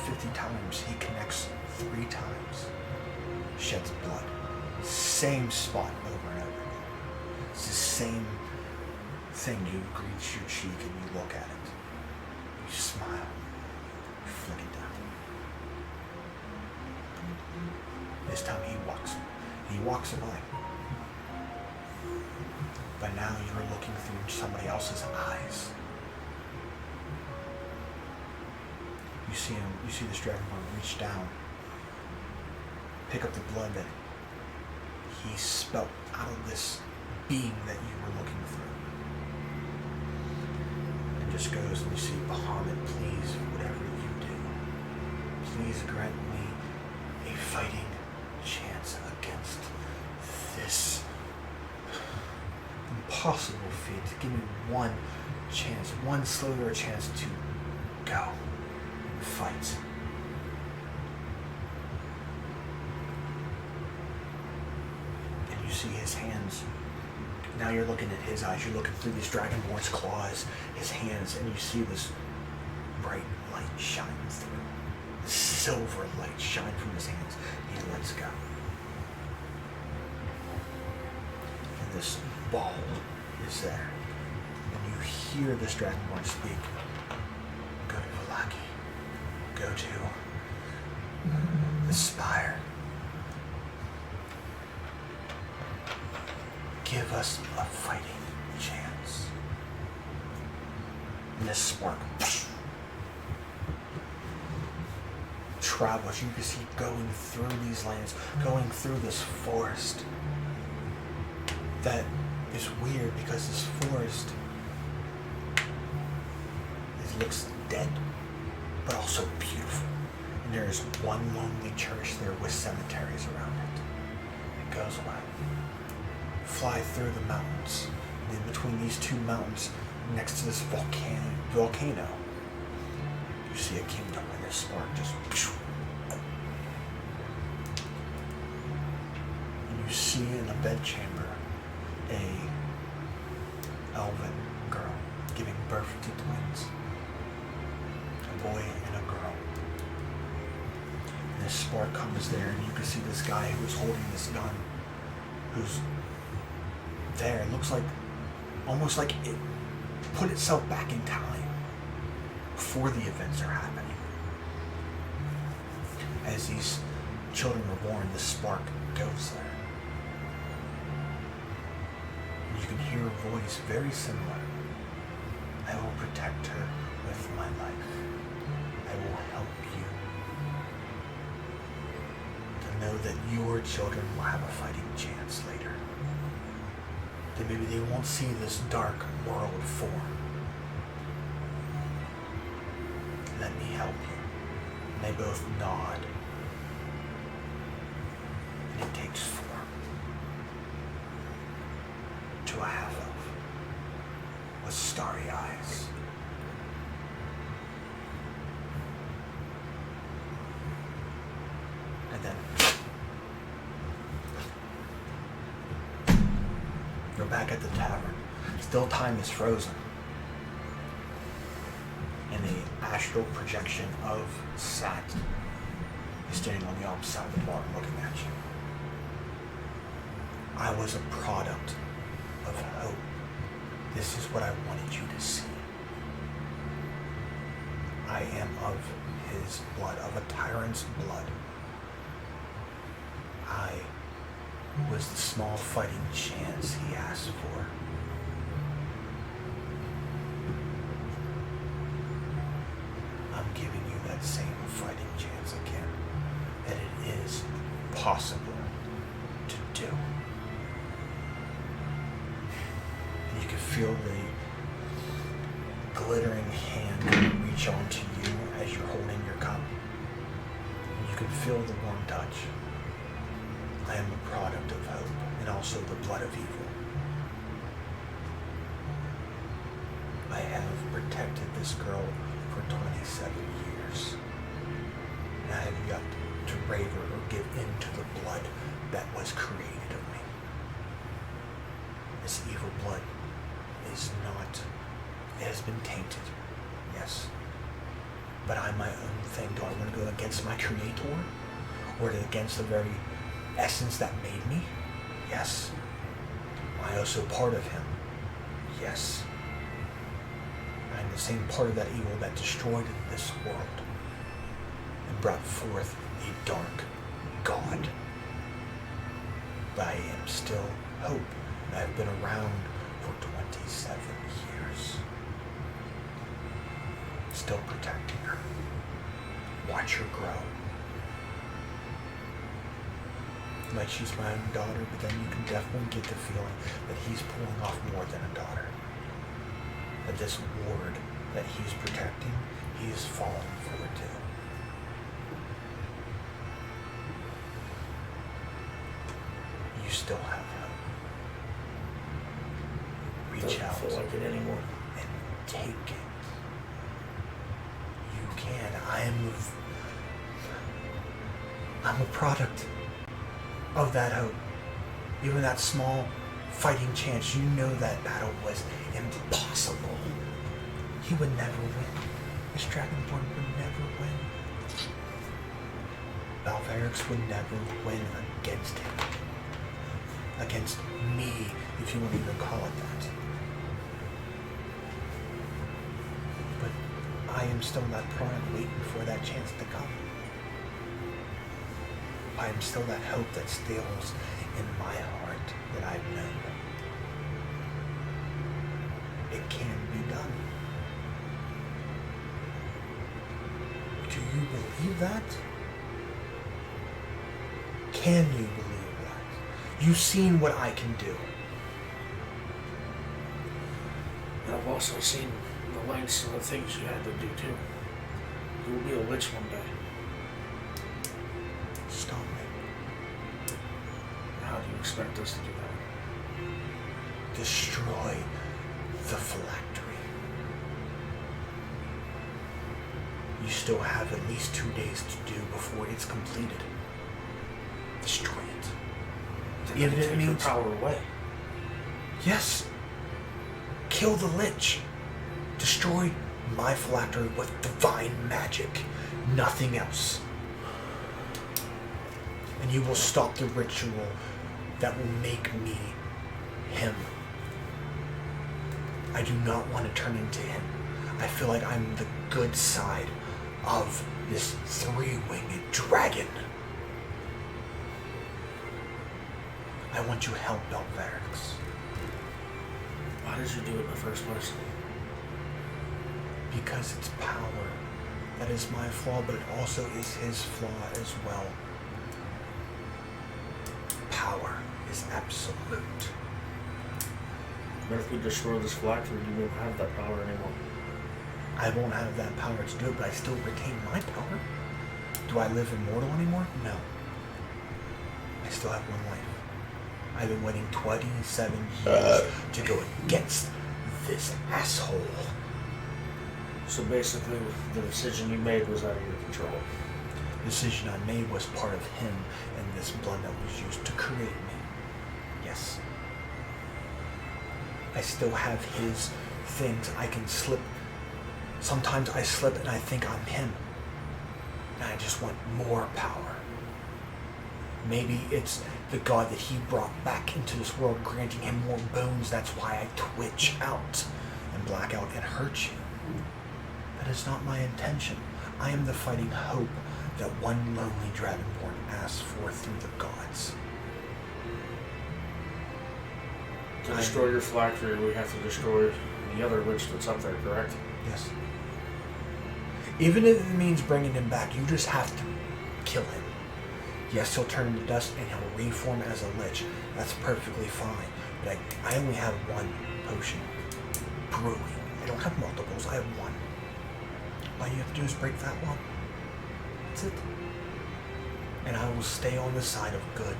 50 times, he connects 3 times. Sheds blood. Same spot over and over again. It's the same thing. You reach your cheek and you look at it. You smile. You flick it down. This time he walks away. But now you're looking through somebody else's eyes. You see this Dragonborn reach down, pick up the blood that he spelt out of this beam that you were looking through. And just goes and you see, Bahamut, please, whatever you do, please grant me a fighting chance against this impossible feat. Give me one chance, one slither chance to go and fight. And you see his hands. Now you're looking at his eyes. You're looking through this Dragonborn's claws, his hands, and you see this bright light shine through. Silver light shine from his hands. He lets go. And this ball is there. And you hear this Dragonborn speak. Go to Vallaki. Go to the spire. Give us a fighting chance. And this spark travels. You can see going through these lands, going through this forest. That is weird because this forest looks dead, but also beautiful. And there is one lonely church there with cemeteries around it. It goes away. Fly through the mountains. And in between these two mountains, next to this volcano, you see a kingdom where this spark just. And you see in a bedchamber a elven girl giving birth to twins. A boy and a girl. this spark comes there, and you can see this guy who's holding this gun, who's there. It looks like, almost like it put itself back in time before the events are happening. As these children were born, the spark goes there. And you can hear a voice very similar. I will protect her with my life. I will help you to know that your children will have a fighting chance later. That maybe they won't see this dark world form. Let me help you. And they both nod. And it takes form to a half-elf with starry eyes. And then you're back at the tavern. Still time is frozen. And the astral projection of Sat is standing on the opposite side of the bar looking at you. I was a product of hope. This is what I wanted you to see. I am of his blood, of a tyrant's blood. I was the small fighting chance he asked for. I'm giving you that same fighting chance again, that it is possible to do. And you can feel the glittering hand reach onto you as you're holding your cup. And you can feel the warm touch. I am a product of hope and also the blood of evil. I have protected this girl for 27 years. And I have yet to raver or give in to the blood that was created of me. This evil blood is not, it has been tainted, yes. But I'm my own thing. Do I want to go against my creator? Or against the very essence that made me? Yes. Am I also part of him? Yes. I am the same part of that evil that destroyed this world and brought forth a dark God. But I am still hope, and I've been around for 27 years. Still protecting her. Watch her grow. Like she's my own daughter, but then you can definitely get the feeling that he's pulling off more than a daughter. That this ward that he's protecting, he is falling for too. You still have hope. Reach Doesn't out feel like it anymore. and take it. You can. I'm a product of that hope. Even that small fighting chance, you know that battle was impossible. He would never win. This Dragonborn would never win. Balvarix would never win against him. Against me, if you want to even call it that. But I am still that product waiting for that chance to come. I am still that hope that stills in my heart that I've known. It can be done. Do you believe that? Can you believe that? You've seen what I can do. And I've also seen the lengths and the things you had to do too. You will be a witch one day. Stop me. How do you expect us to do that? Destroy the phylactery. You still have at least 2 days to do before it's completed. Destroy it. Then Even you if it take your means power away. yes. Kill the Lich. Destroy my phylactery with divine magic. Nothing else. And you will stop the ritual that will make me him. I do not want to turn into him. I feel like I'm the good side of this three-winged dragon. I want to help Belvarix. Why did you do it in the first place? Because it's power. That is my flaw, but it also is his flaw as well. Power is absolute. But if we destroy this factory, you won't have that power anymore. I won't have that power to do it, but I still retain my power. Do I live immortal anymore? No. I still have one life. I've been waiting 27 years to go against this asshole. So basically, the decision you made was out of your control. The decision I made was part of him and this blood that was used to create me. Yes. I still have his things. I can slip. Sometimes I slip and I think I'm him. And I just want more power. Maybe it's the god that he brought back into this world, granting him more bones. That's why I twitch out and black out and hurt you. That is not my intention. I am the fighting hope that one lonely dragonborn asks for through the gods. To destroy your factory, we have to destroy the other witch that's up there, correct? Yes. Even if it means bringing him back, you just have to kill him. Yes, he'll turn into dust and he'll reform as a lich. That's perfectly fine. But I only have one potion. Brewing. I don't have multiples, I have one. All you have to do is break that one. That's it. And I will stay on the side of good.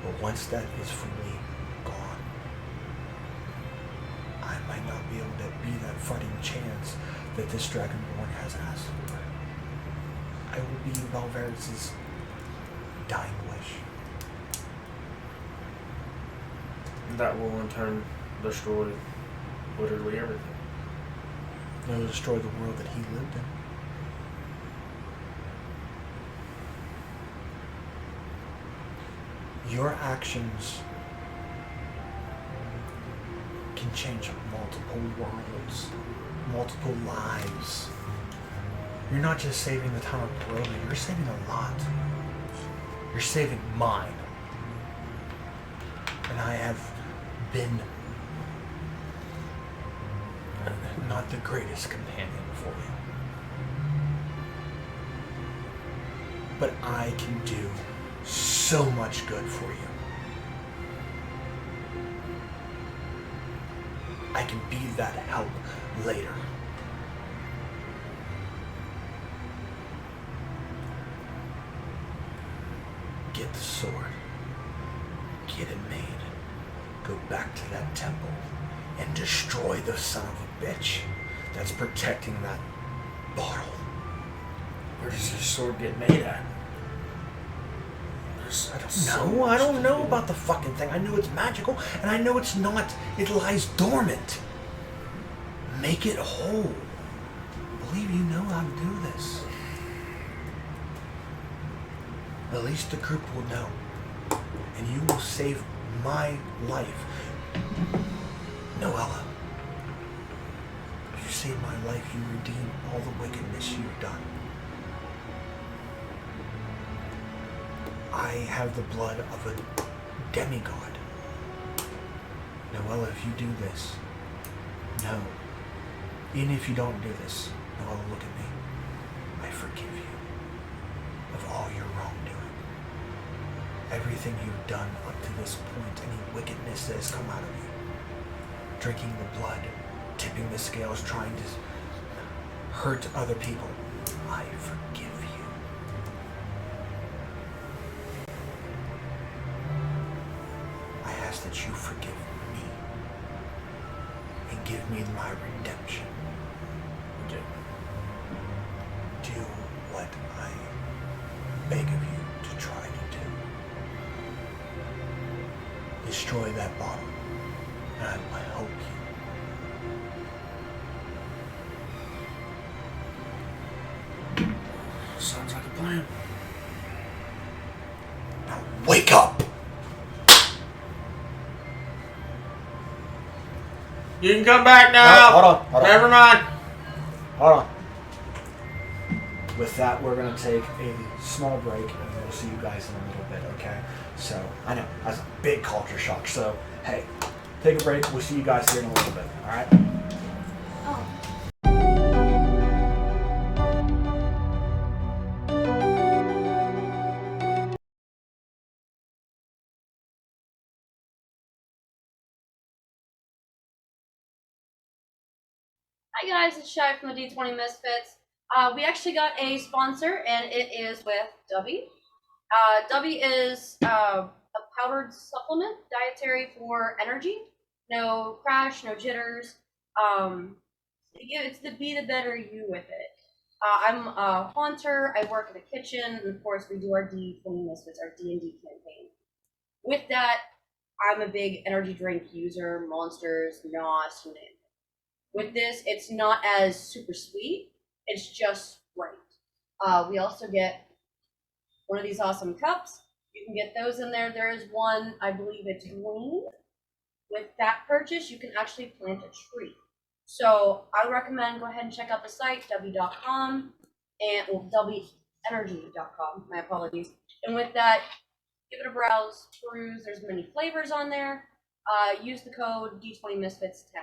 But once that is fully gone, I might not be able to be that fighting chance that this Dragonborn has asked for. I will be Valverix's dying wish. That will in turn destroy literally everything. It'll destroy the world that he lived in. Your actions can change multiple worlds, multiple lives. You're not just saving the town of Barovia, you're saving a lot. You're saving mine. And I have been not the greatest companion for you. But I can do so much good for you. I can be that help later. Get the sword. Get it made. Go back to that temple and destroy the son of a bitch that's protecting that bottle. Where does this sword get made at? I don't know about the fucking thing. I know it's magical, and I know it's not. It lies dormant. Make it whole. Believe you know how to do this. At least the group will know. And you will save my life. Noella. If you save my life, you redeem all the wickedness you've done. I have the blood of a demigod. Noella, if you do this, no. Even if you don't do this, Noella, look at me. I forgive you of all your wrongdoing. Everything you've done up to this point, any wickedness that has come out of you. Drinking the blood, tipping the scales, trying to hurt other people. I forgive you. I ask that you forgive me and give me my redemption. Do what I beg of you to try to do. Destroy that bottle, and I will help you. Sounds like a plan. Wake up! You can come back No, now. hold on. Never mind. Hold on. With that, we're going to take a small break, and we'll see you guys in a little bit, okay? So, I know, that's a big culture shock. So, hey, take a break. We'll see you guys here in a little bit, all right? Hi guys, it's Shy from the D20 Misfits. We actually got a sponsor, and it is with Dubby. Dubby is a powdered supplement, dietary for energy. No crash, no jitters. It's to be the better you with it. I'm a haunter. I work in the kitchen, and of course, we do our D20 Misfits, our D&D campaign. With that, I'm a big energy drink user. Monsters, NOS, you name it. With this, it's not as super sweet. It's just right. We also get one of these awesome cups. You can get those in there. There is one, I believe it's green. With that purchase, you can actually plant a tree. So I recommend go ahead and check out the site, w.com, and wbeenergy.com. My apologies. And with that, give it a browse, peruse. There's many flavors on there. Use the code D20Misfits10.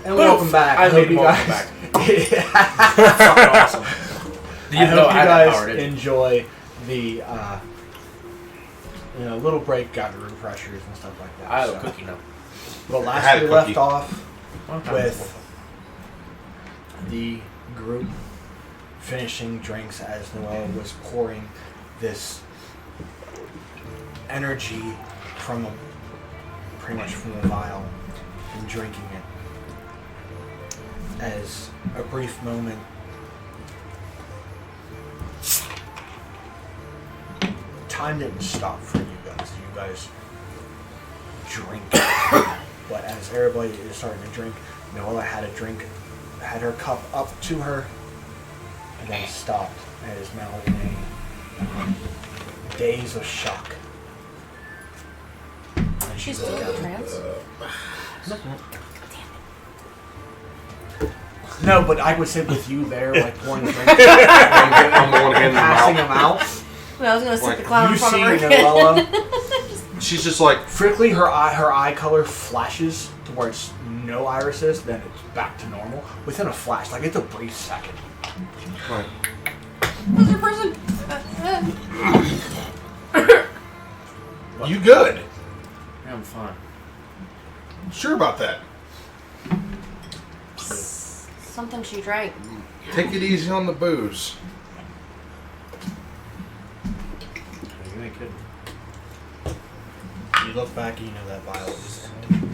And welcome back. I hope made you welcome guys. Fucking awesome. I hope you I guys powered it. enjoy the little break, got the refreshers and stuff like that. I have a So- cookie now. Well, I had last a we left cookie. off Okay. with the group finishing drinks as Noella was pouring this energy pretty much from a vial and drinking it. As a brief moment, time didn't stop for you guys. You guys drink. But as everybody is starting to drink, Noella had her cup up to her, and then stopped and is now in a daze of shock. And She's looking still in at trance. No, but I would say with you there, like pouring drinks, I'm the one hand in the passing mouth. them out. Well, I was gonna sit Like, the clown You in front see of her. Noella. She's just like, Quickly, her eye color flashes to where it's no irises, then it's back to normal within a flash. Like it's a brief second. Right. Who's your person? You good? Yeah, I'm fine. Sure about that? Something she drank. Take it easy on the booze. You ain't kidding. You look back and you know that vial is empty.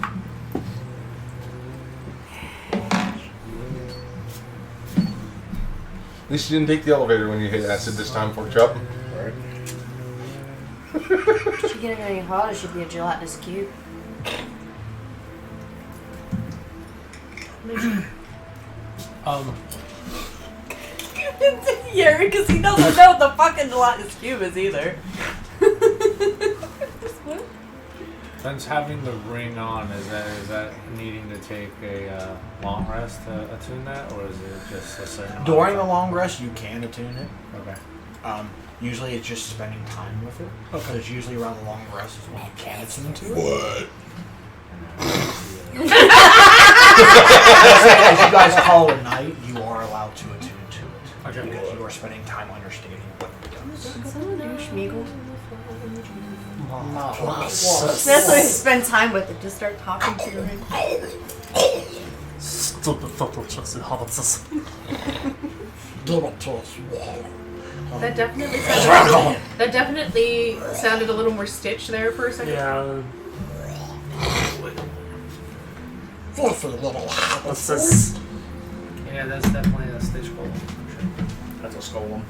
At least you didn't take the elevator when you hit acid this time, pork chop. Right. If she get it any hotter, she'd be a gelatinous cube. Yeah, because he doesn't know what the fucking gelatinous cube is either. Since having the ring on, is that needing to take a long rest to attune that, or is it just a certain amount During of the long rest, you can attune it. Okay. Usually it's just spending time with it. Okay. Because usually around the long rest is when you can attune to it. What? As you guys call it a night, you are allowed to attune to it. Okay. Because you are spending time understanding what it does. Schmeagle. That's why you spend time with it. Just start talking to your ring. Stupid fucking Chelsea Hobbits. That definitely sounded a little more Stitch there for a second. Yeah. What's this? Yeah, that's definitely a Stitch goal. That's a skull one.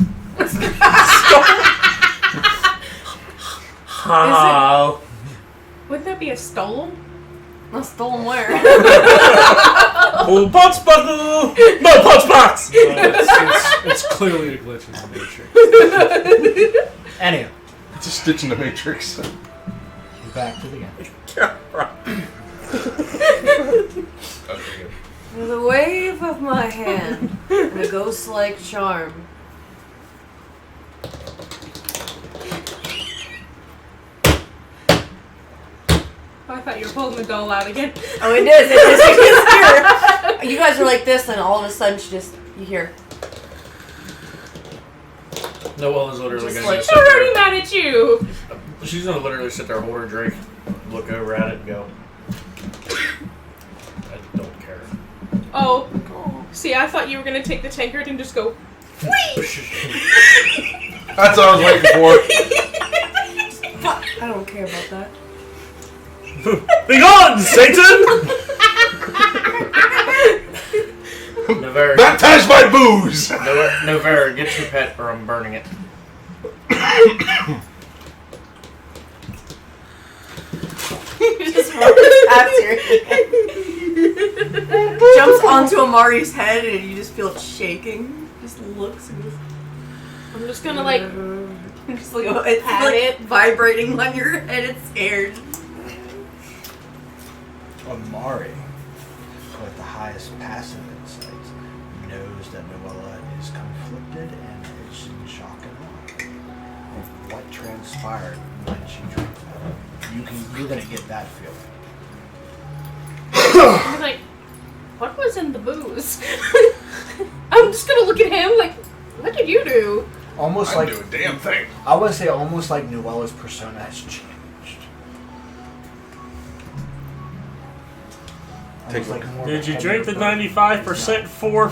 How? Wouldn't that be a Stolem? A stolen where? Oh, punch button! No punch box! It's clearly a glitch in the Matrix. Anyway, It's a stitch in the Matrix. back to the game. With a wave of my hand and a ghost-like charm. Oh, I thought you were pulling the doll out again. Oh, it is. It is. You just hear. You guys are like this, and all of a sudden, you hear. Noelle is literally Just gonna like- go sit I'm already there. mad at you. She's gonna literally sit there, hold her drink, look over at it, and go. I don't care. Oh. See, I thought you were gonna take the tankard and just go. That's what I was waiting for. I don't care about that. Be gone, Satan! Nevera, Baptize my booze! Nevera, get your pet or I'm burning it. You just taps your head. Jumps onto Amari's head, and you just feel it shaking. Just looks and goes. I'm just gonna like. Just like it's Pat like it. vibrating on your head. It's scared. Amari, with the highest passive insight, knows that Noella is conflicted and is in shock and awe of what transpired when she drank that. You're gonna get that feeling. I'm like, what was in the booze? I'm just gonna look at him like, what did you do? Almost I like didn't do a damn thing. I would say almost like Noella's persona has changed. Take Almost like more of Did a you drink the heavier 95% for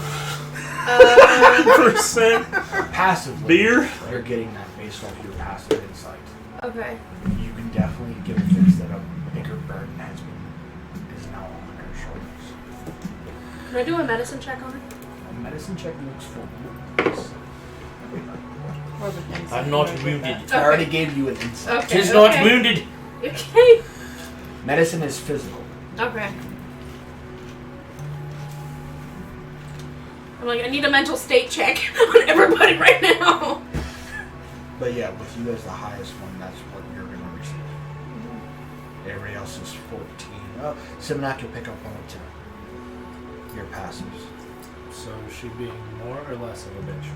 percent passively beer? You're getting that based off your passive insight. Okay. You can definitely get a fix that a bigger burden is now on her shoulders. Can I do a medicine check on it? A medicine check looks for I'm not wounded. I already gave you an insight. Okay. Tis not wounded. Okay. Medicine is physical. Okay. I'm like, I need a mental state check on everybody right now. But yeah, with you as the highest one, that's what you're going to receive. Everybody else is 14. Oh, Simonak, you'll pick up 1 or 2. Your passives. So is she being more or less of a bitch?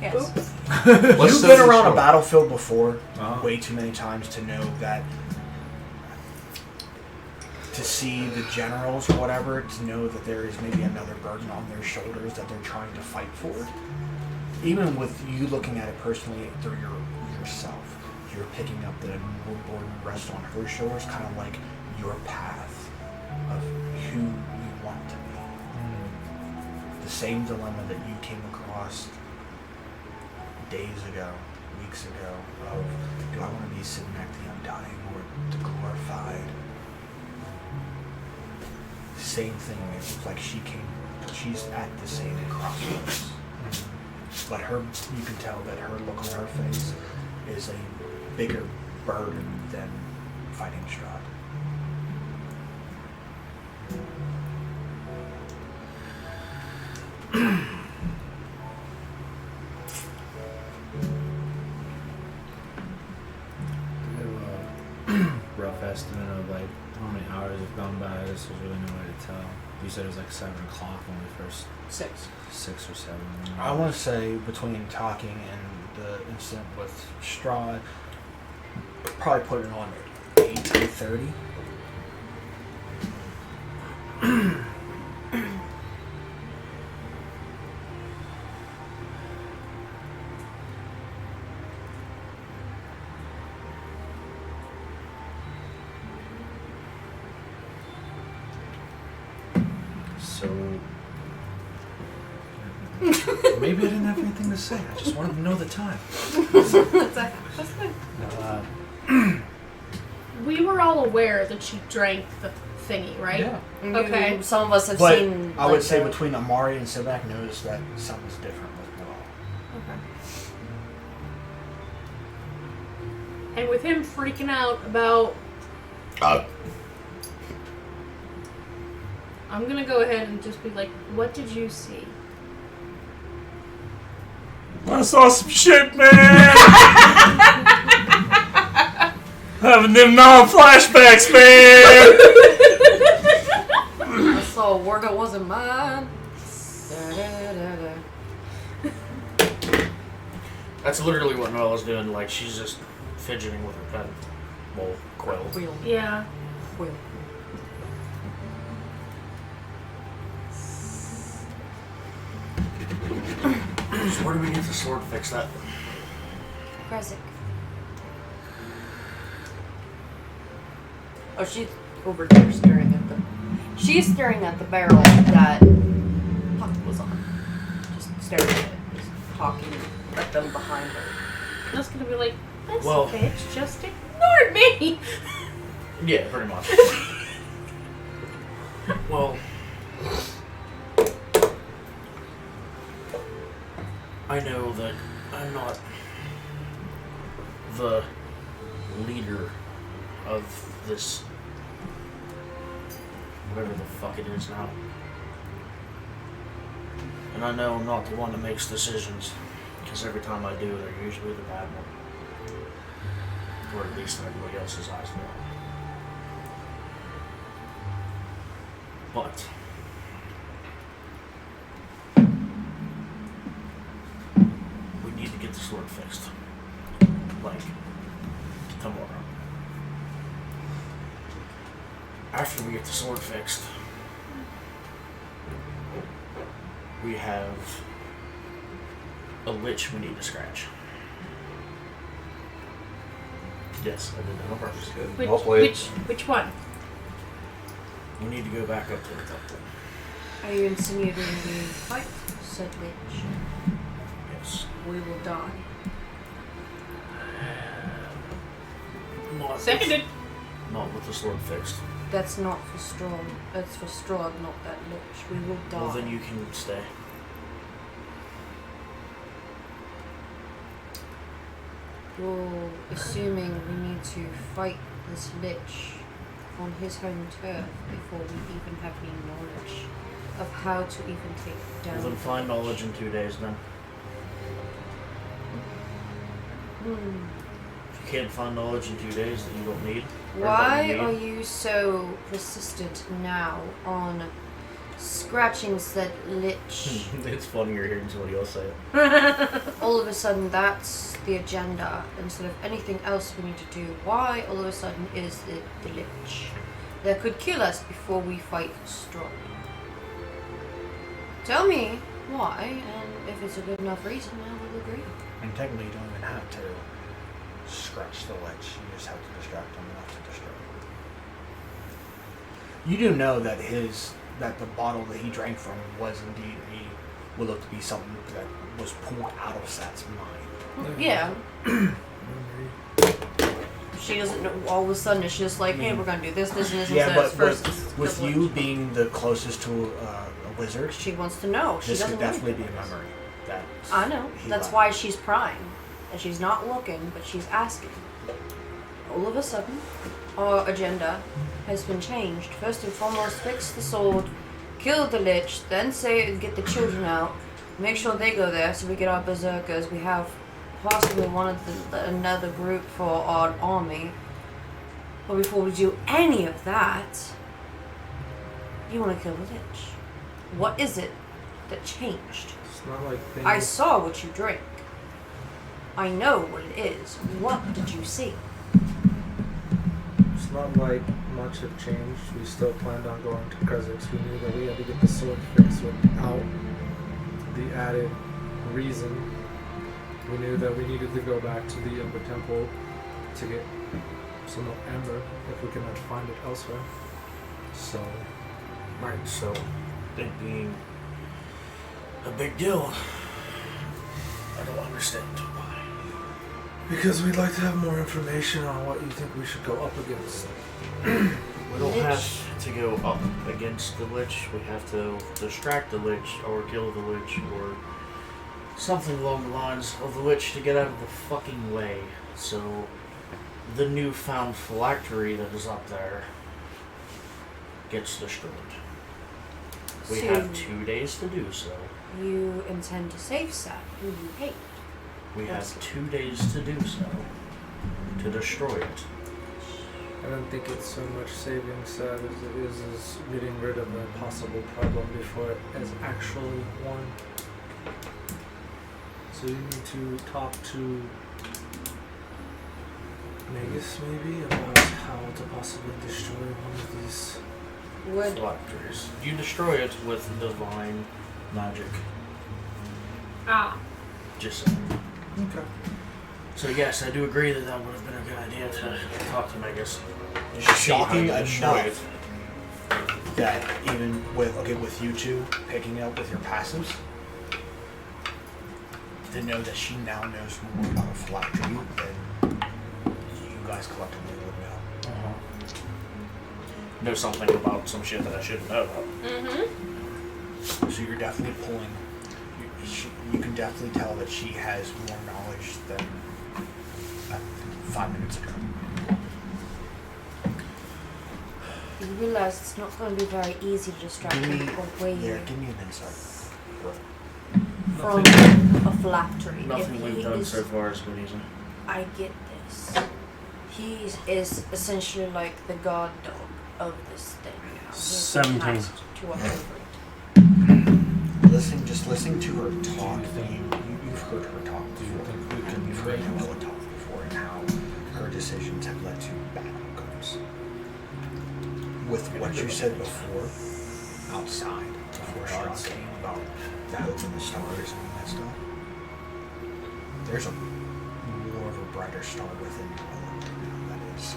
Yes. You've been around a battlefield before Uh-huh. way too many times to know that. To see the generals or whatever, to know that there is maybe another burden on their shoulders that they're trying to fight for. Even with you looking at it personally through yourself, you're picking up the burden rest on her shoulders, kind of like your path of who you want to be. The same dilemma that you came across days ago, weeks ago, of do I want to be sitting at the undying or the glorified? Same thing. It's like she's at the same crossroads. But you can tell that her look on her face is a bigger burden than fighting Strahd. Rough estimate of like how many hours have gone by. This is really no way to tell. You said it was like 7 o'clock when we first 6 or 7. I want to say between talking and the incident with Strahd, probably put it on 8:30. So maybe I didn't have anything to say. I just wanted to know the time. We were all aware that she drank the thingy, right? Yeah. Okay. Some of us have But seen. I would like, say between Amari and Sibak noticed that something's different with Noel. Okay. And with him freaking out about. I'm gonna go ahead and just be like, what did you see? I saw some shit, man. Having them non-flashbacks, man. I saw a word that wasn't mine. That's literally what Noella's doing. Like, she's just fidgeting with her pen. Well, quill. Wheel. Yeah. Wheel. So where do we get the sword to fix that? Gresic. Oh, she's over there staring at the. She's staring at the barrel that Puck was on. Just staring at it, just talking at them behind her. I was gonna be like, this Well- bitch just ignored me. Yeah, pretty much. Well, I know that I'm not the leader of this, whatever the fuck it is now. And I know I'm not the one that makes decisions, because every time I do, they're usually the bad one. Or at least in everybody else's eyes now. But we need to get the sword fixed. Like, tomorrow. After we get the sword fixed, we have a lich we need to scratch. Yes, I did that on purpose. Which, Well played. which one? We need to go back up to the temple. Are you insinuating we fight said lich? Yes. We will die. Not Seconded. Not with the sword fixed. That's not for Strahd. That's for Strahd, not that lich. We will die. Well, then you can stay. Well, assuming we need to fight this lich on his home turf before we even have any knowledge of how to even take down Well, then the find lich. knowledge in 2 days then. If you can't find knowledge in 2 days that you don't need. or that Why you are need, you so persistent now on scratching said lich. It's funnier hearing somebody else say it. All of a sudden, that's the agenda instead of anything else we need to do. Why all of a sudden is it the lich that could kill us before we fight strong? Tell me why, and if it's a good enough reason, I will agree. And technically, you don't even have to scratch the lich. You just have to distract him enough to destroy him. You do know that the bottle that he drank from was indeed would look to be something that was pulled out of Sat's mind. Yeah. She doesn't know. All of a sudden, it's just like, hey, we're gonna do this, this, and this. Yeah, but first with you being the closest to a wizard, she wants to know. She this doesn't could definitely want be a memory. That I know. he That's left. why she's prying. And she's not looking, but she's asking. All of a sudden, our agenda has been changed. First and foremost, fix the sword, kill the lich, then get the children out, make sure they go there so we get our berserkers. We have possibly one of another group for our army. But before we do any of that, you want to kill the lich. What is it that changed? It's not like things. I saw what you drink. I know what it is. What did you see? It's not like much had changed. We still planned on going to Krezix. We knew that we had to get the sword fixed without the added reason. We knew that we needed to go back to the Ember Temple to get some more Ember if we cannot find it elsewhere. So, Right, so it being a big deal, I don't understand why. because we'd like to have more information on what you think we should go up against. We don't have to go up against the lich. We have to distract the lich or kill the lich or something along the lines of the lich to get out of the fucking way. So the newfound phylactery that is up there gets destroyed. We So have 2 days to do so. You intend to save Sat, who you hate. We Yes. have 2 days to do so. To destroy it. I don't think it's so much saving Sad as it is getting rid of a possible problem before it is actually one. So you need to talk to Magus maybe about how to possibly destroy one of these. Would Phylacteries. You destroy it with divine magic. Ah. Just saying. Okay. So yes, I do agree that that would have been a good idea to talk to Megas. Shocking destroy enough that even with you two picking up with your passives, to know that she now knows more about a phylactery than you guys collectively would know. Know something about some shit that I shouldn't know about. Mm-hmm. So you're definitely pulling. You can definitely tell that she has more knowledge than 5 minutes ago. you realize it's not going to be very easy to distract him away Give me an insight. from a phylactery. Nothing If we've he done is, so far has been easy. I get this. He is essentially like the guard dog of this thing now. He's 17. tasked to watch over it. Just listening to her talk, you've heard her talk before. You've heard Noah talk before and how her decisions have led to bad outcomes. With what you said before, outside, before Strahd came about that open the stars and all that stuff, there's a more of a brighter star within Noah right now that is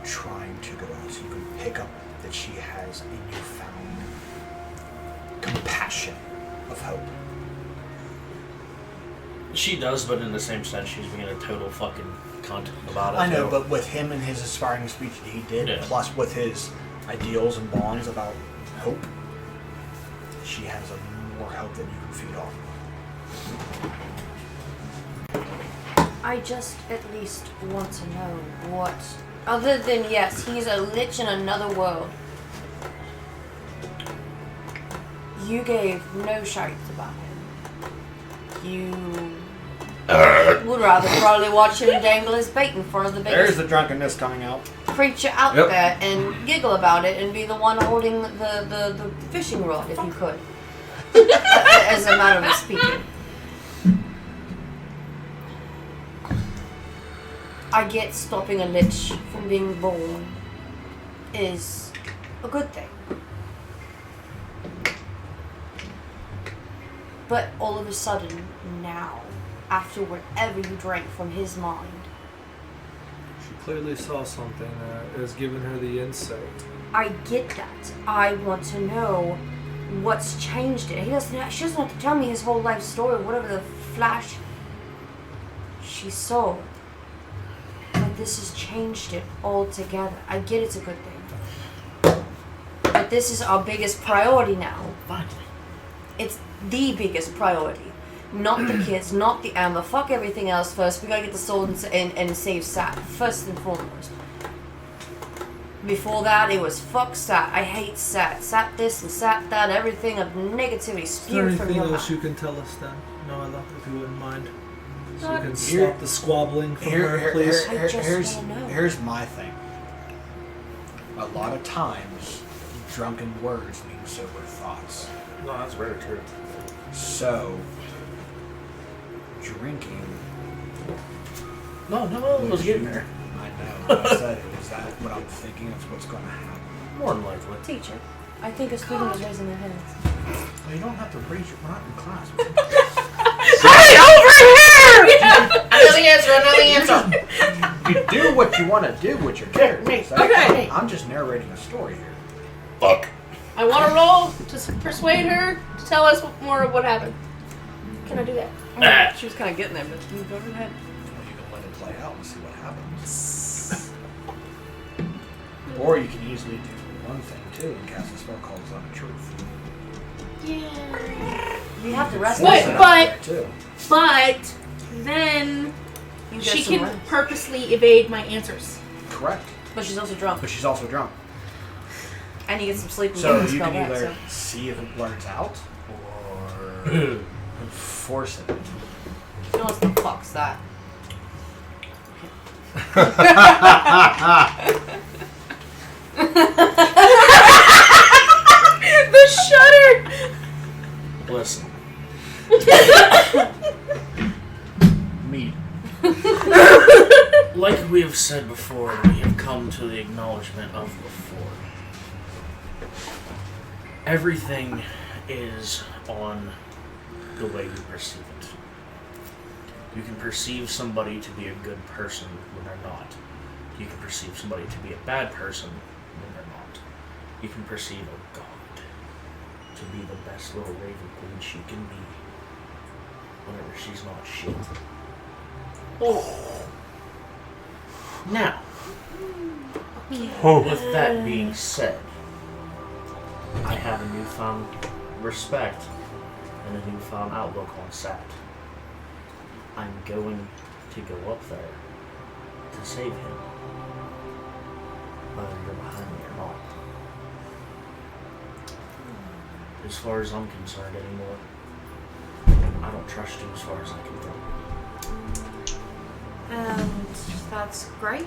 trying to go out. So you can pick up that she has a newfound compassion of hope. She does, but in the same sense, she's being a total fucking cunt about it. I know, too. but with him and his aspiring speech that he did, Yeah. plus with his ideals and bonds about hope, she has a more hope than you can feed off. I just at least want to know what, other than yes, he's a lich in another world. You gave no shites about him. You would rather probably watch him dangle his bait in front of the biggest. There's the drunkenness coming out. creature out Yep. there and giggle about it and be the one holding the fishing rod if you could. As a matter of speaking. I get stopping a lich from being born is a good thing. But all of a sudden, now, after whatever you drank from his mind, She clearly saw something that has given her the insight. I get that. I want to know what's changed it. She doesn't have to tell me his whole life story, whatever the flash she saw. But this has changed it altogether. I get it's a good thing. But this is our biggest priority now. Finally. It's the biggest priority. Not the kids, not the ammo. Fuck everything else first. We gotta get the sword and save Sat. First and foremost. Before that, it was fuck Sat. I hate Sat. Sat this and Sat that. Everything of negativity Is there spewed from anything your else mouth. you can tell us then, Noella, if you wouldn't mind? So you can Here- stop the squabbling from her, please. I just wanna know. Here's my thing. A lot of times, drunken words mean sober thoughts. No, that's very true. So, drinking. No, I was getting there. I know. I said, is that what I'm thinking? That's what's going to happen. More than likely. Teacher, I think a student is raising their hands. Well, you don't have to raise your. We're not in class. Hey, over here! Another answer. You do what you want to do with your characters. Okay. I'm just narrating a story here. Fuck. I want to roll to persuade her to tell us more of what happened. Can I do that? Ah. She was kind of getting there, but you go ahead. Well, you can let it play out and see what happens. Or you can easily do one thing too and cast a spell called Untruth. Yeah. You have to rest. Wait, yourself. but Too. then You get she some can rest. purposely evade my ansors. Correct. But she's also drunk. But she's also drunk. And you get some sleep and So get the you spell can back. either So. see if it blurts out or force it. You know what the fuck's that? The shudder! Listen. Me. Like we have said before, we have come to the acknowledgement of before. Everything is on the way you perceive it. You can perceive somebody to be a good person when they're not. You can perceive somebody to be a bad person when they're not. You can perceive a god to be the best little raven queen she can be whenever she's not shit. Now, with that being said, I have a newfound respect and a newfound outlook on Sat. I'm going to go up there to save him, whether you're behind me or not. As far as I'm concerned anymore, I don't trust you as far as I can throw. And that's great.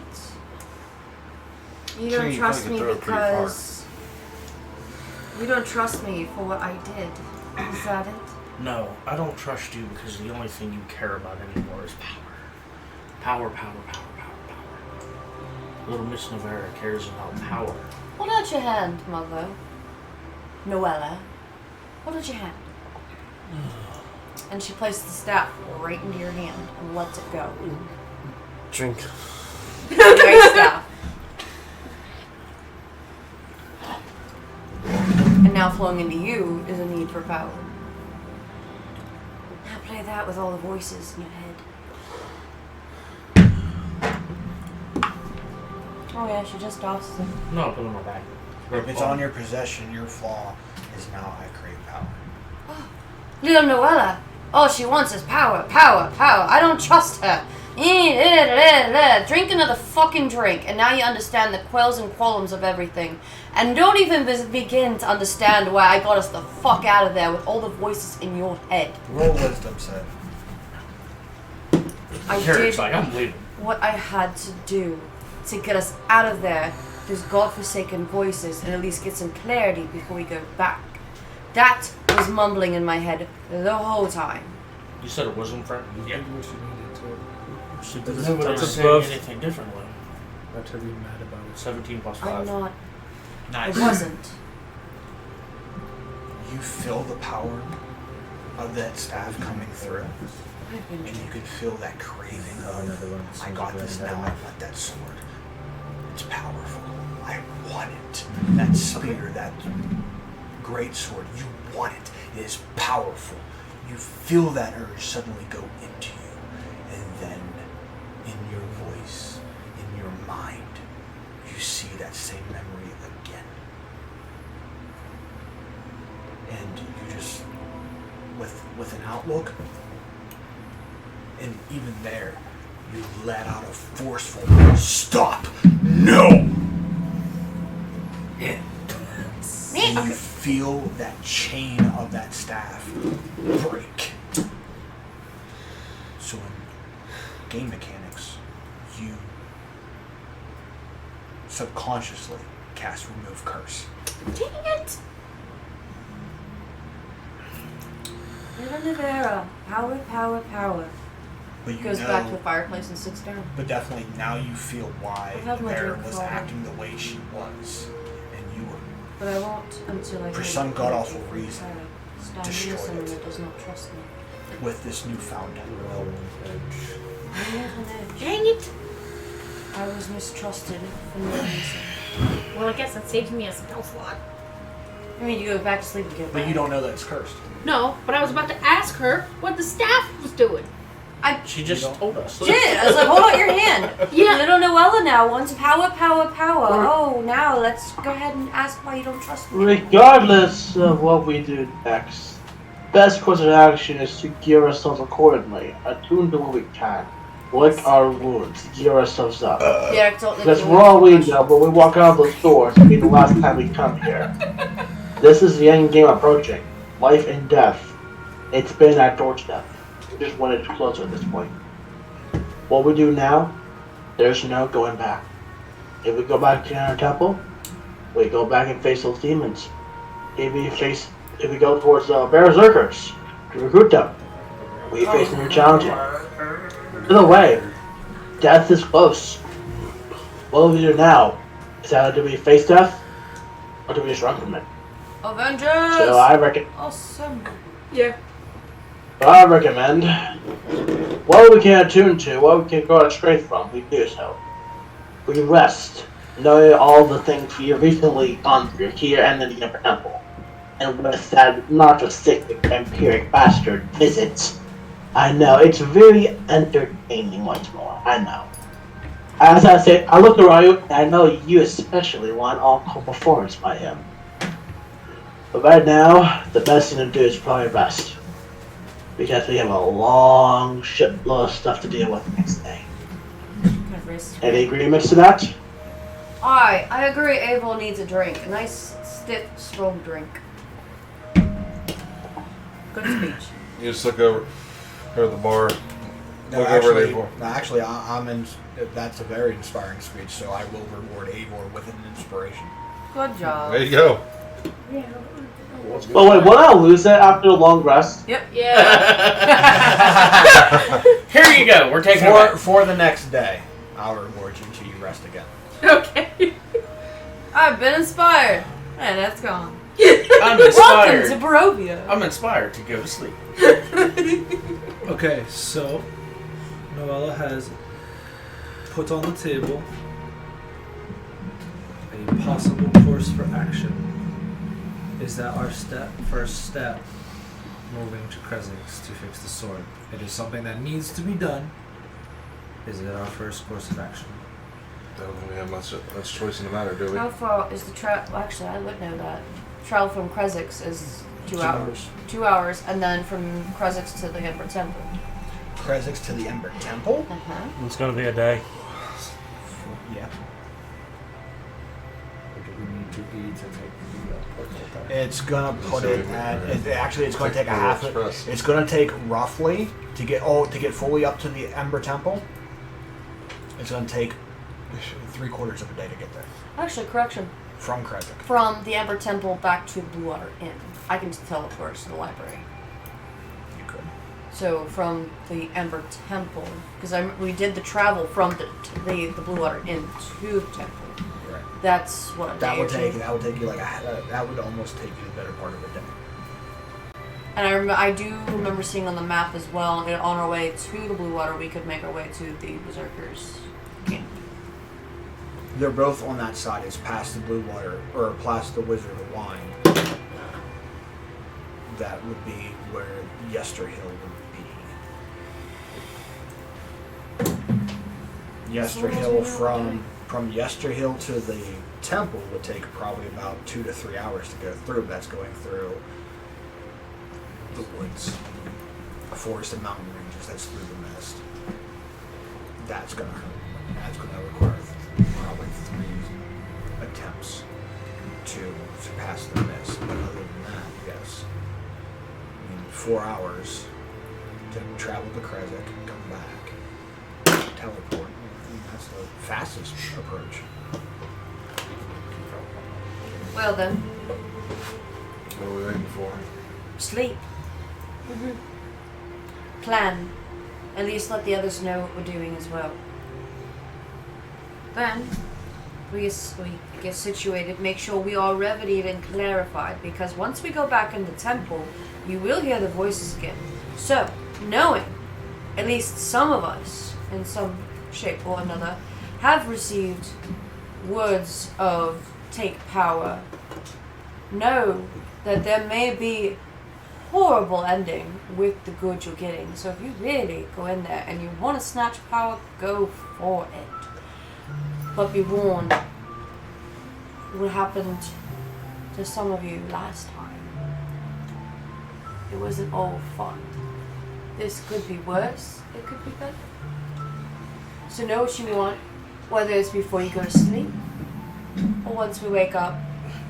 You Sure, don't you trust probably me could throw it pretty far. because you don't trust me for what I did. Is that it? No, I don't trust you because the only thing you care about anymore is power. Power. Little Miss Navarra cares about power. Hold out your hand, Mother. Noella. Hold out your hand. And she places the staff right into your hand and lets it go. Drink. Great staff. And now flowing into you is a need for power. Now play that with all the voices in your head. Oh yeah, she just tosses it. No, put it on my back. If it's on your possession, your flaw is now I crave power. Little Noella. All she wants is power. I don't trust her. Drink another fucking drink, and now you understand the quells and qualms of everything. And don't even begin to understand why I got us the fuck out of there with all the voices in your head. Roll wisdom, said. I Carrot's did like, I'm leaving. what I had to do to get us out of there, those godforsaken voices, and at least get some clarity before we go back. That was mumbling in my head the whole time. You said it wasn't friend. You did what you needed to. She That's doesn't above- say anything differently. Not to be mad about it. 17 plus I'm 5. not. Nice. It wasn't. You feel the power of that staff coming through, I've been and you can feel that craving Another one. of, I got this now, I want that sword. It's powerful. I want it. That spear, that great sword, you want it. It is powerful. You feel that urge suddenly go into you, and then in your voice, in your mind, you see that same memory again. And you just, with an outlook, and even there, you let out a forceful stop. No! And you feel that chain of that staff break. So in game mechanics, you subconsciously cast Remove Curse. Dang it! Rivera. Power, power, power. But you Goes know, back to the fireplace and sits down. but definitely now you feel why I have my Vera drink was forward. acting the way she was. And you were But I won't until I For hear some the god-awful energy from reason, Sarah. Stand destroy near someone it. that does not trust me. with this newfound will. I have an edge. Dang it! I was mistrusted for no reason. Well, I guess that saves me a spell slot. I mean, you go back to sleep and get But you don't know that it's cursed. No, but I was about to ask her what the staff was doing. She just told us. Did. I was like, hold out your hand. Yeah. Little Noella now wants power, power, power. Oh, now let's go ahead and ask why you don't trust me. Regardless of what we do next, best course of action is to gear ourselves accordingly, attune to what we can, lick our wounds, gear ourselves up. Yeah, don't Because for all we know, when we walk out of those doors, it'll be the last time we come here. This is the end game approaching. Life and death. It's been at doorstep. We just wanted to closer at this point. What we do now, there's no going back. If we go back to our temple, we go back and face those demons. If we go towards the berserkers to recruit them, we face them and challenge it. Either way, death is close. What we do now is either do we face death or do we just run from it. Avengers! So I reckon. Awesome. Yeah. I recommend what we can attune to, what we can grow our strength from, we do so. We rest, knowing all the things we have recently gone through here and in the Upper Temple. And with that not just sick empiric bastard visits. I know, it's very entertaining once more, I know. As I said, I look around you and I know you especially want encore performance by him. But right now, the best thing to do is probably rest. Because we have a long shitload of stuff to deal with next day. Any agreements to that? I agree. Abel needs a drink. A nice, stiff, strong drink. Good speech. You just look over at the bar. No, Look over at actually, Abel. no, actually, I'm in. That's a very inspiring speech. So I will reward Abel with an inspiration. Good job. There you go. But wait, will I lose it after a long rest? Yep. Yeah. Here you go. We're taking it. For the next day. I'll reward you until you rest again. Okay. I've been inspired. And that's gone. I'm inspired. Welcome to Barovia. I'm inspired to go to sleep. Okay, so Noella has put on the table a possible course for action. Is that our first step moving to Kresix to fix the sword? It is something that needs to be done. Is it our first course of action? Don't think we have much choice in the matter, do we? How far is the travel? Well, actually, I would know that. Travel from Kresix is 2 hours. 2 hours, and then from Kresix to the Ember Temple. Kresix to the Ember Temple? Uh-huh. It's gonna be a day. Yeah. Or do we need to eat to take the portal back? It's gonna put it at. Actually, it's gonna Take take a the half. express. It's gonna take roughly to get fully up to the Ember Temple. It's gonna take 3/4 of a day to get there. Actually, correction. From Kresik. From the Ember Temple back to Blue Water Inn. I can teleport to the library. You could. So from the Ember Temple, because we did the travel from the Blue Water Inn to the temple. Right. That's what a That day would or take two. you like that would almost take you the better part of a day. And I do remember seeing on the map as well, on our way to the Blue Water, we could make our way to the Berserkers camp. They're both on that side. It's past the Blue Water, or past the Wizard of Wine. That would be where Yesterhill would be. Yesterhill from Yesterhill to the temple would take probably about 2 to 3 hours to go through. That's going through the woods, forest and mountain ranges. That's through the mist. That's gonna hurt. That's gonna require probably 3 attempts to surpass the mist. But other than that, yes. I mean, 4 hours to travel to Kresik, come back, teleport. I mean, that's the fastest approach. Well then, What are we waiting for? sleep. Plan. At least let the others know what we're doing as well. Then, we get situated, make sure we are remedied and clarified, because once we go back in the temple, you will hear the voices again. So, knowing at least some of us, in some shape or another, have received words of take power, know that there may be horrible ending with the good you're getting. So if you really go in there and you want to snatch power, go for it. But be warned, what happened to some of you last time. It wasn't all fun. This could be worse, it could be better. So know what you want, whether it's before you go to sleep, or once we wake up,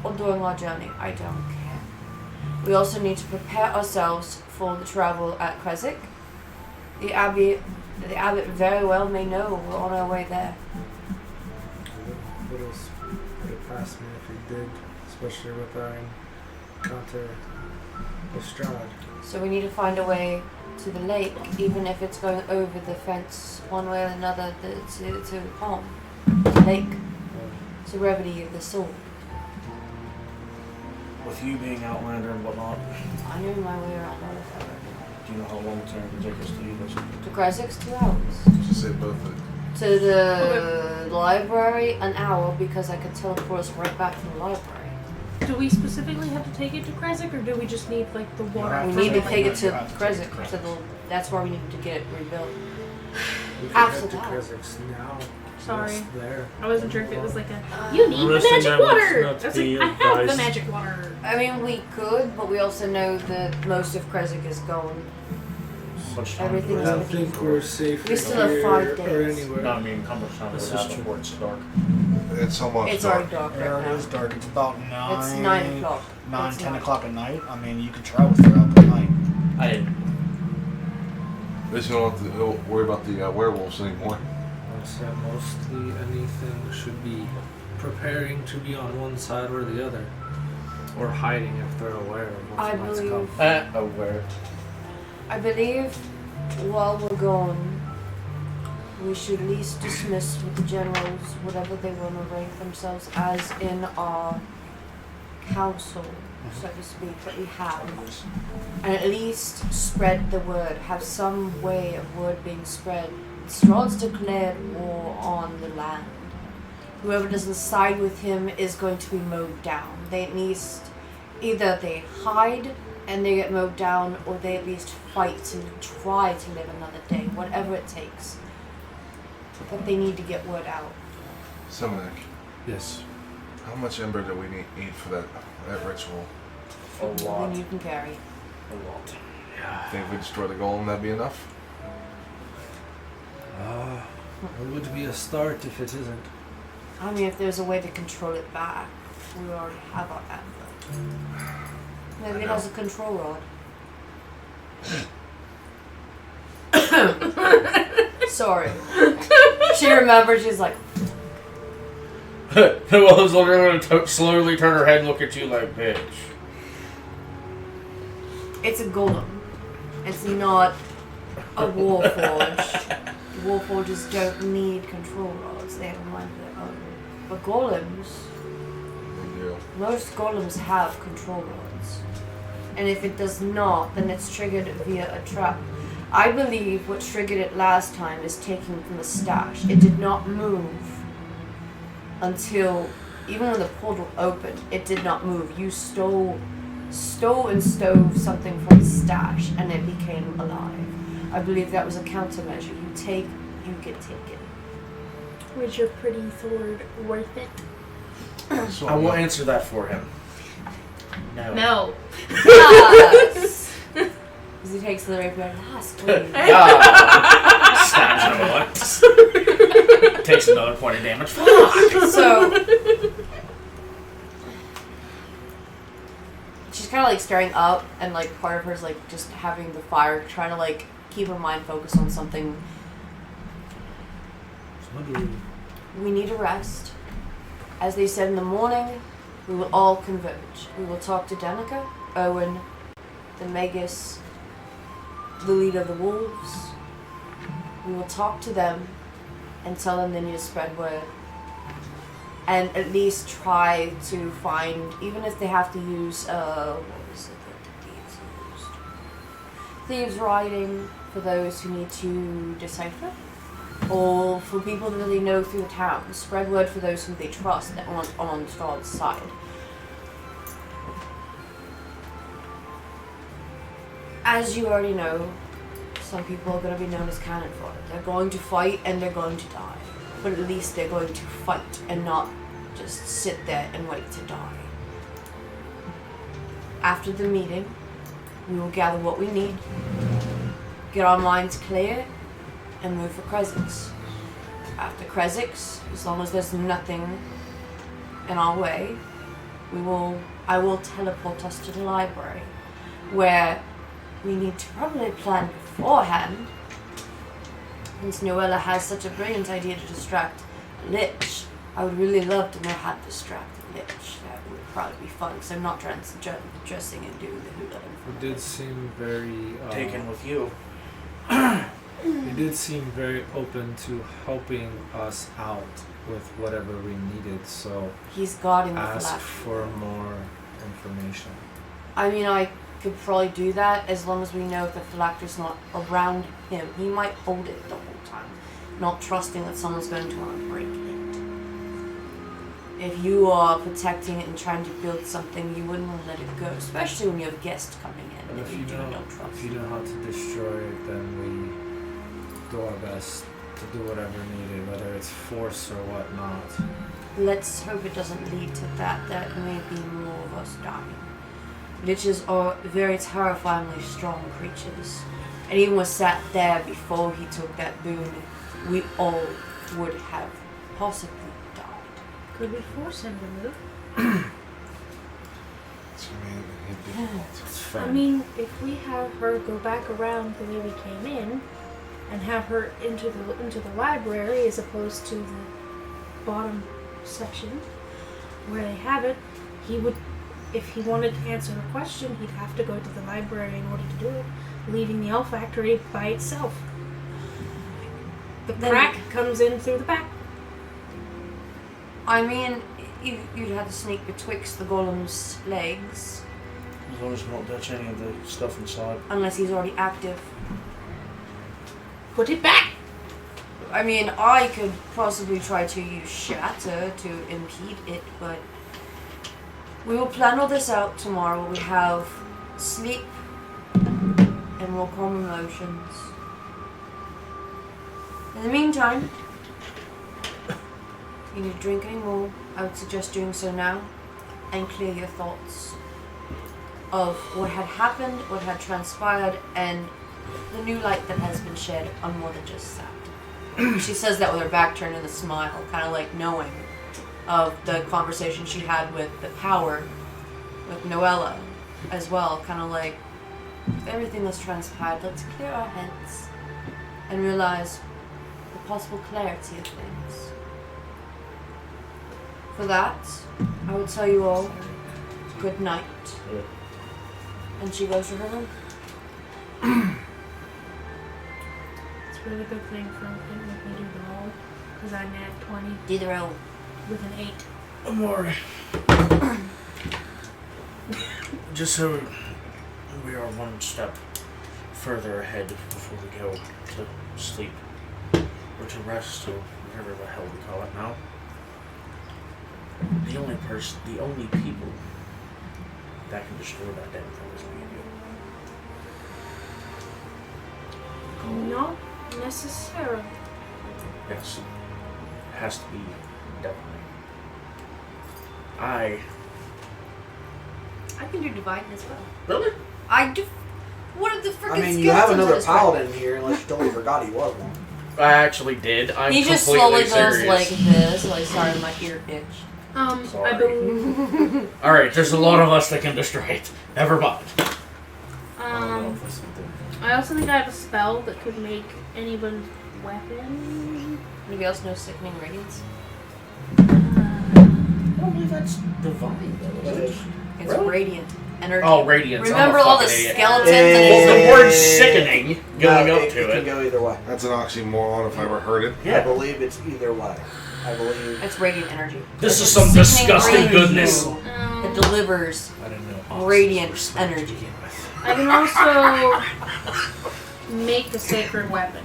or during our journey. I don't care. We also need to prepare ourselves for the travel at Kresik. The abbot very well may know we're on our way there. Would it pass me if he did, especially with our encounter with Strahd. So we need to find a way to the lake, even if it's going over the fence one way or another to home. The lake. To remedy the sword. With you being Outlander and whatnot, I know my way around all of that. do you know how long it's going to take us to do this? To Kresik's 2 hours. Just say both of it. To the library, an hour, because I could teleport us right back from the library. Do we specifically have to take it to Kresik, or do we just need like the water? We need to take it to Kresik. That's where we need to get it rebuilt. We could After head to that. Kresik's now. Sorry. Just there. I wasn't sure if it was like a you need the Unless magic that was water. not I was be like, I have the advised. magic water. I mean, we could, but we also know that most of Kresik is gone. Much time Everything do I is we don't have think before- we're safe We still have here 5 or days. anywhere. No, I mean, how much time do This we is have true. before it's dark? It's almost It's dark. already dark Yeah, right it is now. dark. It's about 9. It's 9 o'clock. 9, It's 10 9. o'clock at night. I mean, you could travel throughout the night. I didn't. At least you don't have to worry about the werewolves anymore. So mostly anything should be preparing to be on one side or the other. Or hiding if they're aware of what's I about to believe- come. Aware. I believe while we're gone, we should at least dismiss with the generals whatever they want to rank themselves as in our council, so to speak, that we have. And at least spread the word, have some way of word being spread. Strahd's declared war on the land. Whoever doesn't side with him is going to be mowed down. They at least, either they hide and they get mowed down, or they at least fight to try to live another day, whatever it takes. But they need to get word out. Simonek, Yes. how much ember do we need for that ritual? A lot. Then you can carry. A lot. Think if we destroy the golem, that'd be enough? It would be a start if it isn't. I mean, if there's a way to control it back, we already have our amber. Maybe it has a control rod. Sorry. She remembers, she's like, Noelle's literally going to slowly turn her head and look at you like, bitch. It's a golem. It's not a warforged. Warforges don't need control rods. They have a mind of their own. But golems, most golems have control rods. And if it does not, then it's triggered via a trap. I believe what triggered it last time is taken from the stash. It did not move until, even when the portal opened, it did not move. You stole and stove something from the stash and it became alive. I believe that was a countermeasure. You take, you get taken. Was your pretty sword worth it? I will answer that for him. No. No. Yes! As he takes the rapier, yes, please. Stabs Noah. Takes another point of damage. So she's kind of like staring up, and like part of her's like just having the fire, trying to like keep her mind focused on something. We need a rest. As they said in the morning, we will all converge. We will talk to Danica, Owen, the Magus, the leader of the wolves. We will talk to them and tell them they need to spread word. And at least try to find, even if they have to use, what was it that the thieves used? Thieves' writing for those who need to decipher. Or for people that they know through the town. Spread word for those who they trust that are on Strahd's side. As you already know, some people are going to be known as cannon fodder. They're going to fight and they're going to die. But at least they're going to fight and not just sit there and wait to die. After the meeting, we will gather what we need, get our minds clear, and move for Krezzix. After Krezzix, as long as there's nothing in our way, I will teleport us to the library, where we need to probably plan beforehand. Since Noella has such a brilliant idea to distract a Lich, I would really love to know how to distract a Lich. That would probably be fun, because I'm not dressing and doing the hula. It did seem very Taken with you. He did seem very open to helping us out with whatever we needed, so He's guarding the ask flag. for more information. I mean, I could probably do that as long as we know if the phylacter's not around him. He might hold it the whole time, not trusting that someone's going to want to break it. If you are protecting it and trying to build something, you wouldn't want to let it go, especially when you have guests coming in. And if you don't trust. if you know how to destroy it, then we do our best to do whatever needed, whether it's force or whatnot. Let's hope it doesn't lead to that. There may be more of us dying. Liches are very terrifyingly strong creatures. And even was sat there before he took that boon, we all would have possibly died. Could we force him to move? It's fair. I mean, if we have her go back around the way we came in, and have her into the library as opposed to the bottom section where they have it, he would, if he wanted to answer a question, he'd have to go to the library in order to do it, leaving the elf factory by itself. The crack comes in through the back. I mean, you'd have to sneak betwixt the golem's legs, As long as you don't touch any of the stuff inside. unless he's already active. Put it back! I mean, I could possibly try to use Shatter to impede it, but we will plan all this out tomorrow. We have sleep and more calm emotions. In the meantime, if you need to drink any more, I would suggest doing so now and clear your thoughts of what had happened, what had transpired, and the new light that has been shed on more than just Sapt. She says that with her back turned and a smile, kind of like knowing of the conversation she had with the power, with Noella as well, kind of like, with everything that's transpired, let's clear our heads and realize the possible clarity of things. For that, I would tell you all good night. And she goes to her room. It's a really good thing for didn't make me do the roll, because I nat 20 Do the roll. with an 8. Amore. Just so we are one step further ahead before we go to sleep or to rest or whatever the hell we call it now. The only people that can destroy that damn thing is me and you. Not necessarily. Yes. It has to be definitely. I I can do divine as well. really? I do. What are the freaking I mean, you have skeletons another in this room? paladin here, unless you totally forgot he was one. I actually did. I'm He just completely slowly serious. goes like this, like sorry, my ear itch. Sorry. I believe. Alright, there's a lot of us that can destroy it. Never mind. I also think I have a spell that could make anyone's weapon. Anybody else know sickening radiance? I don't believe that's divine, though, is it? It's Really? radiant energy. Oh, radiance. Remember I'm a all the fucking idiot. skeletons Yeah. and Well, the word sickening going No, up it to can it. go either way. That's an oxymoron if I ever heard it. I Yeah. believe it's either way. I believe. It's radiant energy. This It's is some sickening disgusting radiance. goodness. It delivers I didn't know. radiant Oxys were smart to energy. begin with. I can also make a sacred weapon.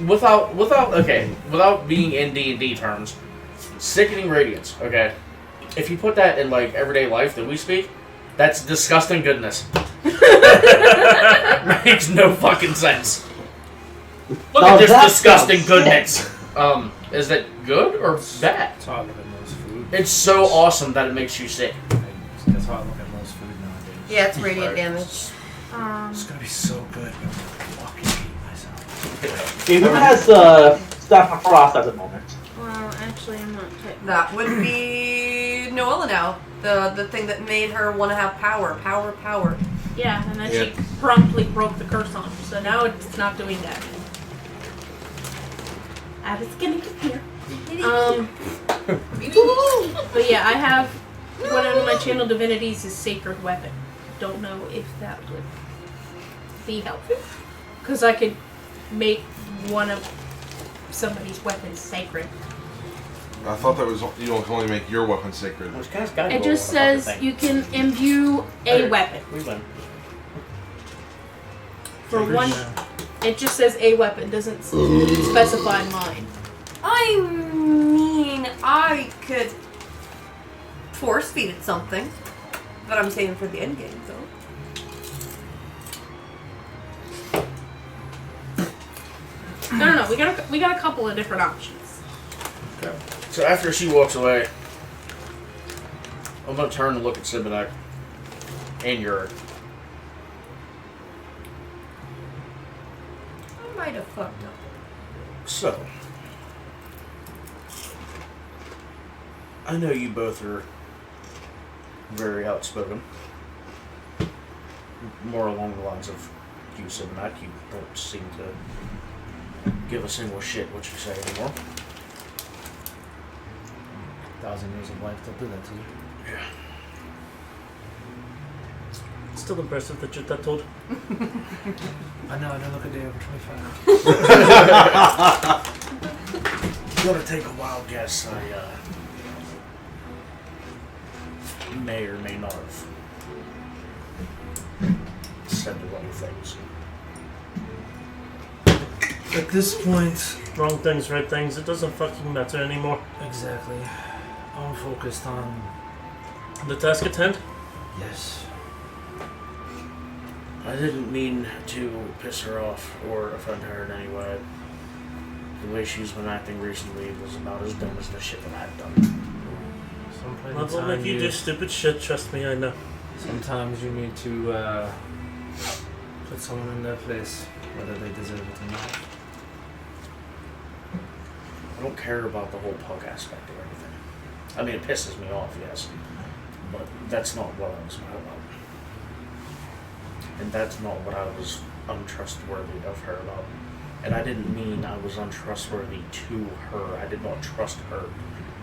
Without being in D&D terms, sickening radiance, okay? If you put that in, like, everyday life that we speak, that's disgusting goodness. Makes no fucking sense. Look Now at this that disgusting sounds goodness. Is that good or bad? That's how I look at most food. It's so awesome that it makes you sick. That's how I look at most food nowadays. Yeah, it's radiant damage. It's gonna be so good. I'm gonna fucking hate myself. Who has Staff of Frost at the moment? Well, actually, I'm not technically. That would be Noella now. The thing that made her want to have power. Yeah, and then Yeah. she promptly broke the curse on him, so now it's not doing that. I was gonna get here. But yeah, I have one of my channel divinities is Sacred Weapon. Don't know if that would be helpful. Because I could make one of somebody's weapons sacred. I thought that was you can only make your weapon sacred. Which guy's got It just says you can imbue a weapon. We win. For one, it just says a weapon, doesn't specify mine. I mean, I could force feed it something, but I'm saving for the end game, though. No. We got a couple of different options. Okay. So after she walks away, I'm gonna turn and look at Sibinek and Yuri. I might have fucked up. So, I know you both are very outspoken. More along the lines of you, Sibinek. You don't seem to give a single shit what you say anymore. 1,000 years of life, they'll do that to you. Yeah. Still impressive that you're that old. I know, I don't look a day over 25. Gonna take a wild guess. I may or may not have said the wrong things. At this point, Wrong things, right things. It doesn't fucking matter anymore. exactly. I'm focused on The task at hand? yes. I didn't mean to piss her off or offend her in any way. The way she's been acting recently was about as dumb as the shit that I've done. Some point in Love will time make you do stupid shit, trust me, I know. sometimes you need to put someone in their place, whether they deserve it or not. I don't care about the whole punk aspect of everything. I mean, it pisses me off, yes, but that's not what I was mad about. And that's not what I was untrustworthy of her about. And I didn't mean I was untrustworthy to her. I did not trust her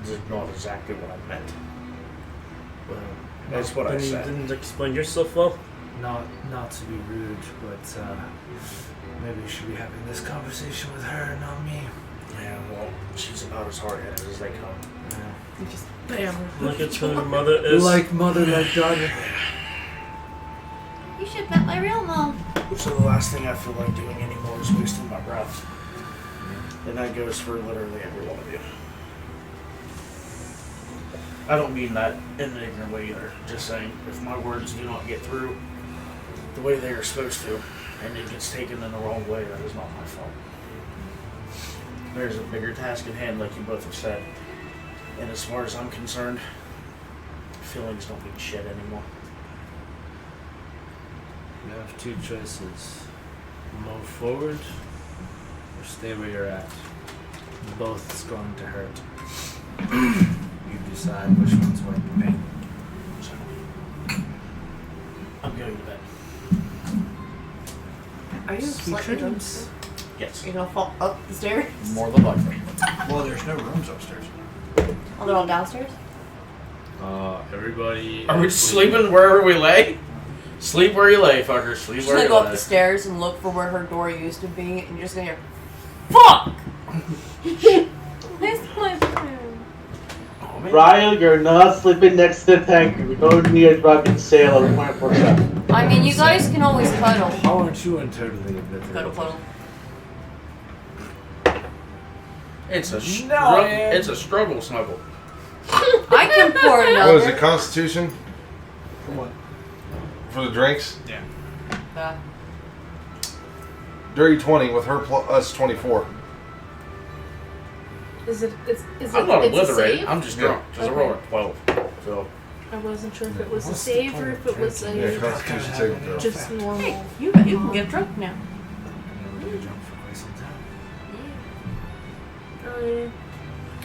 It's not exactly what I meant. Well, That's what I Then you said. didn't explain yourself well. not to be rude, but maybe we should be having this conversation with her, not me. Yeah, well, she's about as hard-headed as they come. You just bam. Look at who your mother is. Like mother, like daughter. You should bet my real mom. So the last thing I feel like doing anymore is wasting my breath. And that goes for literally every one of you. I don't mean that in an ignorant way either. Just saying, if my words do not get through the way they are supposed to, and it gets taken in the wrong way, that is not my fault. There's a bigger task at hand, like you both have said. And as far as I'm concerned, feelings don't mean shit anymore. You have two choices. Move forward or stay where you're at. Both is going to hurt. You decide which one's worth the pain. So, I'm going to bed. Are you slightly drunk? Yes. You're gonna fall up the stairs? More than likely. Well, there's no rooms upstairs. Oh, they're all downstairs? Everybody. Are we sleeping wherever we lay? Sleep where you lay, fucker. Sleep She's where gonna you go up lay. the stairs and look for where her door used to be, and you're just gonna hear, fuck! Where's my phone? Oh, man. Ryan, you're not sleeping next to the tanker. We don't need a drunken sailor 24/7. I mean, you guys can always cuddle. How aren't you internally obliterated? Cuddle, cuddle. It's a No, it's a struggle snuggle. I can pour another. What is it, Constitution? For what? For the drinks? Yeah. Dirty 20 with her plus us 24. Is it? Is I'm not it's a obliterated. save? I'm just Yeah. drunk. Because I rolled a 12. So, I wasn't sure if it was a What's the save point or of if it was drinking? Yeah, a Constitution saving throw. just normal. Hey, you can get drunk now. I've never been drunk for quite some time.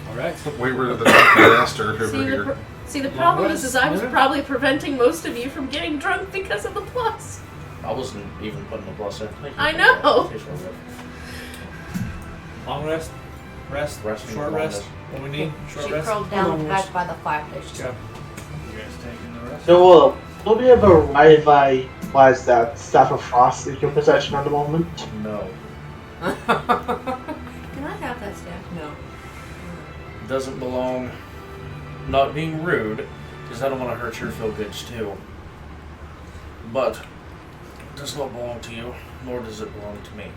Alright. We were the master over See, here. the Long problem rest, is I was yeah. probably preventing most of you from getting drunk because of the plus. I wasn't even putting the plus in. Thank you I for know. that. Case we're good. Long rest. Rest. Resting Short for long rest. What we need? Short She rest. curled down back by the fireplace. Okay. You guys taking the rest? So, will we have a Wi-Fi? Why is that? Staff of Frost in your possession at the moment? No. Can I have that staff? No. Doesn't belong. Not being rude, because I don't want to hurt your feel goods too. But it does not belong to you, nor does it belong to me.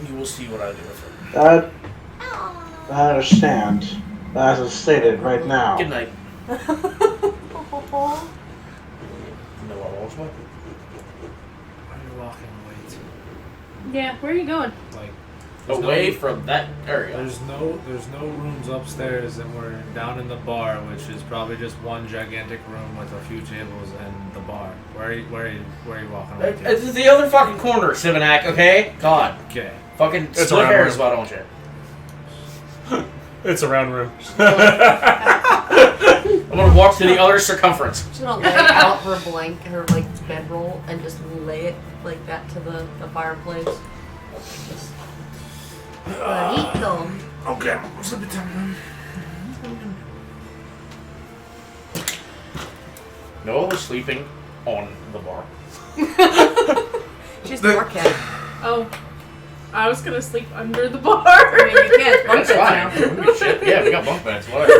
You will see what I do with it. That I understand. As I stated right now. Good night. No, I won't smoke. Why are you walking away to? Yeah, where are you going? Like, Away from that area. there's no rooms upstairs, and we're down in the bar, which is probably just one gigantic room with a few tables and the bar. Where are you walking away to? It's the other fucking corner, Sivanak, okay? God. Okay. Fucking It's split around hairs, here. why don't you? It's a round room. I'm gonna walk to the other circumference. She's gonna lay out her like bedroll and just lay it like that to the fireplace. Just Bonito. Okay. Slip it down. Noah was sleeping on the bar. She's the cat. Oh, I was gonna sleep under the bar. I mean, you can't bunk That's beds fine. now. Who gives a shit? Yeah, we got bunk beds. Whatever.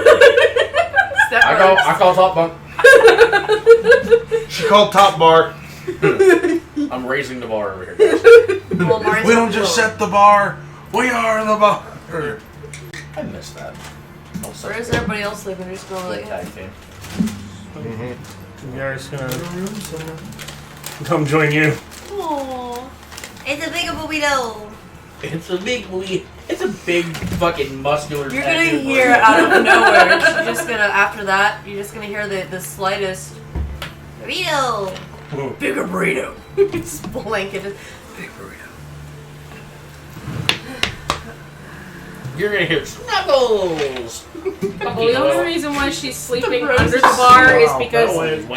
Step I call top bunk. She called top bar. I'm raising the bar over here, guys. Well, Marty's We don't just set the bar. We are the bar. I missed that. Where is everybody else sleeping? They're just going like, Tag team. Gary's gonna come join you. aww. It's a big burrito. It's a big It's a big fucking muscular. You're gonna tattoo hear burrito. out of nowhere. You're just gonna after that. You're just gonna hear the slightest burrito. Bigger burrito. Just blanketed. Big burrito. You're gonna hear Snuggles. Well, the only reason why she's sleeping under the bar is because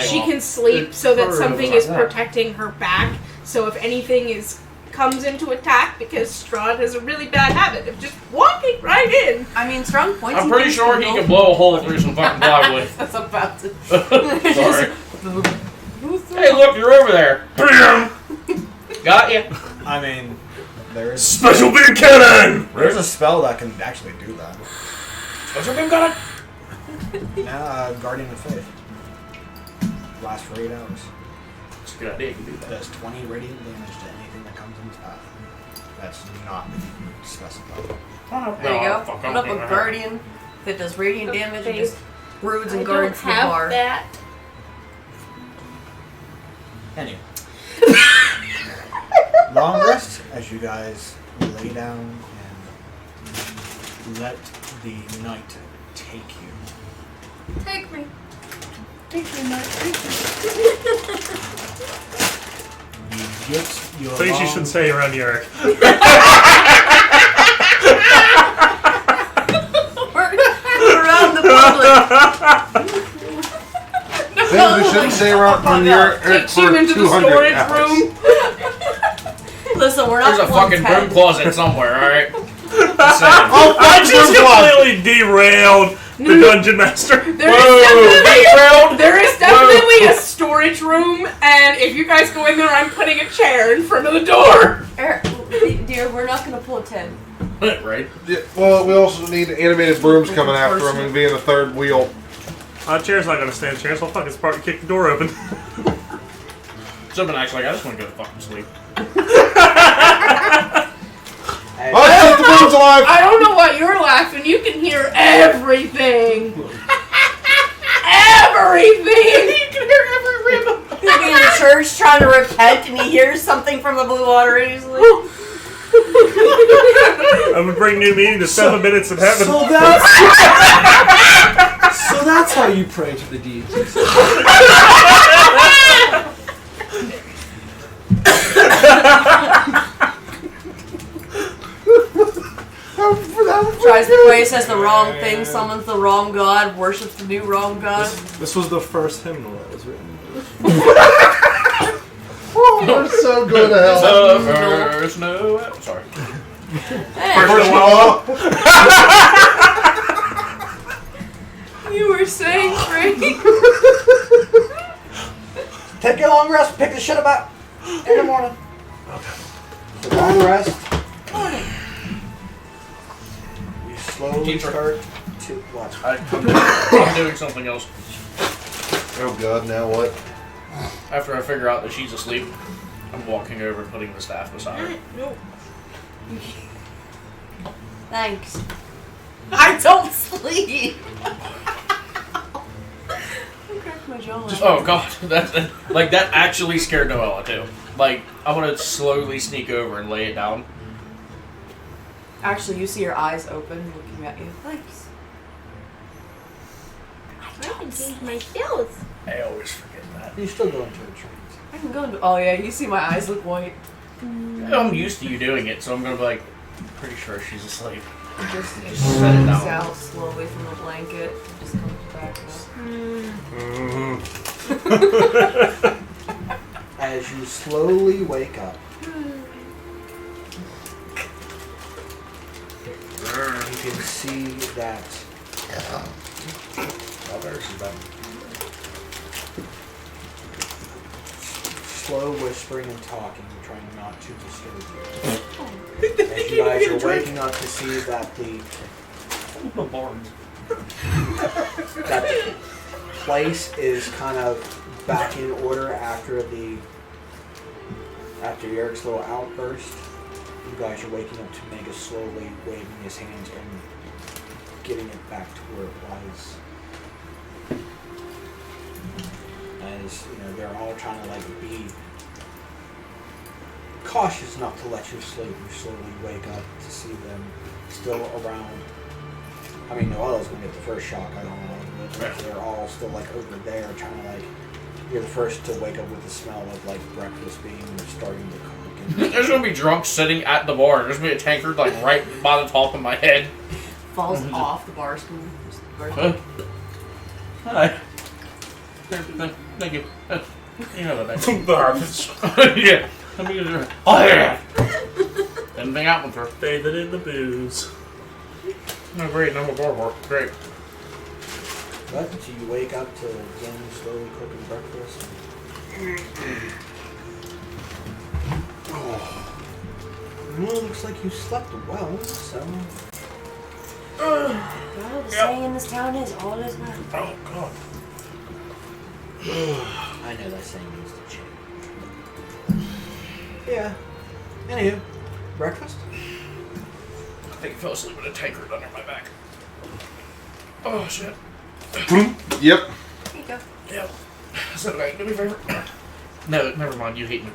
she can sleep so that something is protecting her back. So if anything is comes into attack because Strahd has a really bad habit of just walking right in. I mean, Strong points. I'm pretty sure he can blow a hole through some fucking plywood. That's about to. Sorry. Hey, look, you're over there. Got you. I mean, there is Special beam cannon! there's a spell that can actually do that. Special beam gunner. Guardian of Faith. Lasts for 8 hours. That's a good idea. You can do that. Does 20 radiant damage to anything that comes in its path. That's not specified. There you go. Put up a guardian that does radiant damage and just broods and guards the bar. that. Anyway. Long rest as you guys lay down and let the night take you. Take me. Take me, night. Take me. You get your Things you should say around Yerrick. Around the public. Things we shouldn't say around from your Takes you into the storage room. Listen, we're not. There's a fucking broom closet somewhere, alright? I just completely derailed the dungeon master. There is definitely a storage room, and if you guys go in there, I'm putting a chair in front of the door. Dear, we're not gonna pull a 10. Right? Yeah, well, we also need animated brooms coming after him and being the third wheel. Chair's not gonna stand a chance. I'll fucking spark and kick the door open. Something actually, I just want to go to fucking sleep. Oh, shit, the broom's alive! I don't know why you're laughing. You can hear everything. Everything. You can hear every rib. He'll be in the church trying to repent, and he hears something from the blue water, and he's like, I'm gonna bring new meaning to 7 minutes of heaven. So that's how you pray to the deities. tries to pray, says the wrong thing, summons the wrong god, worships the new wrong god. This was the first hymnal that was written. We're so good at hell. There's no... Sorry. First of all, You were saying, Frank? Take your long rest. Pick the shit up in the morning. So long rest. You slowly start to what? I'm doing something else. oh god, now what? After I figure out that she's asleep, I'm walking over and putting the staff beside her. No. Thanks. I don't sleep. I cracked my jaw. Oh god, that actually scared Noella too. Like, I'm gonna slowly sneak over and lay it down. Actually, you see her eyes open, looking at you. Thanks. I can change my skills. I always forget that. You still go into a trance. I can go into. Oh yeah, you see my eyes look white. I'm used to you doing it, so I'm gonna be like, pretty sure she's asleep. Just set it moves down. out slowly from the blanket. And just comes back up. As you slowly wake up, you can see that Oh, there she's back. slow whispering and talking, trying not to disturb you. As you guys are waking up to see that the place is kind of back in order after Eric's little outburst. You guys are waking up to Mega slowly waving his hands and getting it back to where it was. As you know, they're all trying to be cautious enough to let you sleep. You slowly wake up to see them still around. I mean, Noella's gonna get the first shock. I don't know, but they're all still over there trying to You're the first to wake up with the smell of breakfast being starting to cook. And There's gonna be drunks sitting at the bar. There's gonna be a tankard right by the top of my head. Falls off the bar stool. Hi. Thank you. You know that. Garbage. Yeah. Let me get it. Oh yeah. Couldn't hang out with her. Bathing in the booze. No, great. No more. Great. What? So you wake up to Jen slowly cooking breakfast? Well, it looks like you slept well, so... Well, the saying in this town is all is well. Oh, God. I know that saying needs to change. Yeah. Anywho, breakfast? I think I fell asleep with a tankard under my back. Oh, shit. Yep. Here you go. Yep. So, do me a favor. No, never mind. You hate me.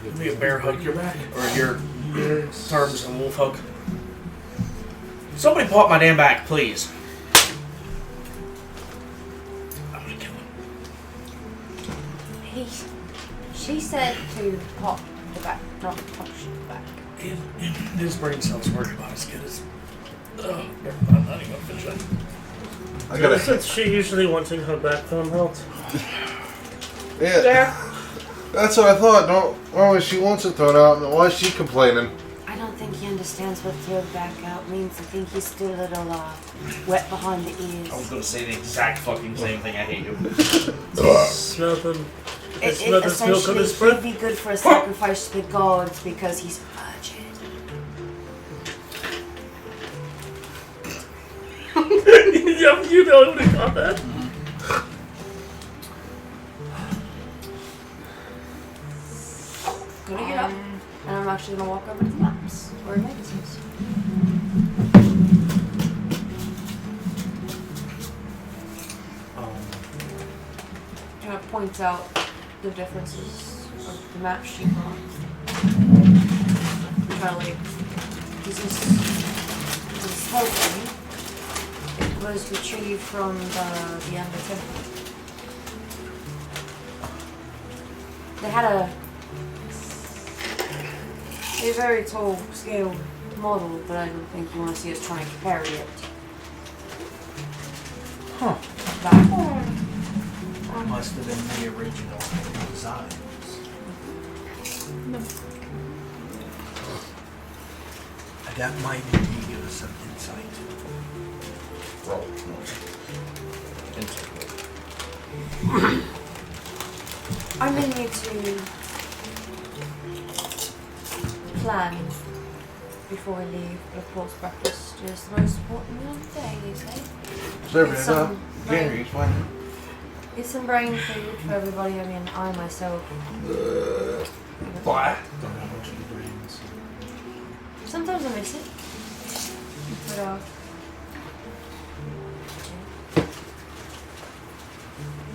Give me a bear hug your back. Or your terms a wolf hug. Somebody pop my damn back, please. I'm gonna kill him. She said to pop the back, not touch the back. His brain cells work about as good as. Oh, I'm not even gonna finish that. I gotta. Since she usually wanting her backbone held. Yeah. That's what I thought. Normally she wants it thrown out. Why is she complaining? I don't think he understands what throw back out means. I think he's still a little wet behind the ears. I was gonna say the exact fucking same thing. I hate you. Smell them. It Smell this milk on essentially his he'd breath. be good for a sacrifice to the gods because he's virgin. Yeah, you know what he got that. I'm gonna get up, and I'm actually gonna walk over to the maps where Vegas is. Kind of point out the differences of the map she got. Kind of like, this is hoping it was retrieved from the Amber Temple. They had a very tall scale model, but I don't think you want to see us trying to carry it. Huh. Back. Must have been the original designs. No. That might indeed give us some insight. I'm gonna need to plan before we leave. But of course, breakfast is the most important meal of the day, you say? Serving Get it some up. Gary's fine. Get some brain food for everybody. I mean, I myself. Why? Don't have much of the brains. Sometimes I miss it. But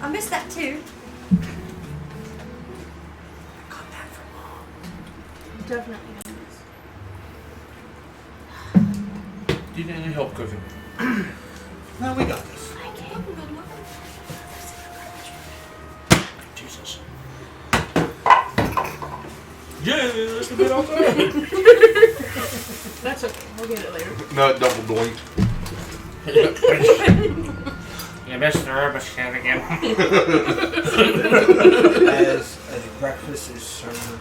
I miss that too. I got that from Mom. Definitely. Do you need any help cooking? No, we got this. I can't. Jesus. Yeah, that's the bit I'll do. That's okay. We'll get it later. No, double doink. You missed the rubbish can again. As breakfast is served,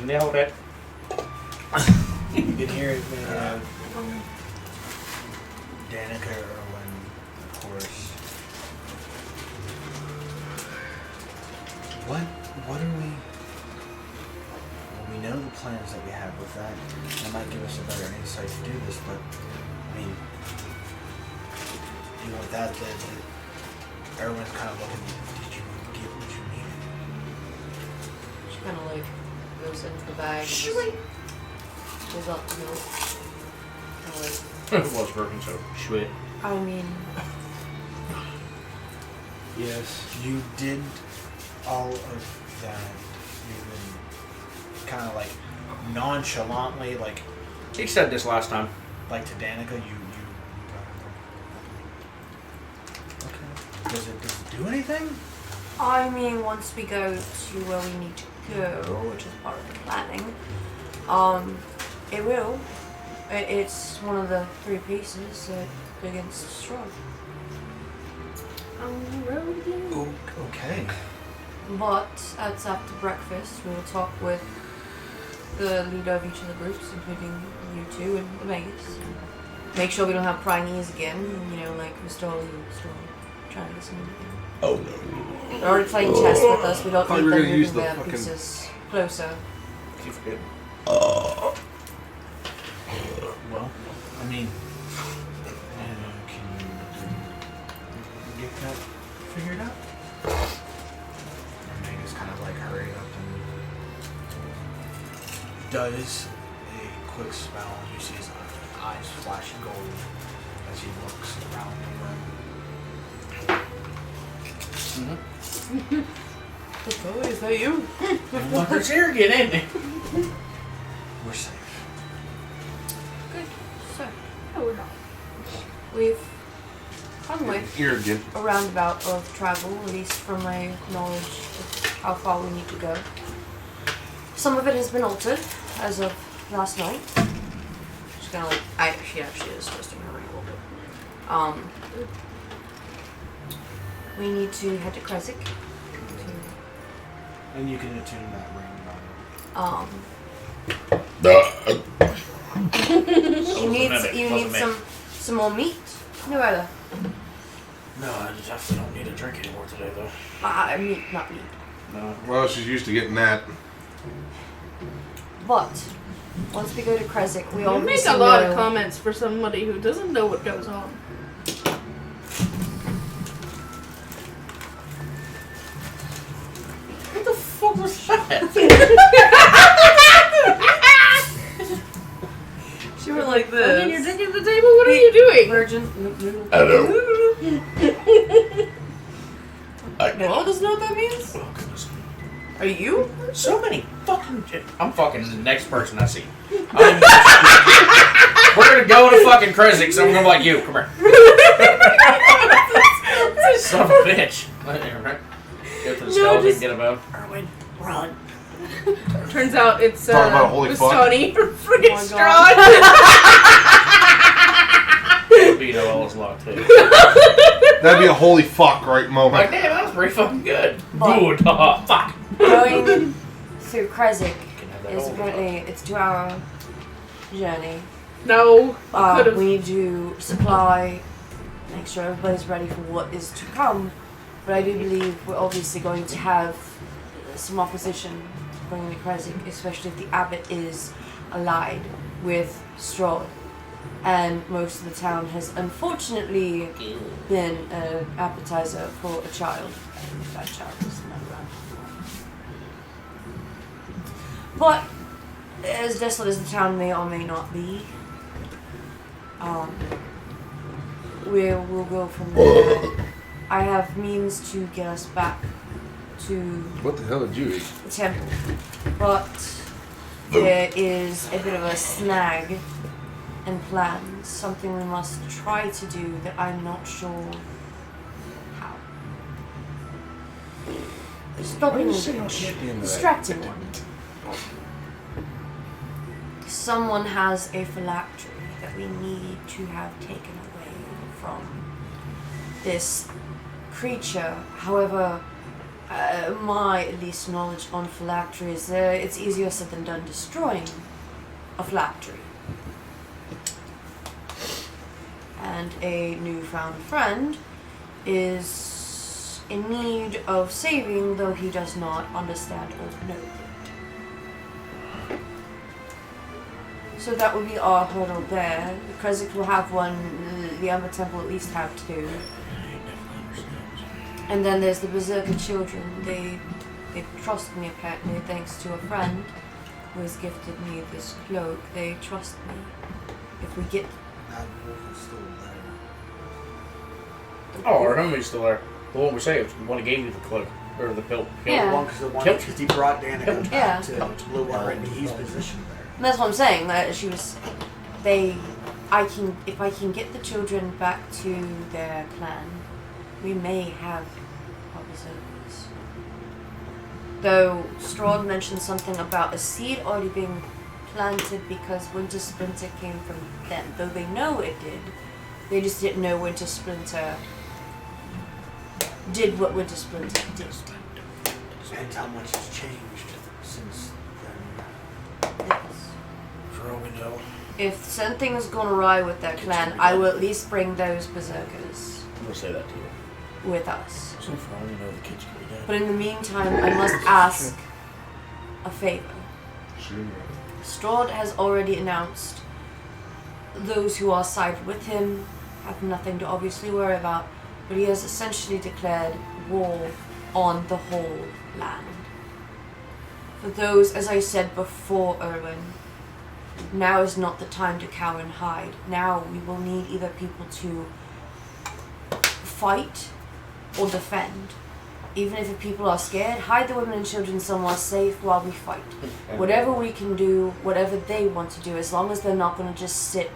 Nailed it. you can hear it being Danica, Erwin, of course. What are we? Well, we know the plans that we have with that. That might give us a better insight to do this, but I mean, even with that, Erwin's kind of looking. Did you get what you needed? She kind of like goes into the bag. Pulls out the milk. It was broken, so shit. I mean, Yes. You did all of that, even kind of like nonchalantly, like He said this last time. to Danica. You got her. Okay. Does it do anything? I mean, once we go to where we need to go, which is part of the planning, it will. It's one of the three pieces that begins to destroy. On the road again. Okay. But that's after breakfast. We will talk with the leader of each of the groups, including you two and the Magus. Make sure we don't have prying ears again. You know, like we're still trying to listen again. Oh no. They're already playing chess with us. We don't Thought need you were them gonna use moving the their fucking- pieces closer. Keep forgetting. Well, I mean, can you get that figured out? Magus kind of like hurried up and Does a quick spell. You see his eyes flash gold as he looks around the room. Oh, is that you? Fuckers here, get in there. We're safe. Good. So, No, we're not. we've come with Here again. a roundabout of travel, at least from my knowledge of how far we need to go. Some of it has been altered as of last night. She's gonna like, she actually is twisting her ring a little bit. We need to head to Kresik. and you can attune that ring. You need some more meat? No other. No, I definitely don't need a drink anymore today, though. Meat, not meat. No. Well, she's used to getting that. But once we go to Kresik, we You make obviously a lot know- of comments for somebody who doesn't know what goes on. What the fuck was that? She went like I this. mean, you're drinking at the table. What are you doing? Virgin. Noel doesn't know what that means? Oh, goodness. Are you? So many fucking. I'm fucking the next person I see. We're gonna go to fucking Kresik, so I'm gonna be like you. Come here. Son of a bitch. Go to the skeleton and get a bone. Erwin, run. Turns out it's Talk about holy fuck. Tony from Oh friggin' my Strahd. It'll be Noel's luck too. That'd be a holy fuck right moment. Like, damn, that was pretty fucking good. But- Good. Fuck. Going through Kresik Can have that is old apparently it's a 2-hour journey. No, could've. We need to supply, make sure everybody's ready for what is to come. But I do believe we're obviously going to have some opposition going into Kresik, especially if the abbot is allied with Strahd. And most of the town has unfortunately been an appetizer for a child. And that child is not around. But as desolate as the town may or may not be, we'll go from there. I have means to get us back to What the hell did you eat? the temple, but there is a bit of a snag in plans, something we must try to do that I'm not sure how. Stopping a bitch. Distracting one. Someone has a phylactery that we need to have taken away from this creature. However, my at least knowledge on phylacteries, it's easier said than done destroying a phylactery. And a newfound friend is in need of saving, though he does not understand or know it. So that would be our hurdle there. Kresik will have one, the Ember Temple at least have two. And then there's the Berserker children. They trust me apparently, thanks to a friend who has gifted me this cloak. They trust me. If we get That wolf is still there. Oh, our homie's still there. The one we saved. The one who gave you the cloak. Or the pill. Yeah. The one Yep. because he brought Danica Yeah. back to Blue Water and he's positioned there. And that's what I'm saying. That she was, if I can get the children back to their clan, we may have our berserkers. Though Strahd mentioned something about a seed already being planted because Winter Splinter came from them. Though they know it did, they just didn't know Winter Splinter did what Winter Splinter did. Depends how much has changed since then. Yes. For all we know. If something is gone awry with their clan, I will at least bring those berserkers I'm gonna say that to you. with us. So for all we know, the kid's gonna be dead. But in the meantime, I must ask a favor. Sure. Strahd has already announced those who are sided with him have nothing to obviously worry about, but he has essentially declared war on the whole land. For those, as I said before, Erwin, now is not the time to cower and hide. Now we will need either people to fight or defend. Even if the people are scared, hide the women and children somewhere safe while we fight. Whatever we can do, whatever they want to do, as long as they're not going to just sit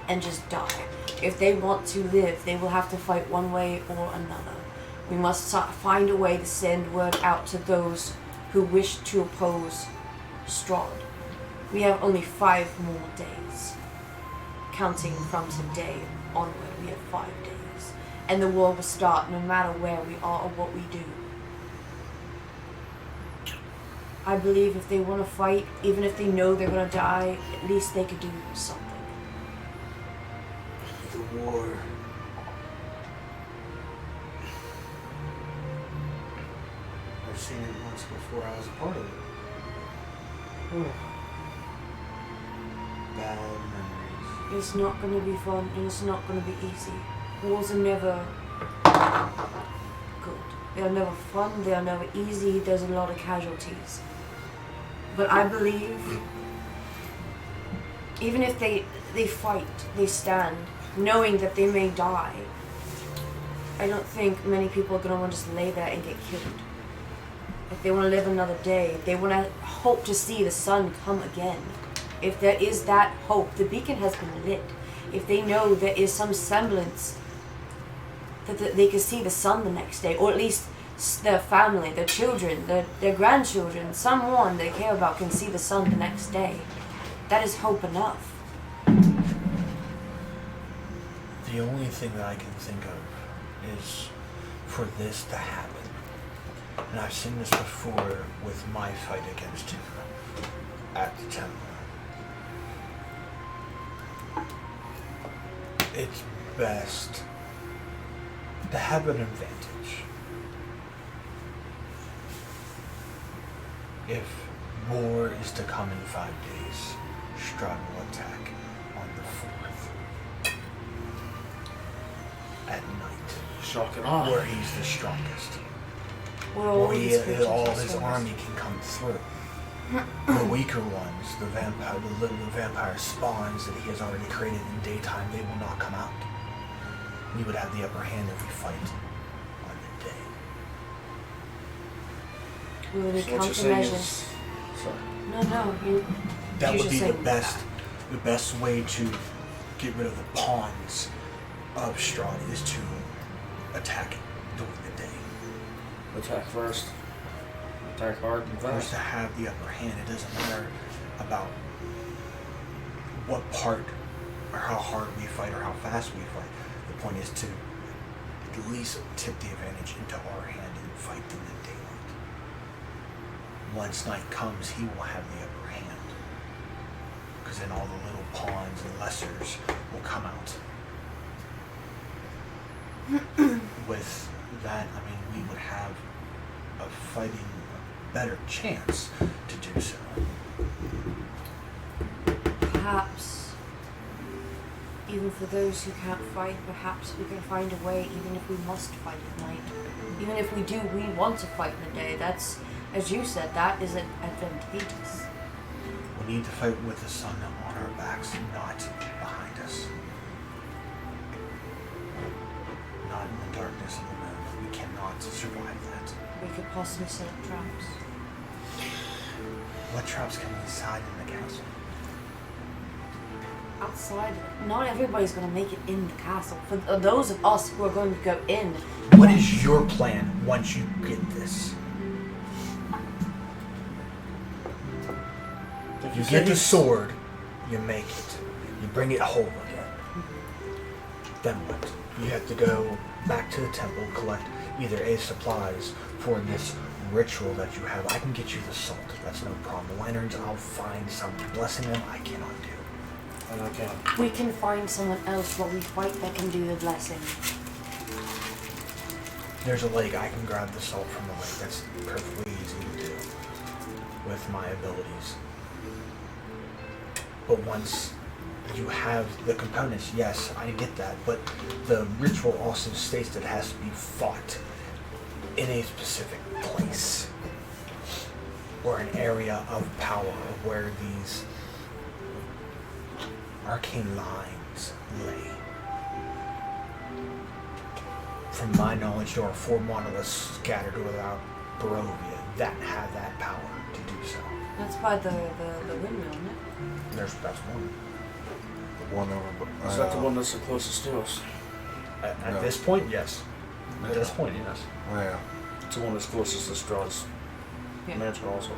and just die. If they want to live, they will have to fight one way or another. We must find a way to send word out to those who wish to oppose Strahd. We have only 5 more days. Counting from today onward, we have 5 days. And the war will start no matter where we are or what we do. I believe if they want to fight, even if they know they're going to die, at least they could do something. The war. I've seen it once before I was a part of it. Bad memories. It's not going to be fun and it's not going to be easy. Wars are never good. They are never fun, they are never easy, there's a lot of casualties. But I believe even if they fight, they stand, knowing that they may die, I don't think many people are going to want to just lay there and get killed. If they want to live another day, if they want to hope to see the sun come again, if there is that hope, the beacon has been lit. If they know there is some semblance that they can see the sun the next day, or at least their family, their children, their grandchildren, someone they care about can see the sun the next day, that is hope enough. The only thing that I can think of is for this to happen. And I've seen this before with my fight against him at the temple. It's best to have an advantage. If war is to come in 5 days, Strahd will attack on the 4th. At night. Shocking off. Where he's the strongest. Where all Where these creatures all are his strongest. army can come through. The weaker ones, the little vampire spawns that he has already created in daytime, they will not come out. We would have the upper hand if we fight on the day. We will need So what you're saying countermeasures. is... Sorry. No, That you're would be just the best way to get rid of the pawns of Strahd is to attack during the day. Attack first. Attack hard and First fast. to have the upper hand. It doesn't matter about what part or how hard we fight or how fast we fight. The point is to at least tip the advantage into our hand and fight in the daylight. Once night comes, he will have the upper hand. Because then all the little pawns and lessers will come out. With that, I mean, we would have a better chance to do so. perhaps, even for those who can't fight, perhaps we can find a way, even if we must fight at night. Even if we want to fight in the day. That's, as you said, that is advantageous. We need to fight with the sun on our backs, not behind us. Not in the darkness of the moon. We cannot survive that. We could possibly set up traps. What traps can we hide in the castle? Outside, not everybody's going to make it in the castle. For those of us who are going to go in, What is your plan once you get this? You get the sword, you make it. You bring it home again. Then what? You have to go back to the temple, collect either A, supplies for this ritual that you have, I can get you the salt. That's no problem. The lanterns, I'll find someone. Blessing them, I cannot do. And I can. We can find someone else while we fight that can do the blessing. There's a lake. I can grab the salt from the lake. That's perfectly easy to do with my abilities. But once you have the components, yes, I get that. But the ritual also states that it has to be fought in a specific place or an area of power where these arcane lines lay. From my knowledge, there are 4 monoliths scattered throughout Barovia that have that power to do so. That's by the windmill, isn't it? That's one. The one over. Is that the one that's the closest to us? At No. this point, yes. At this point, yes. Yeah. It's the one that's closest to Strahd's Yeah. mansion also.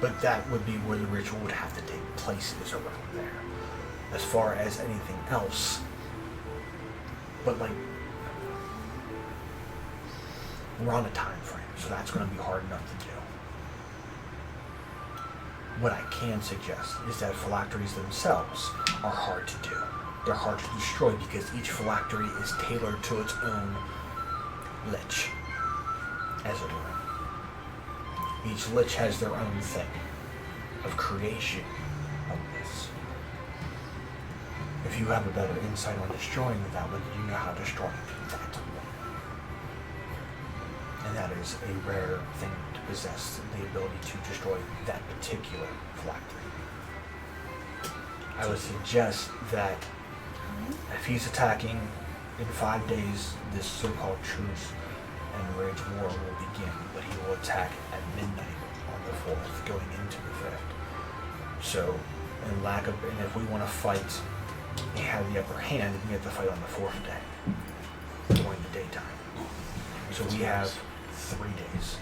But that would be where the ritual would have to take place, is around there. As far as anything else, but like, we're on a time frame, so that's going to be hard enough to do. What I can suggest is that phylacteries themselves are hard to do. They're hard to destroy because each phylactery is tailored to its own lich, as it were. Each lich has their own thing of creation of this. If you have a better insight on destroying that one, you know how to destroy that one. And that is a rare thing to possess, the ability to destroy that particular phylactery. I would suggest that if he's attacking in 5 days, this so-called truce and rage war will begin, but he will attack at midnight on the 4th, going into the 5th. So, and if we want to fight and have the upper hand, we have to fight on the 4th day, during the daytime. So we have 3 days.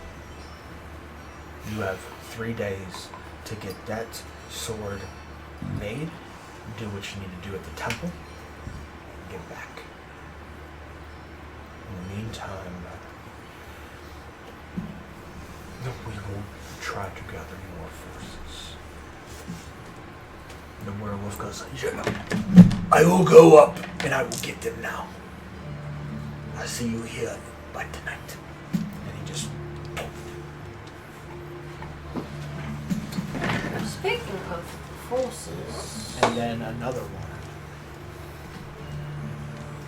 You have 3 days to get that sword made, do what you need to do at the temple, and get back. In the meantime, we will try to gather more forces. The werewolf goes, I will go up and I will get them now. I see you here by tonight. And he just... Speaking of forces, And then another one.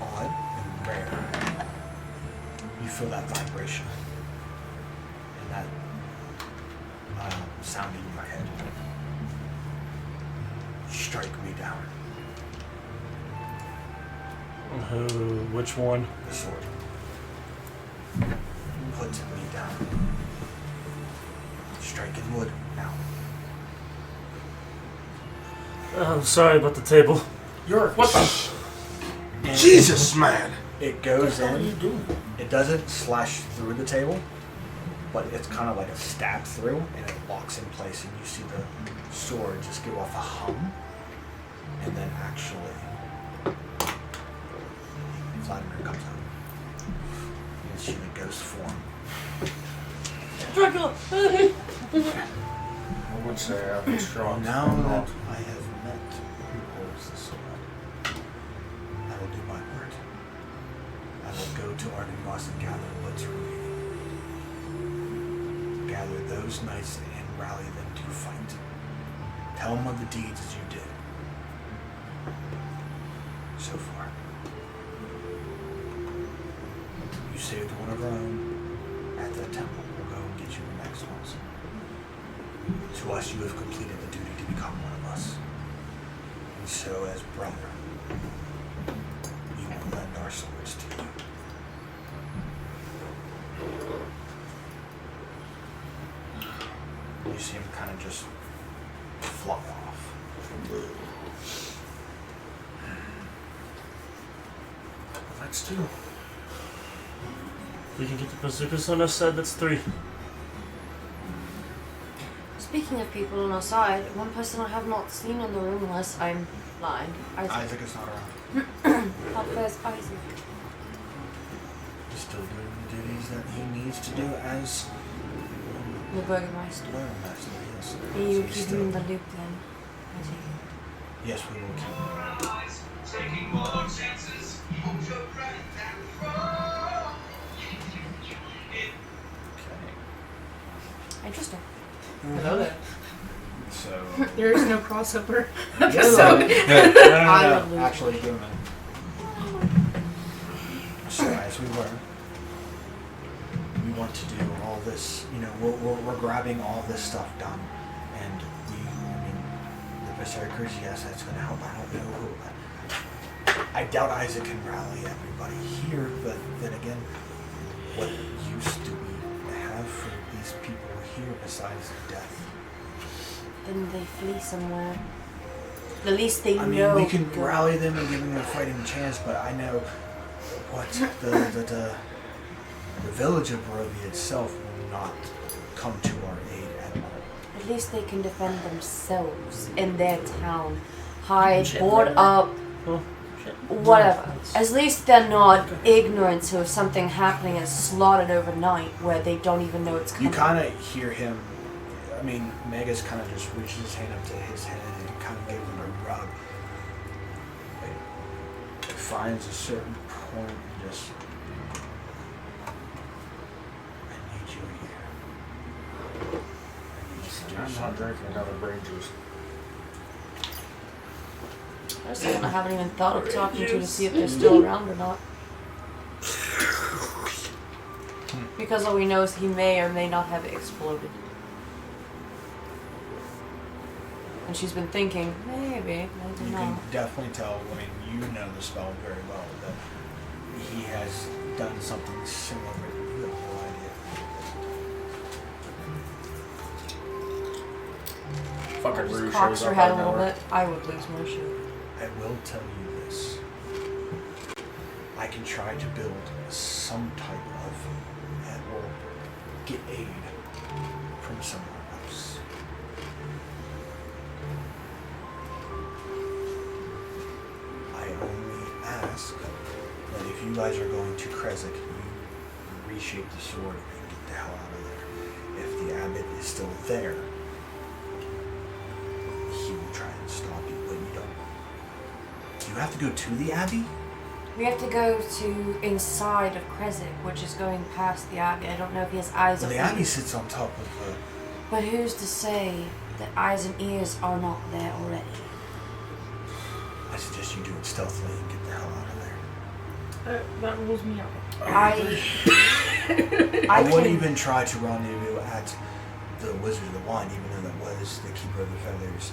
Odd and rare. You feel that vibration. And that sound in your head. Strike me down. Which one? The sword. Put me down. Striking wood now. I'm sorry about the table. What the? And Jesus, man! It goes in. It doesn't slash through the table, but it's kind of like a stab through, and it locks in place, and you see the sword just give off a hum, and then actually Vladimir comes out. You see the ghost form. Dracula. I would say I've been strong. Now that I have met who holds the sword, I will do my part. I will go to Ardenvoss and gather what's remaining. Gather those knights and rally them to fight. Tell them of the deeds as you did. So far. You saved one of our own at that temple. We'll go and get you the next ones. To us, you have completed the duty to become one of us. And so, as brother, we will lend our swords to you. You see him kind of just flop off. That's 2. We can get the bazookas on our side, that's 3. Speaking of people on our side, one person I have not seen in the room unless I'm blind. Isaac is not around. How fares Isaac? He's still doing the duties that he needs to do as The Burgermeister. Burgermeister, yes. Will you So keep still- him in the loop then? I take it. Yes, we will keep Interesting. Hello there. So. There is no crossover No, episode. I would lose actually my doing it. So as we were, we want to do all this. You know, we're grabbing all this stuff done, and I mean, the Berserkers. Yes, that's going to help. I don't know. I doubt Isaac can rally everybody here, but then again, what use do we have for these people here besides death? Then they flee somewhere. The least they I mean, know. we can rally them and give them a fighting chance, but I know what the village of Barovia itself will not come to our aid at all. At least they can defend themselves in their town. Hide, board up, whatever. At least they're not ignorant of something happening and slaughtered overnight where they don't even know it's coming. You kind of hear him. I mean, Megas kind of just reaches his hand up to his head and kind of gives him a rub. It finds a certain point and just. I need you here. I need you to do I'm not something. drinking another brain juice. There's someone I haven't even thought of talking to see if they're still around or not. Because all we know is he may or may not have exploded. And she's been thinking, maybe You not. can definitely tell, I mean, you know the spell very well, that he has done something similar, but you have no idea. Fucking Just Rue cocks shows her up head out a of little nowhere. bit. I would lose my shit. I will tell you this. I can try to build some type of, or get aid from somewhere else. I only ask that if you guys are going to Krezk, you reshape the sword and get the hell out of there. If the abbot is still there, he will try and stop you, but you don't. Do you have to go to the abbey? We have to go to inside of Krezk, which is going past the abbey. I don't know if he has eyes Well, or the abbey ears. sits on top of the. But who's to say that eyes and ears are not there already? I suggest you do it stealthily and get the hell out of there. That rules me out. I can- wouldn't even try to rendezvous at the Wizard of the Wine, even though that was the Keeper of the Feathers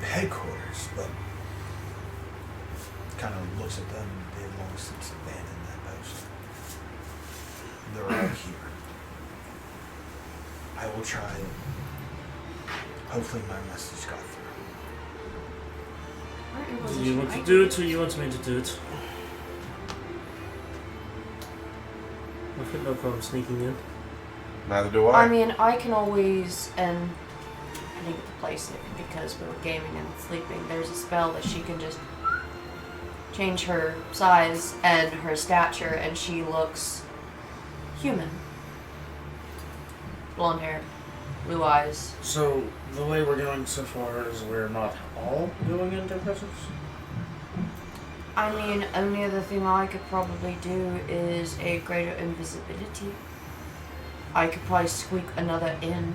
headquarters, but kind of looks at them and they've long since abandoned that post. They're all here. I will try. Hopefully my message got through. Do you want to do it or you want me to do it? I've got no problem sneaking in. Neither do I. I mean, I can always, and I need to place it because we were gaming and sleeping. There's a spell that she can just change her size and her stature, and she looks human. Blonde hair, blue eyes. So, the way we're going so far is we're not all going into presence? I mean, only other thing I could probably do is a greater invisibility. I could probably squeak another in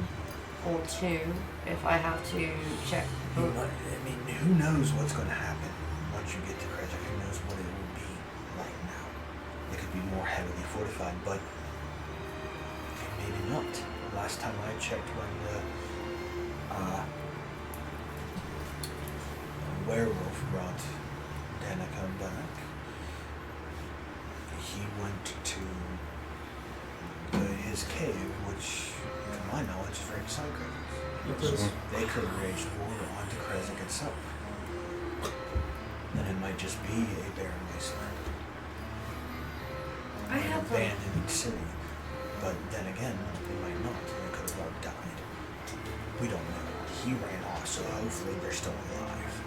or two if I have to check. I mean, who knows what's going to happen once you get to Krezk? Who knows what it will be right now? It could be more heavily fortified, but maybe not. Last time I checked, when the werewolf brought Danica back, he went to his cave, which, to my knowledge, is right beside Krezk. It is. They could have raged war onto Krezk itself. Then it might just be a barren wasteland. I An have a- abandoned city. But then again, they might not. They could have all died. We don't know. He ran off, so hopefully they're still alive.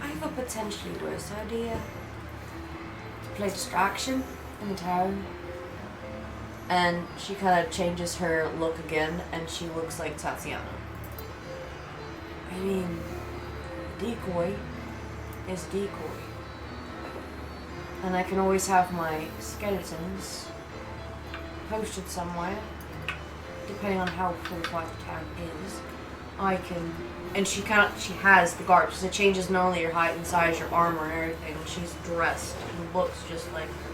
I have a potentially worse idea. To play distraction in town. And she kind of changes her look again, and she looks like Tatiana. I mean, decoy is decoy. And I can always have my skeletons posted somewhere, depending on how fortified the town is. I can, and she has the garb, so it changes not only your height and size, your armor and everything. She's dressed and looks just like her.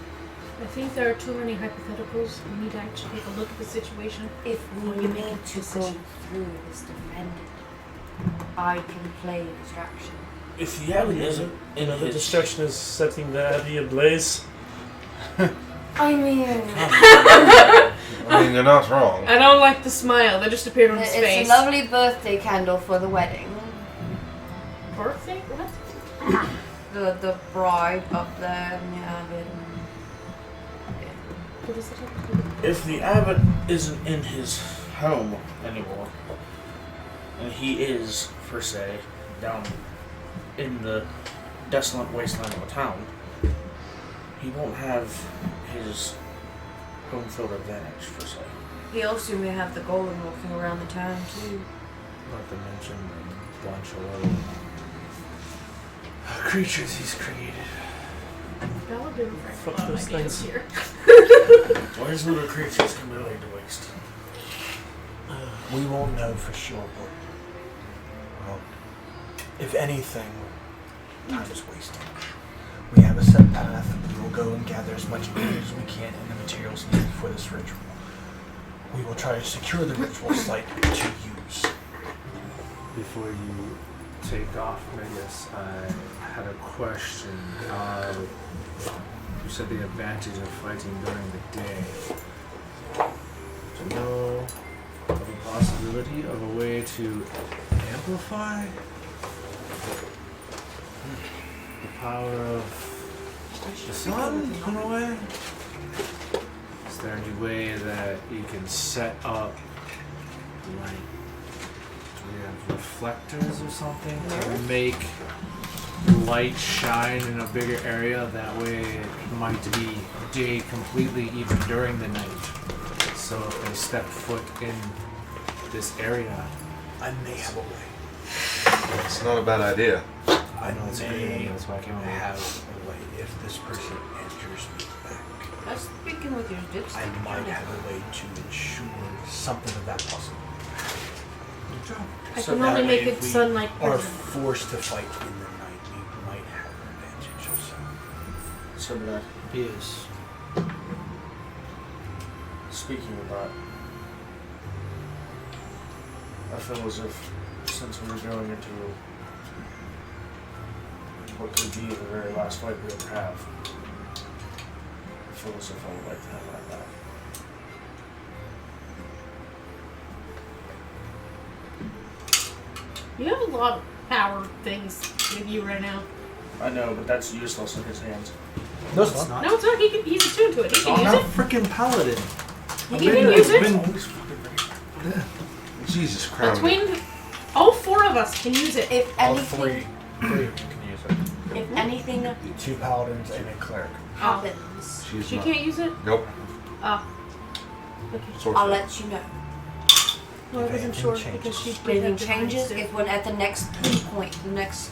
I think there are too many hypotheticals. We need to actually take a look at the situation. If we need to go through this defended, I can play distraction. If the abbey isn't, the destruction is setting the abbey ablaze. I mean, I mean, you're not wrong. I don't like the smile that just appeared on his face. it's a lovely birthday candle for the wedding. Birthday? What? The bride up there in the abbey. What does it have to do? If the abbot isn't in his home anymore, and he is, per se, down in the desolate wasteland of a town, he won't have his home field advantage, per se. He also may have the golem walking around the town too. Not to mention the bunch of little creatures he's created. Bella didn't Fuck write those things. here. Where's little creatures can be laid to waste? We won't know for sure, but well, if anything, time is wasting. We have a set path. We will go and gather as much aid as we can and the materials needed for this ritual. We will try to secure the ritual site to use. Before you take off, Megas, I had a question. You said the advantage of fighting during the day. Do you know of a possibility of a way to amplify the power of the sun in a way? Is there any way that you can set up like, do we have reflectors or something to make light shine in a bigger area? That way it might be day completely even during the night. So if they step foot in this area, I may have a way. It's not a bad idea. I know it's a great idea, that's why I came up with it. have a way if this person enters me back. That's speaking with your dips. I might have a way to ensure something of that possible. I So can that only way make if it we sunlight are present. forced to fight in the night, we might have an advantage also. So that is speaking of that, I feel as if since we're going into what could be the very last fight we ever have, I feel as if I would like to have that back. You have a lot of power things with you right now. I know, but that's useless in his hands. No, it's not. No, it's not. He's attuned to it. He can I'm use not it. freaking paladin. He can use it. Always fucking right. Jesus Christ. Between all four of us can use it. If All anything, three of you can use it. if anything 2 paladins and a cleric. happens, She's She not. can't use it. Nope. Oh. Okay. Sorcerer. I'll let you know. Well, I If wasn't anything sure changes. because she If did anything have different changes, stuff. if when at the next point, the next.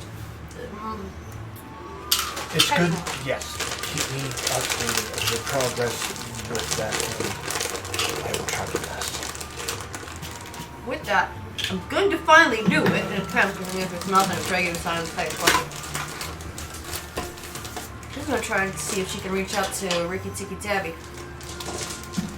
It's good, yes. Keep me updated of your progress with that, and I will try my best. With that, I'm going to finally do it, and attempting if it's nothing, it's regular sign of face. She's gonna try and see if she can reach out to Ricky Tiki Tabby.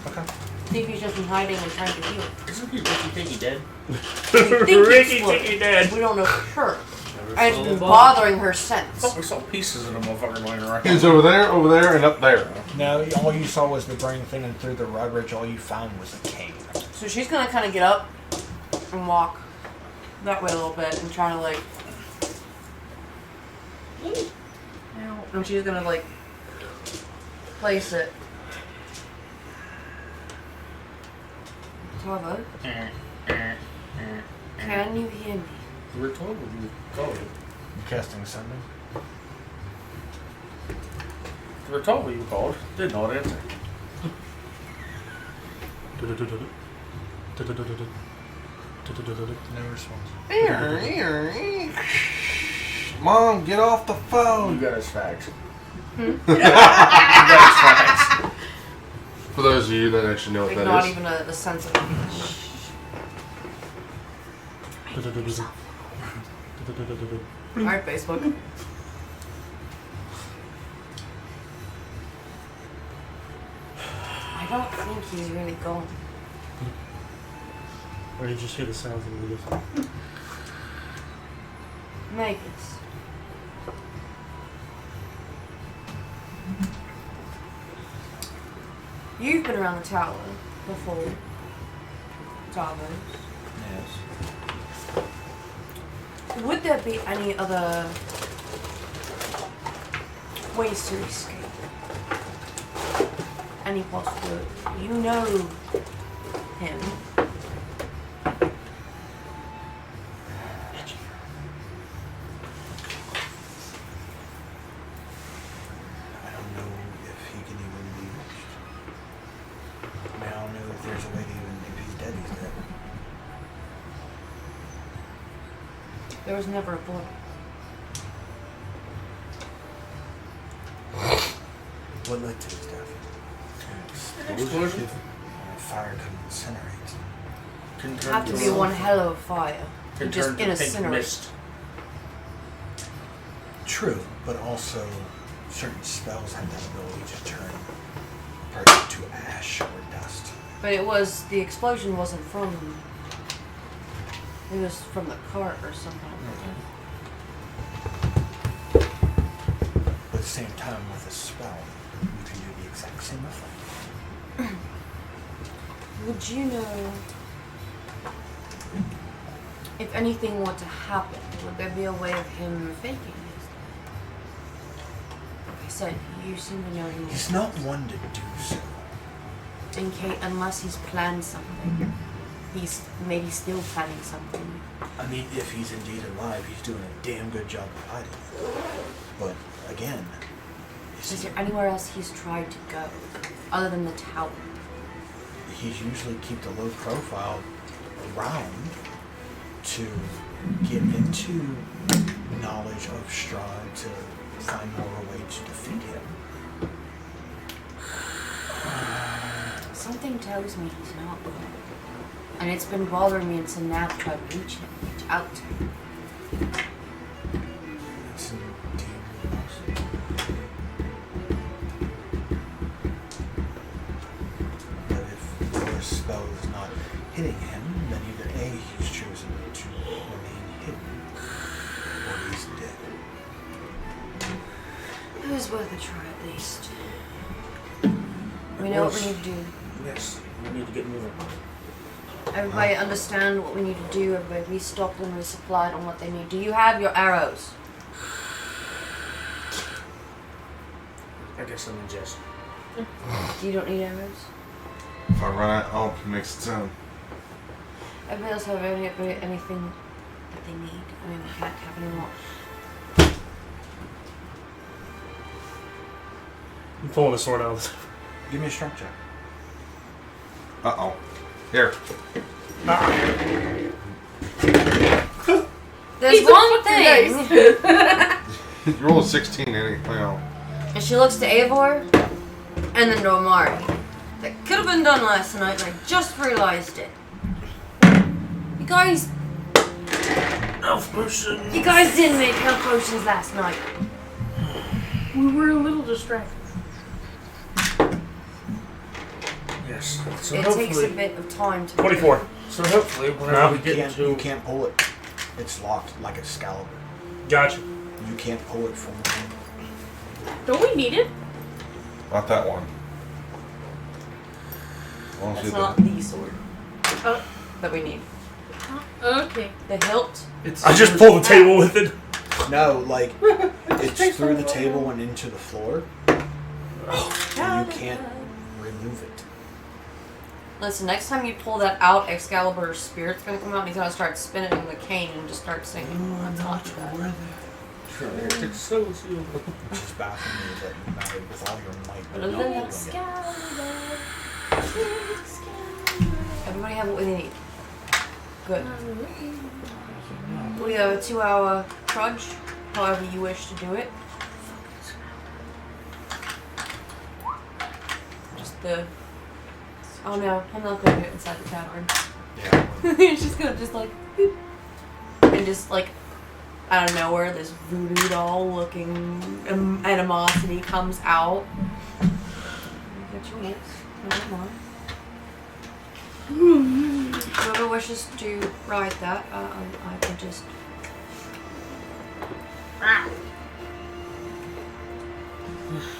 Okay. See if he's just been hiding and trying to heal. Isn't he Ricky Piggy dead? We think he's Ricky floating. Tiki dead. We don't know for sure. Never And it's saw been the bothering her since. Oh, we saw pieces of the motherfucker lying around. He's over there, and up there. No, all you saw was the burning thing, and through the rug ridge, all you found was a cane. So she's gonna kind of get up and walk that way a little bit and try to like. And she's gonna like place it. Tava, can you hear me? We were told we called. You casting sending? We were told you called. Didn't know what answer. No response. Mom, get off the phone. You got his facts. Hmm? You got his facts. For those of you that actually know what Like, that not is. even a sense of. Alright, Facebook. I don't think he's really gone. Or you just hear the sounds and you just... Maybe. You've been around the tower before, Davos. Yes. Would there be any other ways to escape? Any possible? You know him. I don't know if he can even be reached. I mean, I don't know if there's a way to even, if he's dead, he's dead. There was never a bullet. What led to his death? Explosion? Fire couldn't incinerate. It'd have to be one hell of a fire. Can Just turn to pink incinerate. mist. True, but also certain spells have that ability to turn a person to ash or dust. But it was the explosion wasn't from. It was from the cart or something. But at the same time, with a spell, you can do the exact same effect. Would you know if anything were to happen? Would there be a way of him faking his death? Like I said, you seem to know him. He's not one to do so. In case, unless he's planned something, he's maybe still planning something. I mean, if he's indeed alive, he's doing a damn good job of hiding it. But again, Is there anywhere else he's tried to go other than the tower? he's usually kept a low profile around to get into knowledge of Strahd to find more a way to defeat him. Something tells me he's not gone. And it's been bothering me until now to try to reach out to him. It's indeed possible. But if the spell is not hitting him, then either A, he's chosen to remain hidden, or he's dead. It was worth a try at least. We know what we need to do. Yes, we need to get moving. Everybody understand what we need to do. Everybody restocked and resupplied on what they need. Do you have your arrows? I guess I'm in jest. You don't need arrows? If I run out, oh, it makes it sound. Everybody else have anything that they need? I mean, we can't have any more. I'm pulling the sword out. Give me a strength check. Uh-oh. Here. There's one thing. You roll a 16 anyhow. And she looks to Eivor and then to Amari. That could have been done last night, and I just realized it. You guys Elf potion. You guys didn't make health potions last night. We were a little distracted. Yes. So It hopefully, takes a bit of time to 24. So hopefully, whenever No. we get You to can't pull it. It's locked like Excalibur. Gotcha. You can't pull it from within. Don't we need it? Not that one. I want to That's see not the... the sword that we need. Okay. The hilt. It's I just pulled the table with it. No, like, it's through the table and into the floor. And you can't remove it. Listen, next time you pull that out, Excalibur's spirit's gonna come out and he's gonna start spinning the cane and just start singing. That's not bad. it's so sealed. Which is baffling me that you married with all your might. But other than that, Everybody have what they need. Good. We have a 2-hour trudge, however you wish to do it. Just the. Oh no, I'm not gonna do it inside the tavern. Yeah. He's just gonna like boop, and just like out of nowhere, this voodoo doll looking animosity comes out. Get your hits. Never mind. Whoever wishes to ride that, I can just.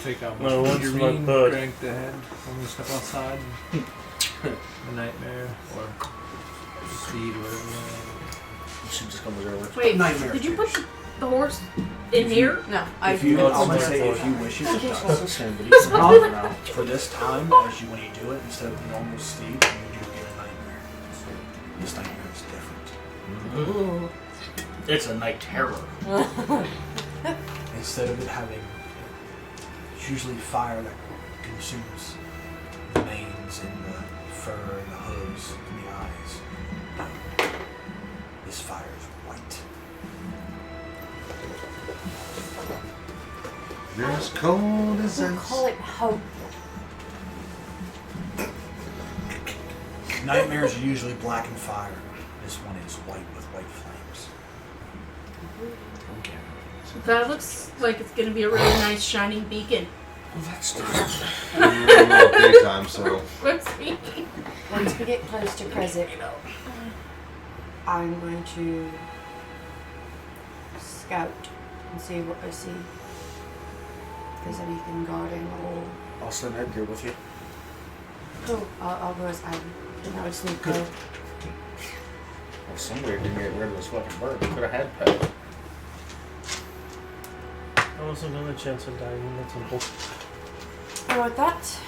Take out No, one once your my mean, bud. crank the head when we step outside. The nightmare or speed, whatever. You should just come over. Wait, Nightmare did you juice. put the horse in here? No, If you, I'll I'm gonna say say it if you wish it, it That's does. the same, but he's not now. For this time, as you when you do it, instead of the normal steed, you do get a nightmare. This nightmare is different. Ooh. It's a night terror. Instead of it having, it's usually fire that consumes the manes and the fur and the hooves and the eyes. This fire is white. You're as cold as We'll ice. call it hope. Nightmares are usually black and fire. This one is white with white flames. That looks like it's gonna be a really nice shining beacon. We're in the daytime, so What's me? Once we get close to Krezik, I'm going to scout and see what I see. If there's anything guarding or. I'll send Edgar with you. Cool. I'll go as Ivy. And I would sneak go. Well, somebody didn't get rid of this fucking bird. We could have had pet. I was another chance of dying in the temple. And with that,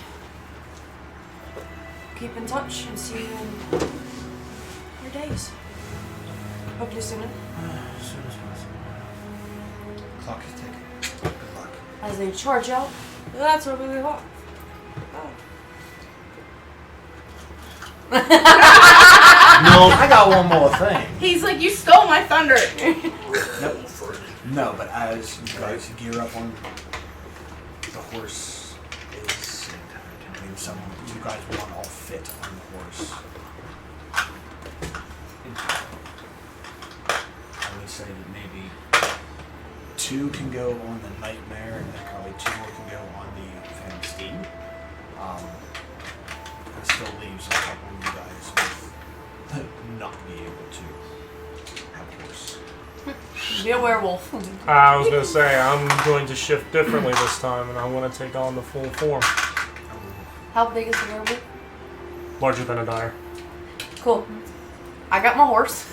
keep in touch and see you in your days. Hopefully sooner. As soon as possible. Clock is ticking. Good luck. As they charge out, that's what we want. No, I got one more thing. He's like, you stole my thunder. Nope. No, but as you guys gear up on the horse is, I mean, some you guys want all fit on the horse. I would say that maybe 2 can go on the nightmare, and then probably 2 more can go on the phantom steed. That still leaves a couple of you guys with not being able to have a horse. Be a werewolf. I was gonna say, I'm going to shift differently this time, and I'm gonna take on the full form. How big is the werewolf? Larger than a dire. Cool. I got my horse.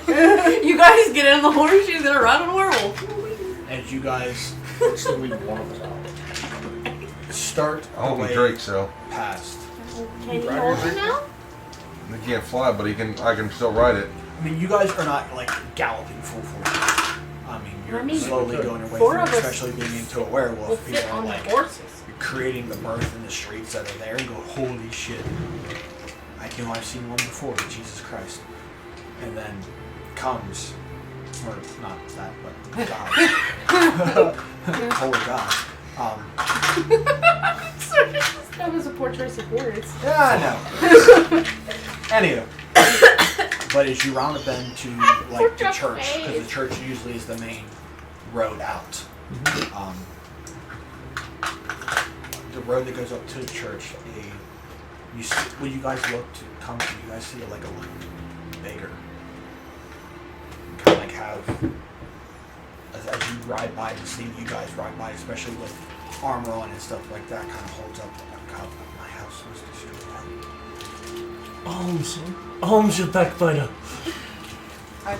You guys get in the horse, she's gonna ride on a werewolf. As you guys Still leave one of us out. start I don't away be Drake, so past. Can you hold him now? he can't fly, but I can still ride it. I mean, you guys are not like galloping full force. I mean, you're I mean, slowly going your way 4 through, of us especially being into a werewolf. We'll People fit are on the like horses. you're creating the mirth in the streets that are there and go, holy shit. I know I've seen one before, Jesus Christ. And then comes, or not that, but God. Holy God. Sorry, that was a poor choice of words. Yeah, I know. Anywho. But as you round a bend to like the church, because the church usually is the main road out. The road that goes up to the church, when you guys look to come to, you guys see like a beggar. Kind of like have, as you ride by, the scene you guys ride by, especially with armor on and stuff like that, kind of holds up like, God, my house was destroyed. Alms, you backbiter. I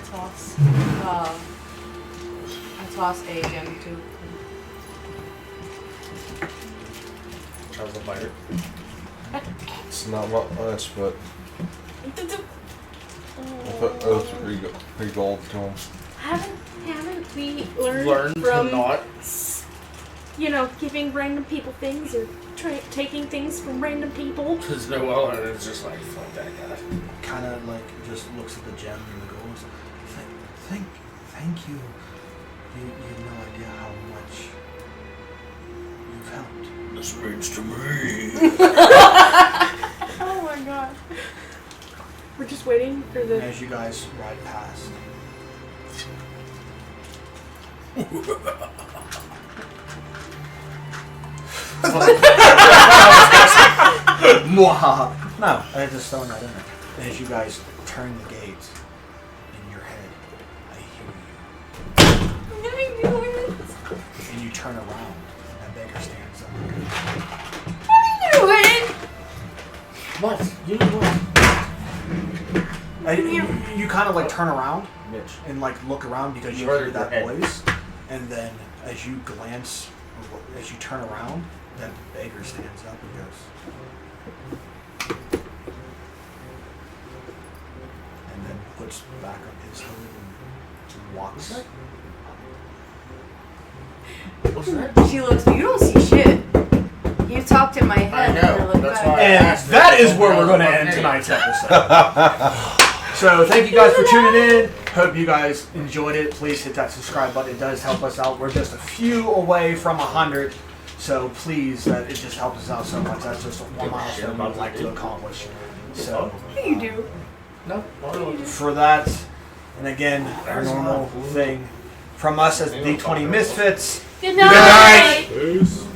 toss a gem to. How's the biter? It's not much, but I'll put 3 gold to him. Haven't we learned Learn from to not. giving random people things or taking things from random people. Because Noel is just like, fuck that guy. Kind of like just looks at the gem and the gold. Thank you. You have no idea how much you've helped. This means to me. Oh my god. We're just waiting for the. As you guys ride past. Mwahaha. No, I just throwing that in there. And as you guys turn the gate in your head, I hear you. And you turn around, and Baker stands up. What? You know what? You kind of like turn around Mitch. and like look around because you Further hear that ahead. voice, and then as you glance, as you turn around, then Baker stands up and goes, and then puts back up his hood and walks. What's that? She looks. You don't see shit. You talked in my head. I know, And I look that's back. why- And that is where we're going to end tonight's episode. So thank you guys for tuning in. Hope you guys enjoyed it. Please hit that subscribe button. It does help us out. We're just a few away from 100. So please, it just helps us out so much. That's just one milestone we'd like to accomplish. So You do. No. for that, and again, our normal thing from us as the D20 Misfits. Good night. Peace.